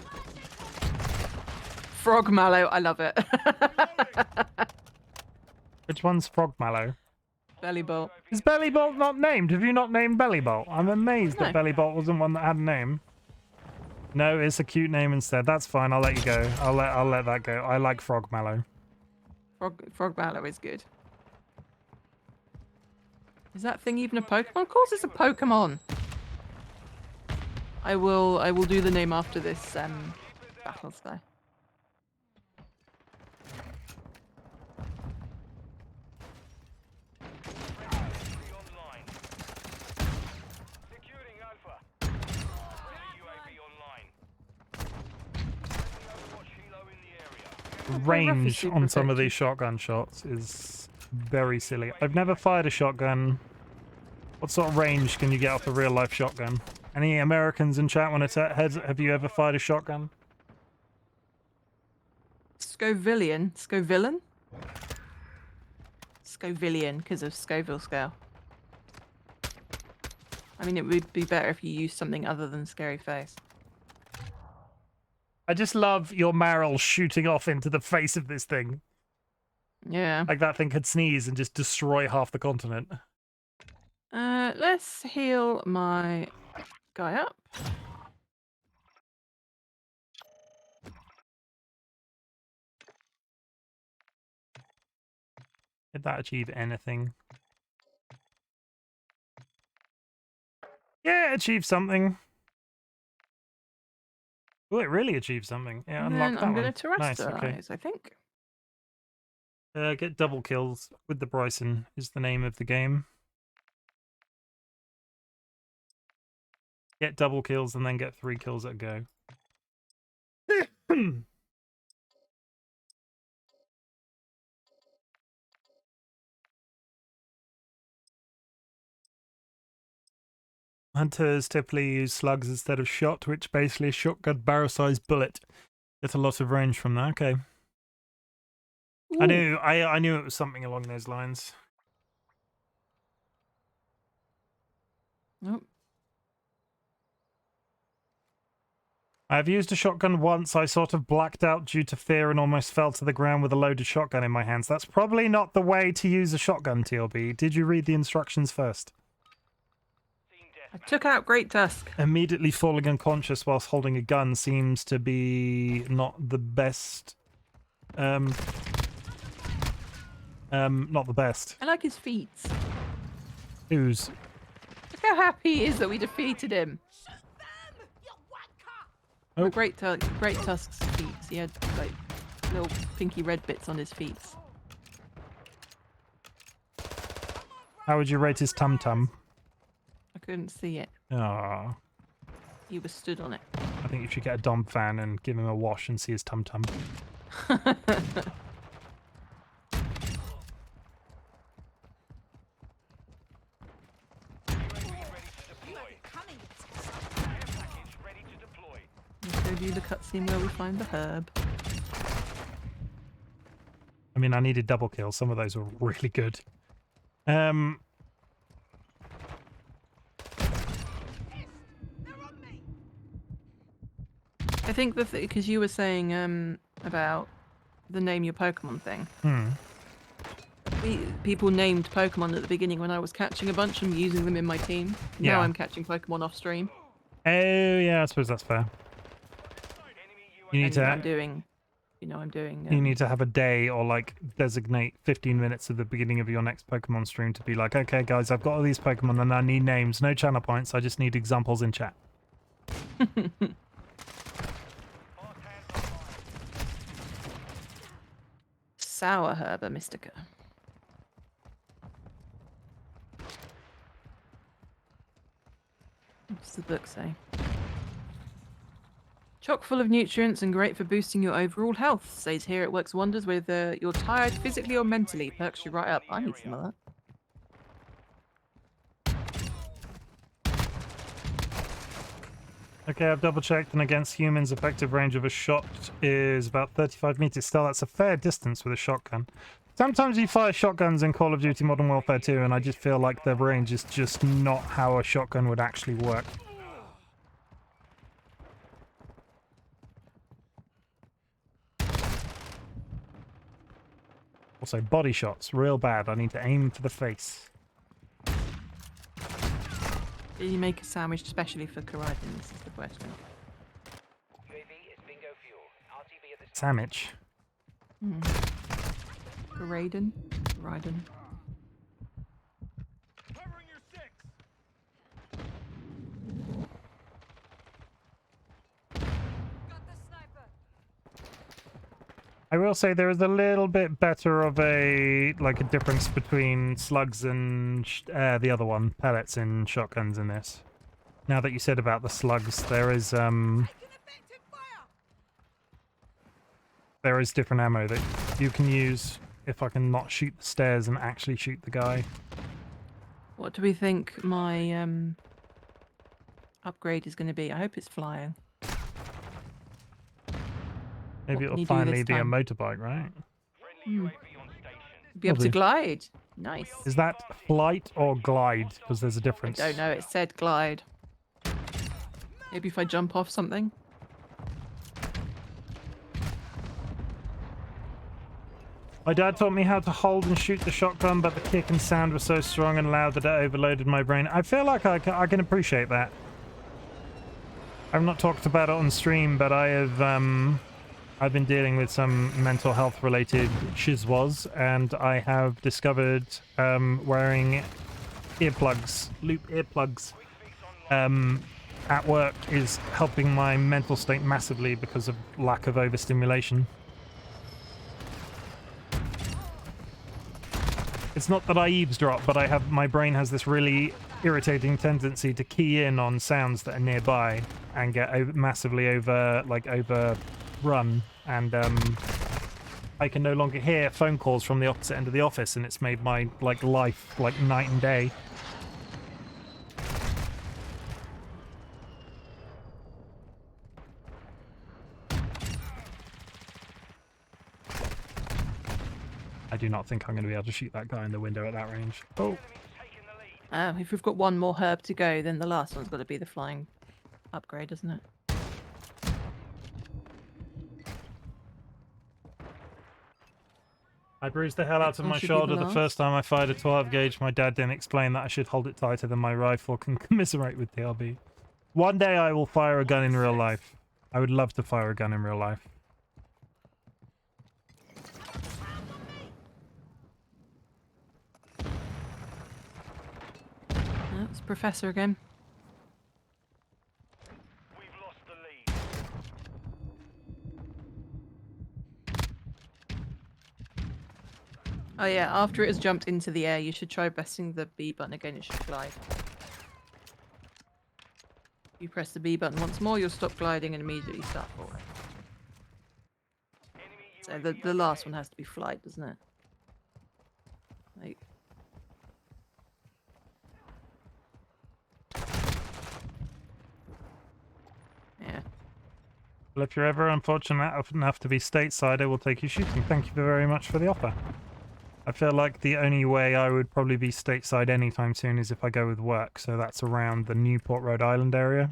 Frog Mallow, I love it. Which one's Frogmallow? Bellybolt. Is Bellybolt not named? Have you not named Bellybolt? I'm amazed that No. Bellybolt wasn't one that had a name. No, it's a cute name instead. That's fine. I'll let you go. I'll let that go. I like Frogmallow. Frog Mallow is good. Is that thing even a Pokemon? Of course it's a Pokemon. I will do the name after this battle, Sky. Online. Securing Alpha. UAV online. Overwatch Hilo in the area. Range super on some of effective. these shotgun shots is very silly. I've never fired a shotgun. What sort of range can you get off a real life shotgun? Any Americans in chat want to have you ever fired a shotgun? Scovillian? Scovillian, because of Scoville scale. I mean, it would be better if you used something other than scary face. I just love your Marill shooting off into the face of this thing. Yeah. Like that thing could sneeze and just destroy half the continent. Let's heal my guy up. Did that achieve anything? Yeah, it achieved something. Oh, it really achieved something. Yeah, And unlocked then that I'm one. going to Nice, terrestrialize, okay. I think. Get double kills with the Bryson is the name of the game. Get double kills and then get 3 kills at a go. Hunters typically use slugs instead of shot, which basically is shotgun barrel-sized bullet. Get a lot of range from that. Okay. I knew it was something along those lines. Nope. I've used a shotgun once. I sort of blacked out due to fear and almost fell to the ground with a loaded shotgun in my hands. That's probably not the way to use a shotgun, TLB. Did you read the instructions first? I took out Great Tusk. Immediately falling unconscious whilst holding a gun seems to be not the best. Not the best. I like his feet. Who's? Look how happy he is that we defeated him. Oh. Great Tusk's feet. He had like little pinky red bits on his feet. How would you rate his tum-tum? I couldn't see it. Ah, He was stood on it. I think you should get a Dom fan and give him a wash and see his tum-tum. Let's go do the cutscene where we find the herb. I mean, I needed double kills. Some of those were really good. I think because you were saying about the name your Pokemon thing. People named Pokemon at the beginning when I was catching a bunch and using them in my team. Yeah. Now I'm catching Pokemon off stream. Oh, yeah, I suppose that's fair. You need And I'm to... you know I'm doing. You need to have a day or like designate 15 minutes at the beginning of your next Pokemon stream to be like, okay, guys, I've got all these Pokemon and I need names, no channel points. I just need examples in chat. Sour Herba Mystica. What's the book say? Chock full of nutrients and great for boosting your overall health. Says here it works wonders whether you're tired physically or mentally. Perks you right up. I need some of that. Okay, I've double checked, and against humans, effective range of a shot is about 35 meters. Still, that's a fair distance with a shotgun. Sometimes you fire shotguns in Call of Duty Modern Warfare 2, and I just feel like the range is just not how a shotgun would actually work. Also, body shots, real bad. I need to aim for the face. Did you make a sandwich especially for Karidin? This is the question. Sandwich. Karidin? Karidin. Covering your six. I will say there is a little bit better of a difference between slugs and the other one, pellets and shotguns in this. Now that you said about the slugs, there is different ammo that you can use if I can not shoot the stairs and actually shoot the guy. What do we think my upgrade is going to be? I hope it's flying. Maybe What can it'll you do finally this be a time? motorbike, right? Be able to Lovely. glide. Nice. Is that flight or glide? Because there's a I difference. don't know. It said glide. Maybe if I jump off something. My dad taught me how to hold and shoot the shotgun, but the kick and sound were so strong and loud that it overloaded my brain. I feel like I can appreciate that. I've not talked about it on stream, but I've been dealing with some mental health related shizwas, and I have discovered wearing earplugs, loop earplugs, at work is helping my mental state massively because of lack of overstimulation. It's not that I eavesdrop, but my brain has this really irritating tendency to key in on sounds that are nearby and get massively overrun, and I can no longer hear phone calls from the opposite end of the office, and it's made my life night and day. I do not think I'm going to be able to shoot that guy in the window at that range. Oh. If we've got one more herb to go, then the last one's got to be the flying upgrade, isn't it? I bruised the hell out of One my should be the shoulder the last. first time I fired a 12 gauge. My dad didn't explain that I should hold it tighter than my rifle can commiserate with TLB. One day I will fire a gun in real life. I would love to fire a gun in real life. Oh, it's Professor again. We've lost the lead. Oh yeah, after it has jumped into the air, you should try pressing the B button again. It should glide. If you press the B button once more, you'll stop gliding and immediately start falling. So the last one has to be flight, doesn't it? Like... Yeah. Well, if you're ever unfortunate enough to be stateside, I will take you shooting. Thank you very much for the offer. I feel like the only way I would probably be stateside anytime soon is if I go with work, so that's around the Newport, Rhode Island area.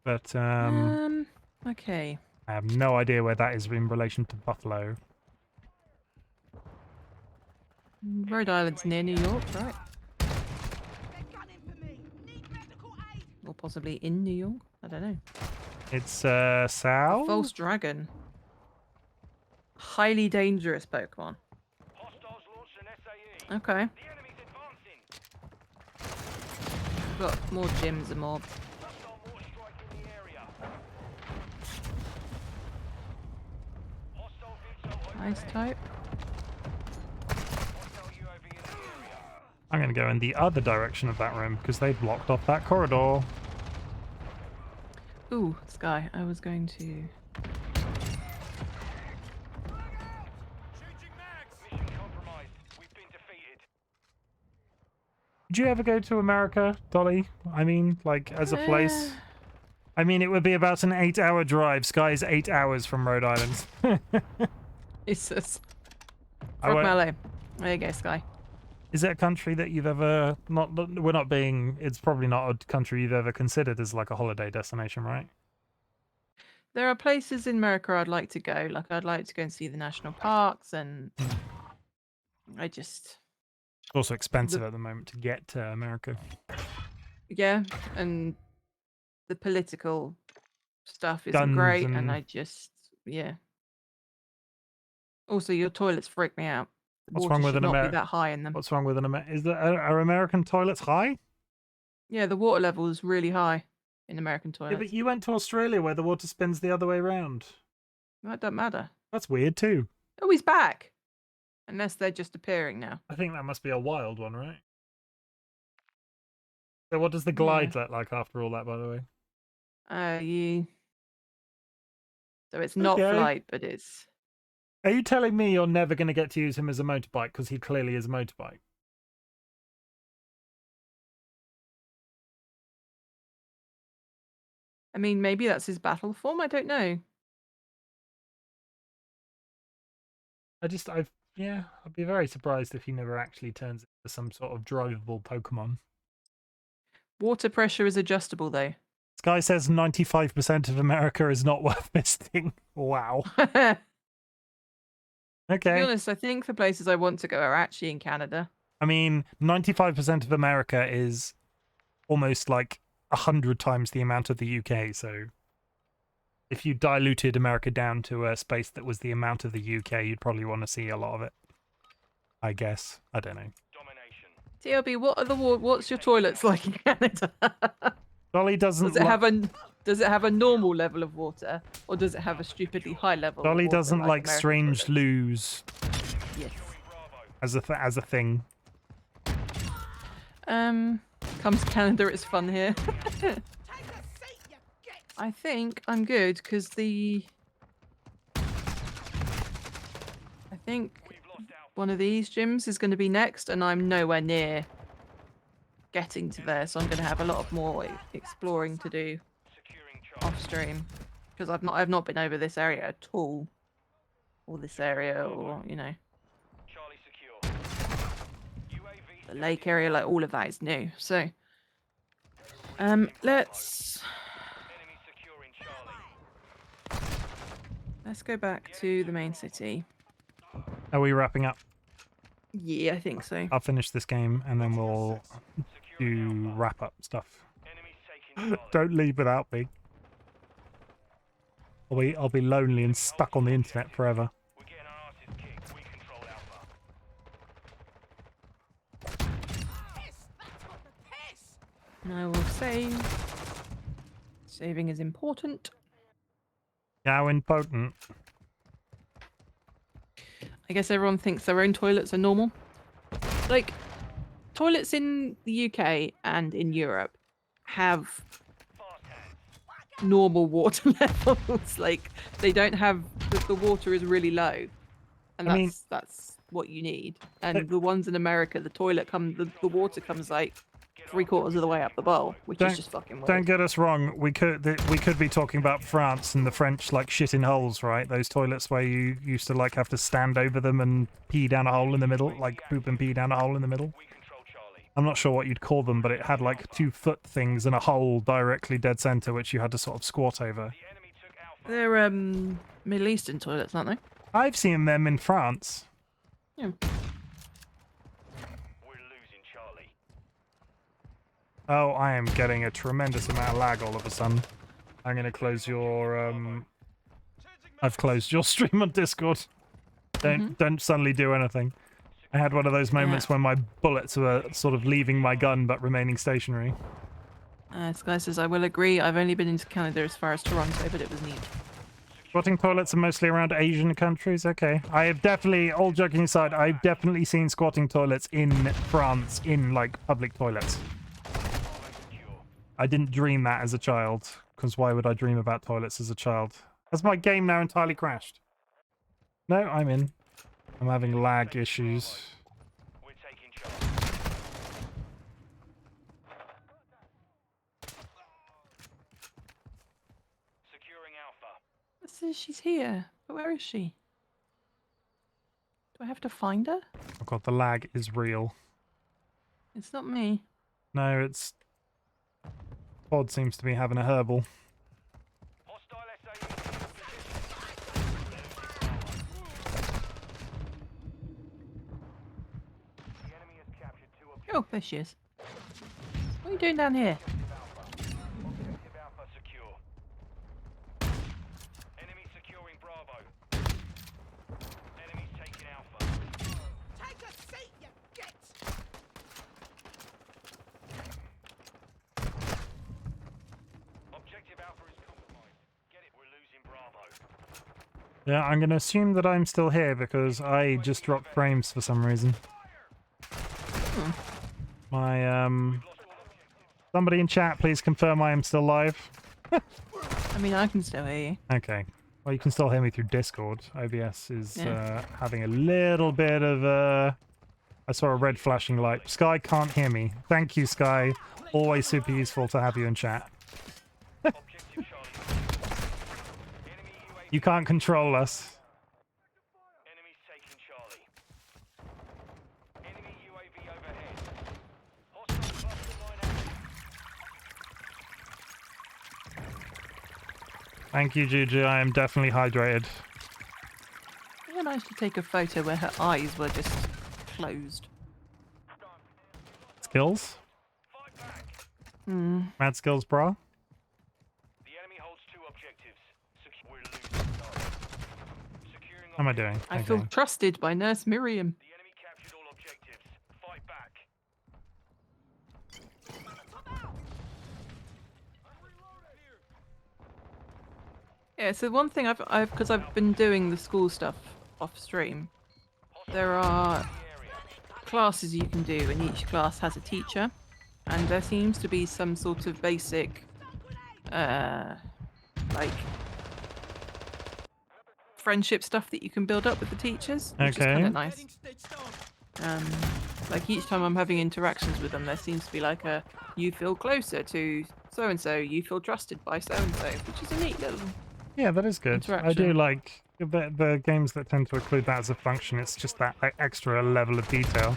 But, okay. I have no idea where that is in relation to Buffalo. Rhode Island's near New York, right? Or possibly in New York? I don't know. It's A Sal. false dragon. Highly dangerous Pokemon. Hostiles launched an SAE. Okay. The enemy's advancing. Got more gyms and more. Hostile more strike in the area. Hostile VTOL Ice type. Hostile UAV in the area. I'm going to go in the other direction of that room because they've blocked off that corridor. Ooh, Sky. I was going to. Mission compromised. We've been defeated. Did you ever go to America, Dolly? I mean, like, as a place? I mean, it would be about an 8-hour drive. Sky's 8 hours from Rhode Island. It's just. I won't- Mallow. There you go, Sky. Is it a country that you've ever not? We're not being. It's probably not a country you've ever considered as like a holiday destination, right? There are places in America I'd like to go. Like, I'd like to go and see the national parks, and I just. It's also expensive at the moment to get to America. Yeah, and the political stuff isn't Guns great, and- and I just. Yeah. Also, your toilets freak me out. The What's water wrong with should an not Ameri- be that high in them. What's wrong with an Is there are American toilets high? Yeah, the water level is really high in American Yeah, toilets. but you went to Australia where the water spins the other way around. That don't matter. That's weird too. Oh, he's back. Unless they're just appearing now. I think that must be a wild one, right? So what does the glide look like after all that, by the way? You. So it's not Okay. flight, but it's. Are you telling me you're never going to get to use him as a motorbike because he clearly is a motorbike? I mean, maybe that's his battle form. I don't know. Yeah, I'd be very surprised if he never actually turns into some sort of drivable Pokemon. Water pressure is adjustable, though. This guy says 95% of America is not worth visiting. Wow. To be Okay. honest, I think the places I want to go are actually in Canada. I mean, 95% of America is almost like 100 times the amount of the UK, so if you diluted America down to a space that was the amount of the UK, you'd probably want to see a lot of it. I guess. I don't know. Domination. TLB, what's your toilets like in Canada? Dolly doesn't Does it have a normal level of water, or does it have a stupidly high level? of Dolly water doesn't like American strange toilets? loos Yes. as a thing. Come to Canada, it's fun here. I think I'm good because I think We've lost Alpha. one of these gyms is going to be next, and I'm nowhere near getting to there, so I'm going to have a lot of more exploring to do Securing Charlie. off stream because I've not been over this area at all, or this area, or Charlie secure. UAV. the lake area, like all of that is new. So, let's Enemy securing Charlie. go back to the main city. Are we wrapping up? Yeah, I think so. I'll finish this game and then we'll do wrap up stuff. Enemies taking Charlie. Don't leave without me. I'll be lonely and stuck on the internet forever. We're getting our asses kicked. We control Alpha. And I will save. Saving is important. How impotent. I guess everyone thinks their own toilets are normal. Like, toilets in the UK and in Europe have normal water levels. Like, they don't have the water is really low, and I mean- that's what you need. And the ones in America, the water comes like 3/4 of the way up the bowl, which Don't- is just fucking weird. Don't get us wrong. We could be talking about France and the French like shit in holes, right? Those toilets where you used to like have to stand over them and pee down a hole in the middle, like poop and pee down a hole in the middle. We control Charlie. I'm not sure what you'd call them, but it had like 2-foot things and a hole directly dead center, which you had to sort of squat over. The enemy took Alpha. They're Middle Eastern toilets, aren't they? I've seen them in France. Yeah. We're losing Charlie. Oh, I am getting a tremendous amount of lag all of a sudden. I'm gonna close your I've closed your stream on Discord. Don't suddenly do anything. I had one of those moments when my bullets were sort of leaving my gun but remaining stationary. Sky says, I will agree. I've only been into Canada as far as Toronto, but it was neat. Squatting toilets are mostly around Asian countries. Okay. I have definitely, all joking aside, I've definitely seen squatting toilets in France in, like, public toilets. I didn't dream that as a child, because why would I dream about toilets as a child? Has my game now entirely crashed? No, I'm in. I'm having lag issues. We're taking charge. Securing Alpha. It says she's here, but where is she? Do I have to find her? Oh god, the lag is real. It's not me. No, it's... Pod seems to be having a herbal. Hostile SAE. The enemy has captured 2 objectives. Oh, there she is. What are you doing down here? Objective Alpha secure. Enemy securing Bravo. Enemies taking Alpha. Take a seat, you git! Objective Alpha is compromised. Get it, we're losing Bravo. Yeah, I'm going to assume that I'm still here because I just dropped frames for some reason. My, somebody in chat, please confirm I am still live. I mean, I can still hear you. Okay. Well, you can still hear me through Discord. OBS is having a little bit of I saw a red flashing light. Sky can't hear me. Thank you, Sky. Always super useful to have you in chat. Objective Charlie. Enemy UAV. You can't control us. Enemies taking Charlie. Enemy UAV overhead. Hostile cluster mine active. Thank you, Juju. I am definitely hydrated. I managed to take a photo where her eyes were just closed. Skills? Fight back. Mad skills, bra? The enemy holds 2 objectives. We're losing Charlie. Securing How am I doing? I feel Okay. trusted by Nurse Miriam. The enemy captured all objectives. Fight back. Yeah, so one thing because I've been doing the school stuff off stream. There are classes you can do, and each class has a teacher, and there seems to be some sort of basic, like friendship stuff that you can build up with the teachers, which is kind Okay. of nice. Like each time I'm having interactions with them, there seems to be like a you feel closer to so and so, you feel trusted by so and so, which is a neat little. Yeah, that is good. I do Interaction. like the games that tend to include that as a function. It's just that like, extra level of detail.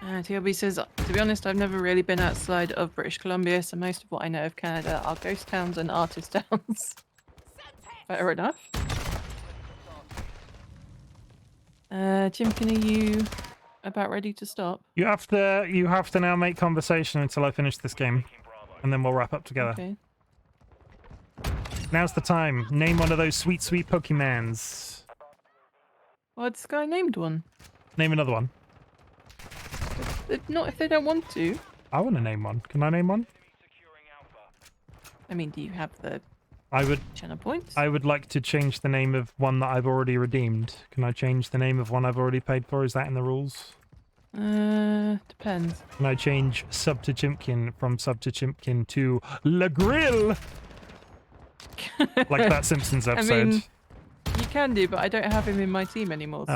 TLB says, to be honest, I've never really been outside of British Columbia, so most of what I know of Canada are ghost towns and artist towns. Fair enough. Chimken, are you about ready to stop? You have to now make conversation until I finish this game, and then we'll wrap up together. Okay. Now's the time. Name one of those sweet, sweet Pokemans. Well, this guy named one. Name another one. Not if they don't want to. I want to name one. Can I name one? Securing Alpha. I mean, do you have the I would. channel points? I would like to change the name of one that I've already redeemed. Can I change the name of one I've already paid for? Is that in the rules? Depends. Can I change Sub to Chimken from Sub to Chimken to Le Grill? Like that Simpsons episode. mean, You can do, but I don't have him in my team anymore, so...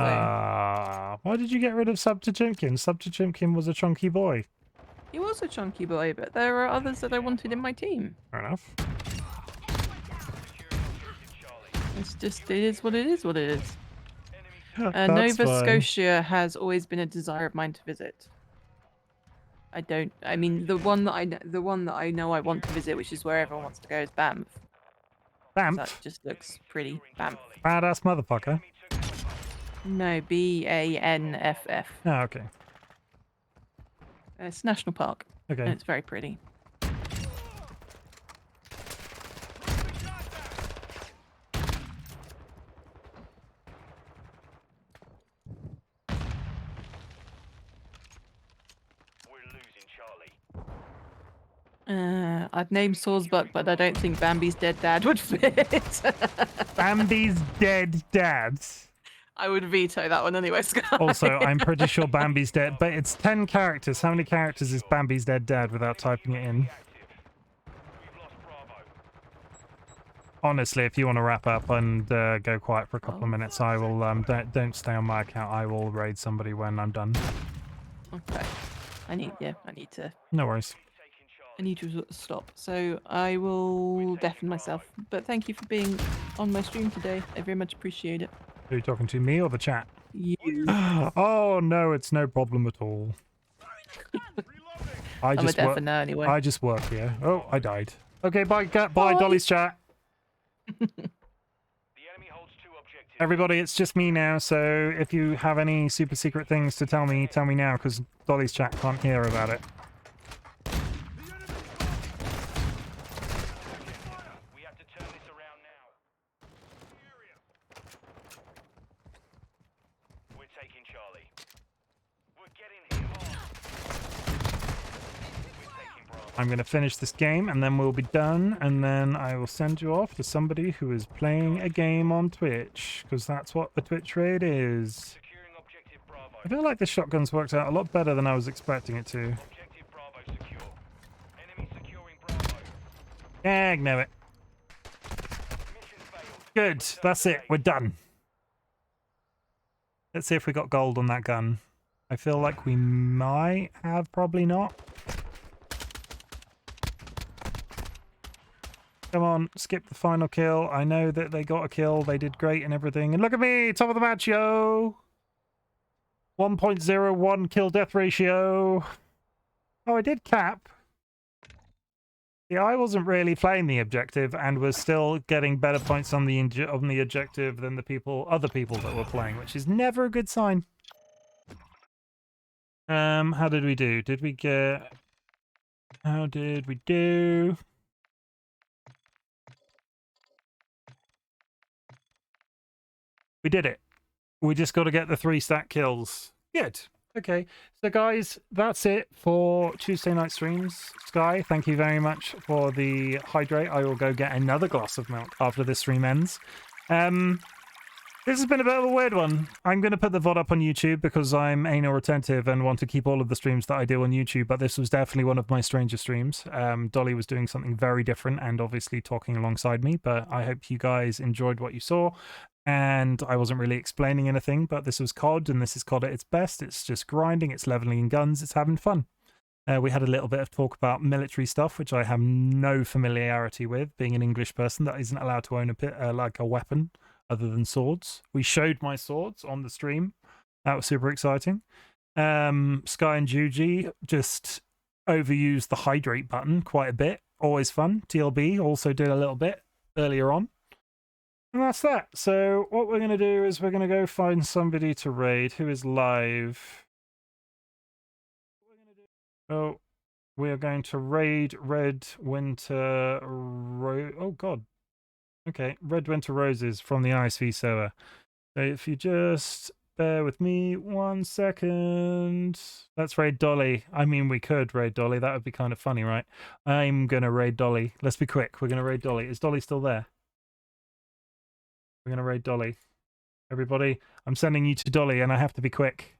Why did you get rid of Sub to Chimken? Sub to Chimken was a chunky boy. He was a chunky boy, but there are others that I wanted in my team. Fair enough. It's just, it is what it is, what it is. That's Nova fine. Scotia has always been a desire of mine to visit. I mean, the one that I know I want to visit, which is where everyone wants to go, is Banff. That Banff? just looks pretty. Banff. Badass motherfucker. No, BANFF. Oh, okay. It's a national park, and Okay. it's very pretty. We're losing Charlie. I'd name Sawsbuck, but I don't think Bambi's dead dad would fit. Bambi's dead dad. I would veto that one anyway, Sky. Also, I'm pretty sure Bambi's dead, but it's 10 characters. How many characters is Bambi's dead dad without typing it in? We've lost Bravo. Honestly, if you want to wrap up and go quiet for a couple of minutes, I will. Don't stay on my account. I will raid somebody when I'm done. Okay. I need to No worries. stop. So I will deafen myself. But thank you for being on my stream today. I very much appreciate it. Are you talking to me or the chat? You. Oh no, it's no problem at all. I I'm a just work. deafen now anyway. I just work here. Oh, I died. Okay, bye, bye, Dolly's chat. The enemy holds 2 objectives. Everybody, it's just me now. So if you have any super secret things to tell me now, because Dolly's chat can't hear about it. We have to turn this around now. We're taking Charlie. We're getting him on. We're taking Bravo. I'm going to finish this game and then we'll be done, and then I will send you off to somebody who is playing a game on Twitch, because that's what the Twitch raid is. Securing objective Bravo. I feel like this shotgun's worked out a lot better than I was expecting it to. Objective Bravo secure. Enemy securing Bravo. Yeah, ignore it. Mission failed. Good, that's it, we're done. Let's see if we got gold on that gun. I feel like we might have, probably not. Come on, skip the final kill. I know that they got a kill, they did great and everything. And look at me, top of the match, yo! 1.01 kill death ratio. Oh, I did cap. Yeah, I wasn't really playing the objective and was still getting better points on the objective than the other people that were playing, which is never a good sign. How did we do? How did we do? We did it. We just got to get the 3 stack kills. Good. Okay. So guys, that's it for Tuesday night streams. Sky, thank you very much for the hydrate. I will go get another glass of milk after this stream ends. This has been a bit of a weird one. I'm going to put the VOD up on YouTube because I'm anal retentive and want to keep all of the streams that I do on YouTube, but this was definitely one of my stranger streams. Dolly was doing something very different and obviously talking alongside me, but I hope you guys enjoyed what you saw. And I wasn't really explaining anything, but this was COD, and this is COD at its best. It's just grinding, it's leveling guns, it's having fun. We had a little bit of talk about military stuff, which I have no familiarity with, being an English person that isn't allowed to own a weapon other than swords. We showed my swords on the stream. That was super exciting. Sky and Juji just overused the hydrate button quite a bit. Always fun. TLB also did a little bit earlier on. And that's that. So what we're going to do is we're going to go find somebody to raid who is live. Oh, we are going to raid Red Winter oh god. Okay, Red Winter Roses from the ISV server. So if you just bear with me 1 second. Let's raid Dolly. I mean, we could raid Dolly. That would be kind of funny, right? I'm going to raid Dolly. Let's be quick. We're going to raid Dolly. Is Dolly still there? We're going to raid Dolly. Everybody, I'm sending you to Dolly, and I have to be quick.